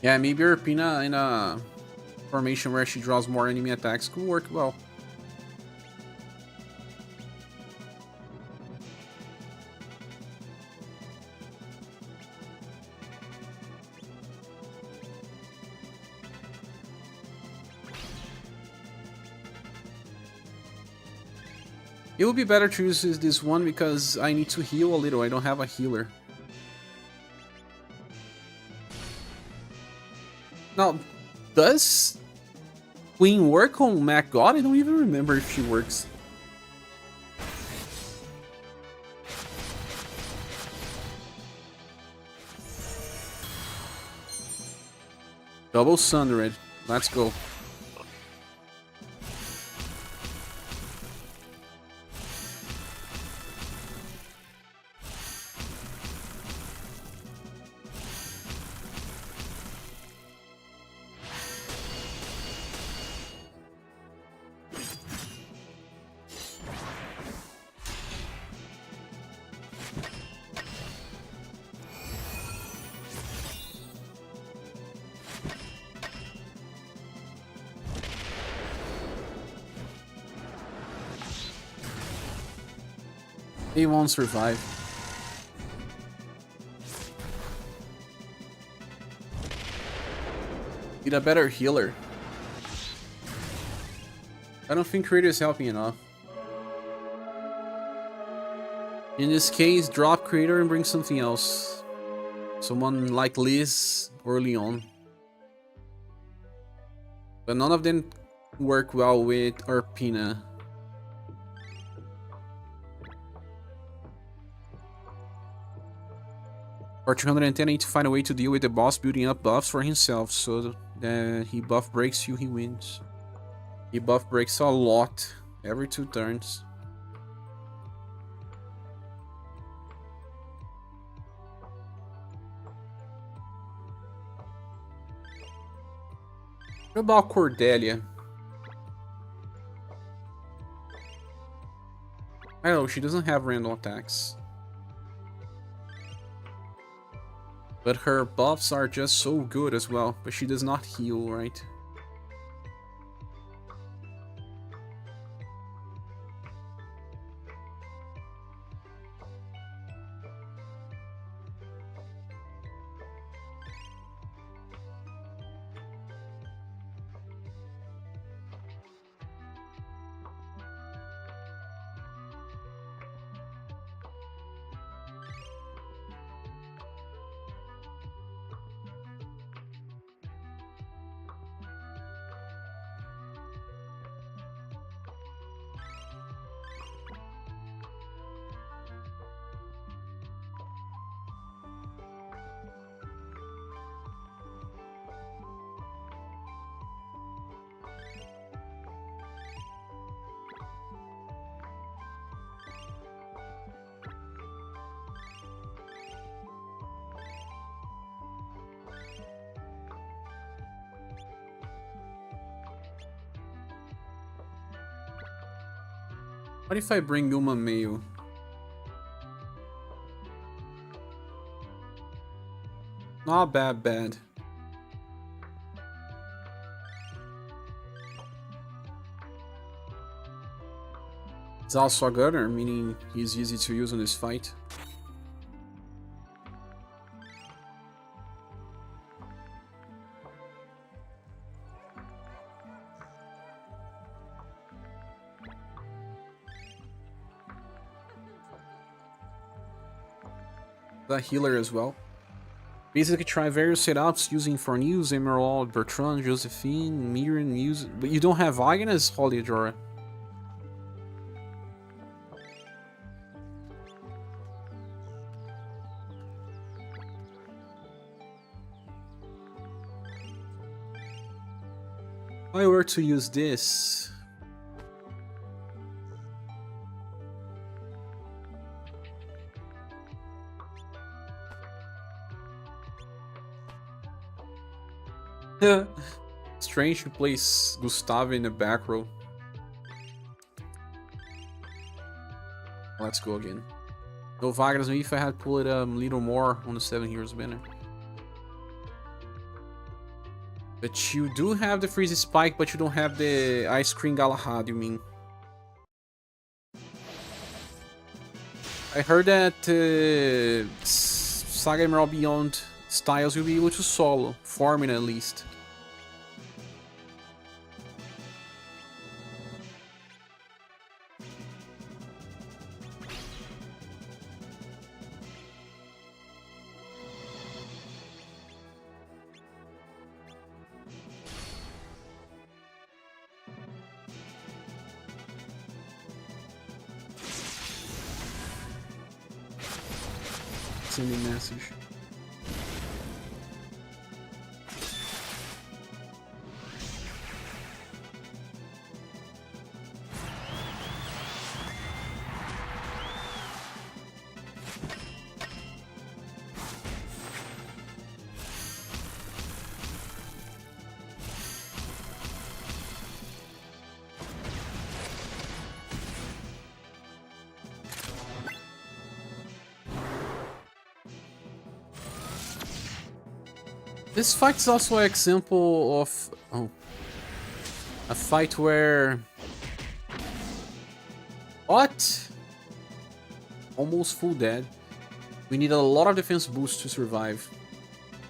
Yeah, maybe Urpina in a formation where she draws more enemy attacks could work well. It would be better to use this one because I need to heal a little. I don't have a healer. Now, does Queen work on Mac God? I don't even remember if she works. Double Sundered. Let's go. He won't survive. Need a better healer. I don't think Creator is helping enough. In this case, drop Creator and bring something else. Someone like Liz or Leon. But none of them work well with Urpina. For 310, I need to find a way to deal with the boss building up buffs for himself, so that he buff breaks you, he wins. He buff breaks a lot every 2 turns. What about Cordelia? I don't know, she doesn't have random attacks. But her buffs are just so good as well. But she does not heal, right? What if I bring Yuma Mail? Not bad. He's also a gunner, meaning he's easy to use in this fight. The healer as well. Basically try various setups using Fornews, Emerald, Bertrand, Josephine, Miriam, use, but you don't have Agnes, Holy Ajora. If I were to use this, strange to place Gustavo in the back row. Let's go again. No Wagner's, maybe if I had pulled it a little more on the 7 Heroes banner. But you do have the Freeze Spike, but you don't have the Ice Cream Galahad, you mean? I heard that SaGa Emerald Beyond styles will be able to solo, farming at least. Sending message. This fight is also an example of a fight where what? Almost full dead. We need a lot of defense boost to survive.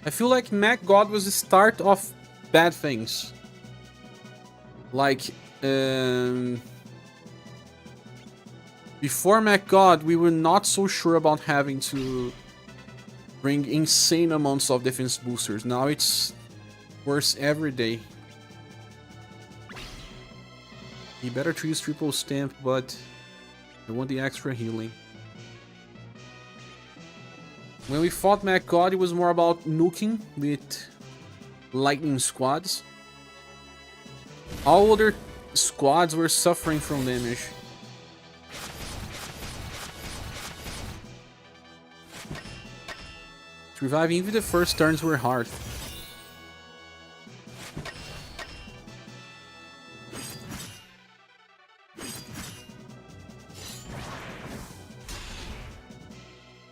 I feel like Mac God was the start of bad things. Like before Mac God, we were not so sure about having to bring insane amounts of defense boosters. Now it's worse every day. He better to use triple stamp, but I want the extra healing. When we fought Mac God, it was more about nuking with lightning squads. All other squads were suffering from damage. Reviving even the first turns were hard.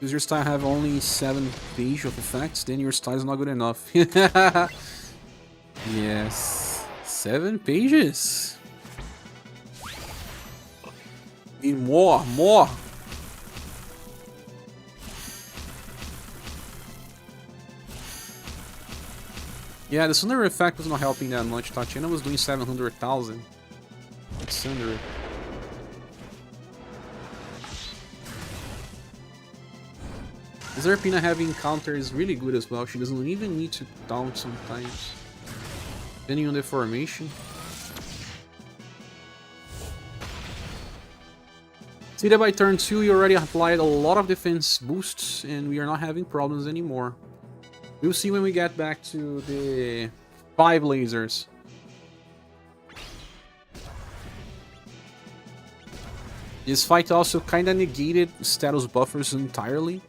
Does your style have only 7 pages of effects? Then your style is not good enough. Yes. 7 pages? Need more, more! Yeah, the Thunder effect was not helping that much. Tatiana was doing 700,000. 600. Zerpina having counter is really good as well. She doesn't even need to taunt sometimes. Depending on the formation. See that by turn 2 you already applied a lot of defense boosts and we are not having problems anymore. We'll see when we get back to the 5 lasers. This fight also kinda negated status buffers entirely.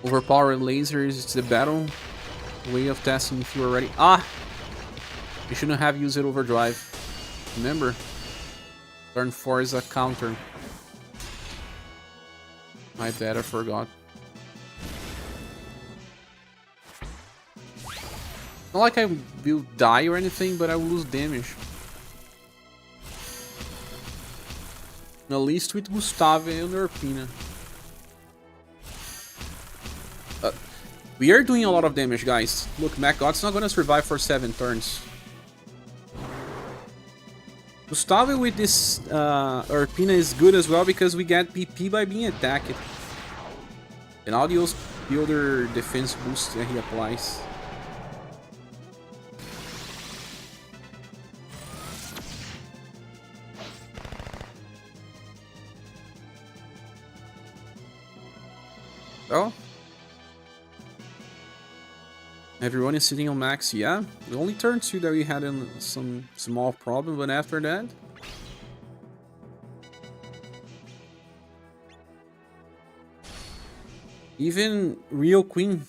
Overpowered lasers, it's the battle way of testing if you're ready. Ah! You shouldn't have used it overdrive. Remember, turn 4 is a counter. My bad, I forgot. Not like I will die or anything, but I will lose damage. At least with Gustave and Urpina. We are doing a lot of damage, guys. Look, MacGod's not gonna survive for 7 turns. Gustave with this Urpina is good as well because we get PP by being attacked. And all the other defense boosts that he applies. Oh. Everyone is sitting on max, yeah. The only turn 2 that we had some small problem, but after that... Even Real Queen,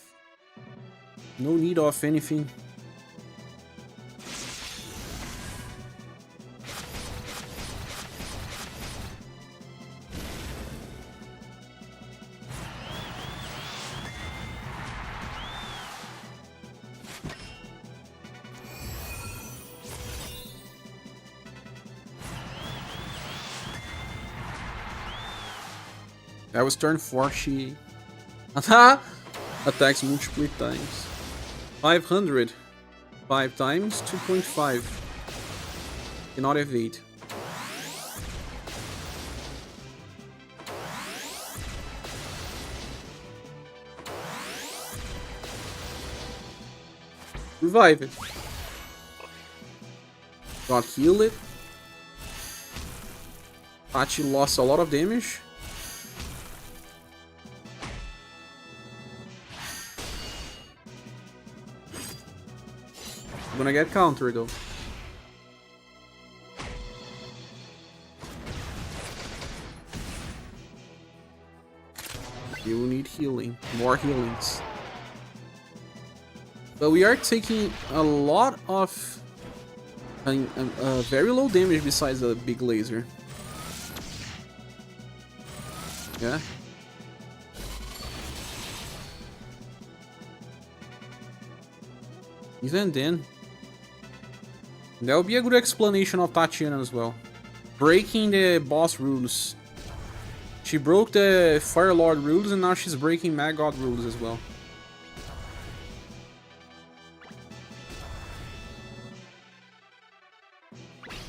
no need of anything. That was turn 4, she... attacks multiple times. 500. 5 times, 2.5. Cannot evade. Revive it. Got heal it. Pachi lost a lot of damage. I'm gonna get countered though. You will need healing, more healings. But we are taking a lot of very low damage besides the big laser. Yeah. Even then, that would be a good explanation of Tatiana as well. Breaking the boss rules. She broke the Fire Lord rules and now she's breaking Mad God rules as well.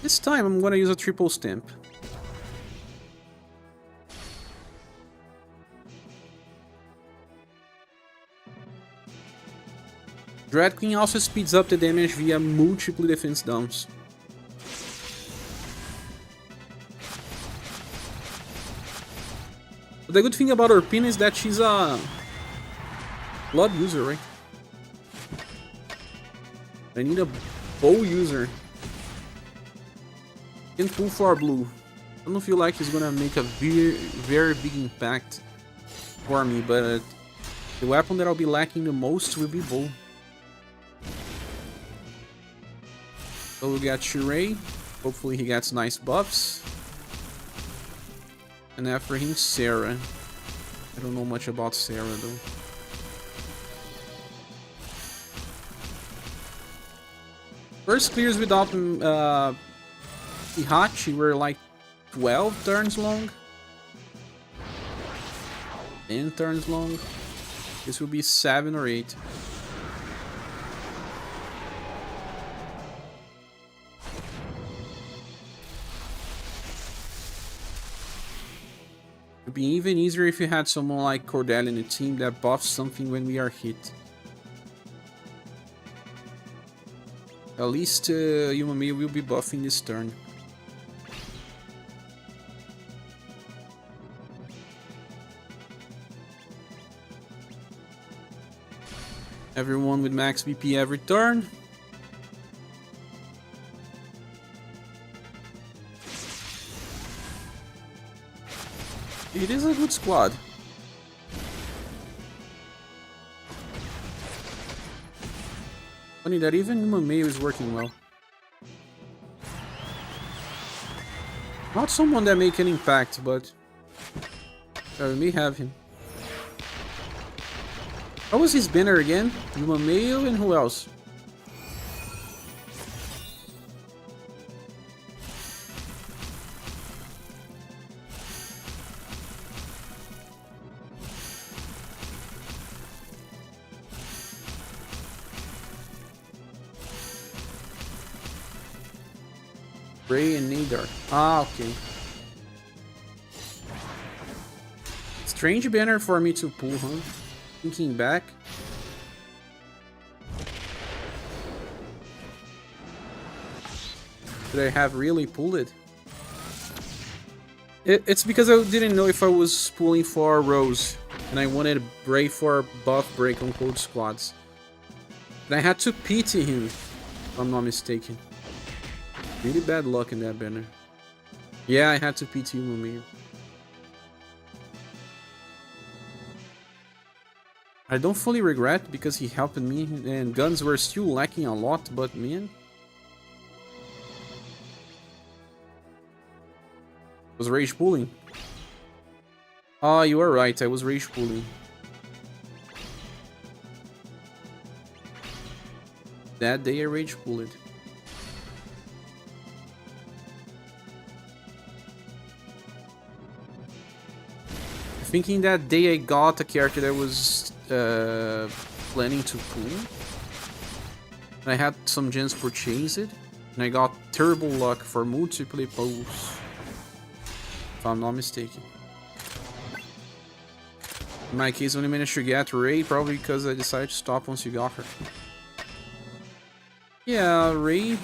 This time I'm gonna use a triple stamp. Dread Queen also speeds up the damage via multiple defense downs. The good thing about her pin is that she's a blood user, right? I need a bow user. Can pull for blue. I don't feel like he's gonna make a very big impact for me, but the weapon that I'll be lacking the most will be bow. So we got Shirei. Hopefully he gets nice buffs. And after him, Sarah. I don't know much about Sarah though. First clears without Ihachi were like 12 turns long. 10 turns long. This will be 7 or 8. It would be even easier if you had someone like Cordelia in the team that buffs something when we are hit. At least Yumami will be buffing this turn. Everyone with max BP every turn. It is a good squad. Funny that even Mameyo is working well. Not someone that make an impact, but we may have him. What was his banner again? Mameyo and who else? Ray and Nadar. Ah, okay. Strange banner for me to pull, huh? Thinking back. Should I have really pulled it? It's because I didn't know if I was pulling for Rose. And I wanted Bray for buff break on cold squads. And I had to pity him, if I'm not mistaken. Really bad luck in that banner. Yeah, I had to PT Mumir. I don't fully regret because he helped me and guns were still lacking a lot, but man. I was rage pulling. Ah, you are right, I was rage pulling. That day I rage pulled. Thinking that day I got a character that was planning to pull. And I had some gens purchase it. And I got terrible luck for multiple pulls. If I'm not mistaken. In my case, I only managed to get Ray, probably because I decided to stop once you got her. Yeah, Ray.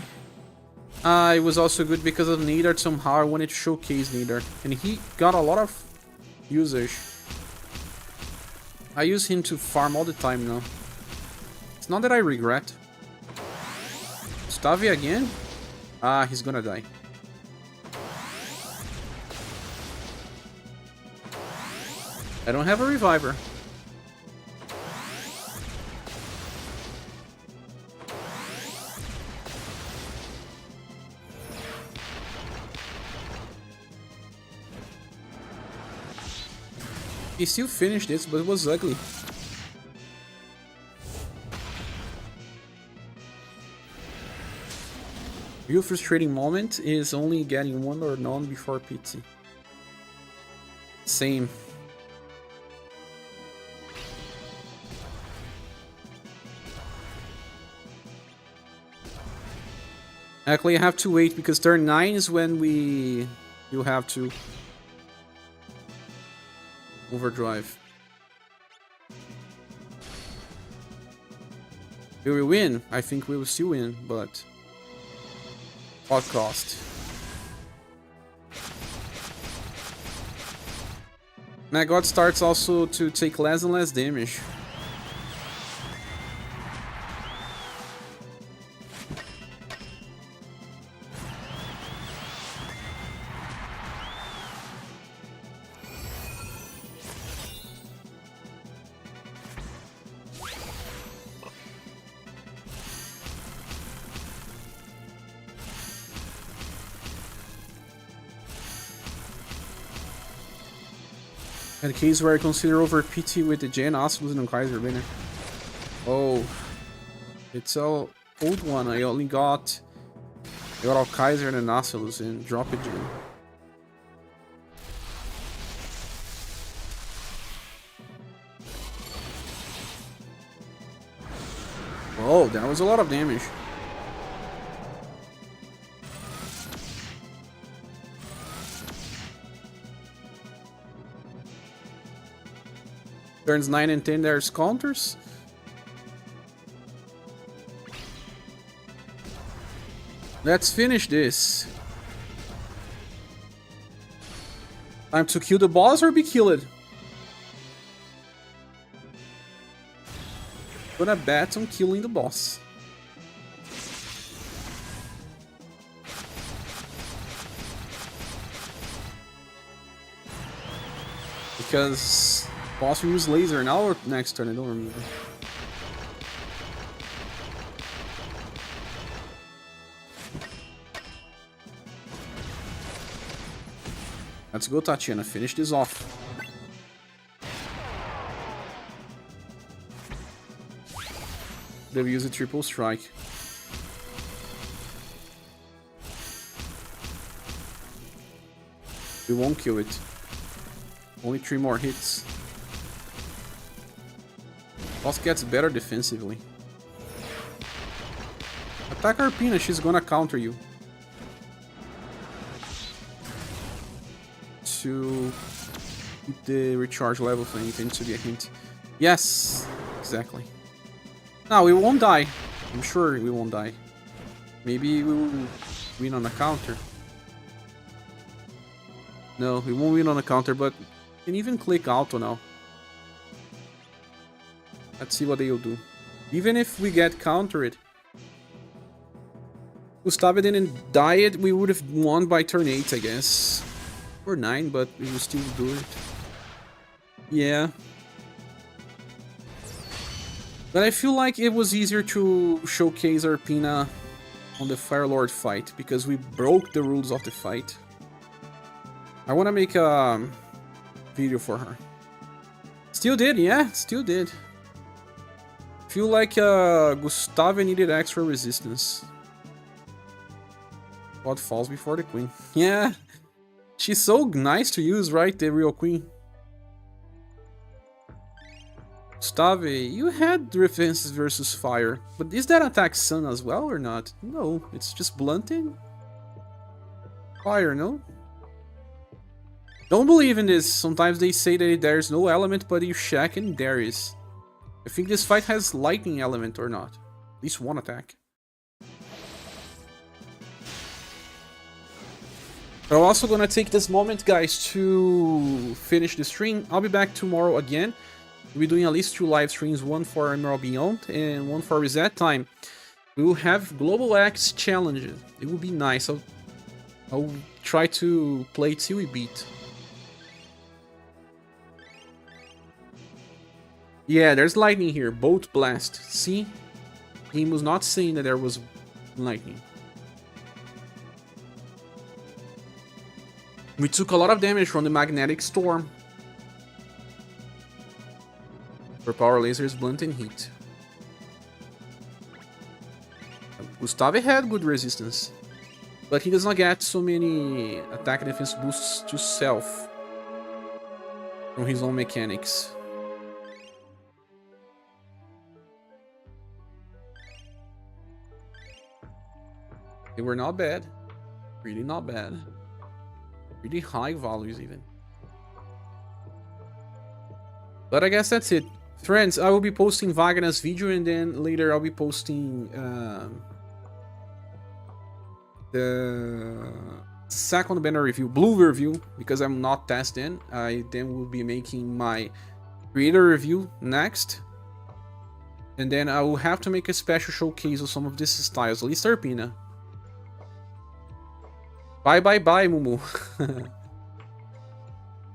It was also good because of Nadar. Somehow I wanted to showcase Nadar. And he got a lot of usage. I use him to farm all the time now. It's not that I regret. Stavi again? Ah, he's gonna die. I don't have a reviver. He still finished this, but it was ugly. Real frustrating moment is only getting one or none before PT. Same. Actually, I have to wait because turn 9 is when you'll have to overdrive. Will we win? I think we will still win, but what cost? My god starts also to take less and less damage. In case where I consider over PT with the Gen, Osculus and Kaiser banner. Oh, it's all old one. I only got all Kaiser and an Osculus and drop it Gen. Oh, that was a lot of damage. Turns 9 and 10, there's counters. Let's finish this. Time to kill the boss or be killed. Gonna bet on killing the boss. Because boss will use laser now or next turn, I don't remember. Let's go, Tatiana, finish this off. They'll use a triple strike. We won't kill it. Only 3 more hits. Boss gets better defensively. Attack Arpina, she's gonna counter you. To keep the recharge level thing, it tends to be a hint. Yes, exactly. No, we won't die. I'm sure we won't die. Maybe we will win on a counter. No, we won't win on a counter, but we can even click auto now. Let's see what they'll do. Even if we get countered, Gustavo didn't die it, we would have won by turn 8, I guess. Or 9, but we will still do it. Yeah. But I feel like it was easier to showcase Arpina on the Fire Lord fight, because we broke the rules of the fight. I want to make a video for her. Still did, yeah, still did. Feel like Gustavo needed extra resistance. God falls before the queen. Yeah, she's so nice to use, right? The real queen. Gustavo, you had defenses versus fire, but is that attack sun as well or not? No, it's just blunting. Fire, no? Don't believe in this. Sometimes they say that there's no element, but you check and there is. I think this fight has lightning element or not. At least one attack. But I'm also gonna take this moment, guys, to finish the stream. I'll be back tomorrow again. We'll be doing at least 2 live streams, one for Emerald Beyond and one for Reset Time. We will have Global X challenges. It will be nice. I'll try to play till we beat. Yeah, there's lightning here. Bolt blast. See? He was not saying that there was lightning. We took a lot of damage from the magnetic storm. For power lasers, blunt and heat. Gustavo had good resistance, but he does not get so many attack and defense boosts to self from his own mechanics. They were not bad. Really not bad. Really high values even. But I guess that's it. Friends, I will be posting Wagner's video and then later I'll be posting the second banner review, blue review, because I'm not testing. I then will be making my creator review next. And then I will have to make a special showcase of some of these styles, at least Arpina. Bye bye bye, Mumu.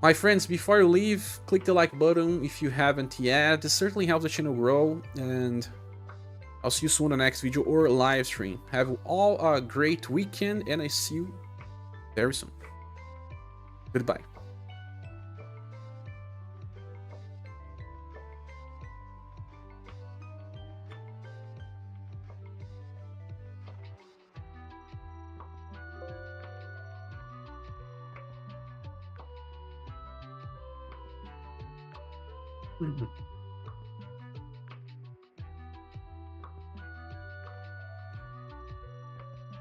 My friends, before you leave, click the like button if you haven't yet. This certainly helps the channel grow, and I'll see you soon in the next video or live stream. Have all a great weekend, and I see you very soon. Goodbye. Mm-hmm.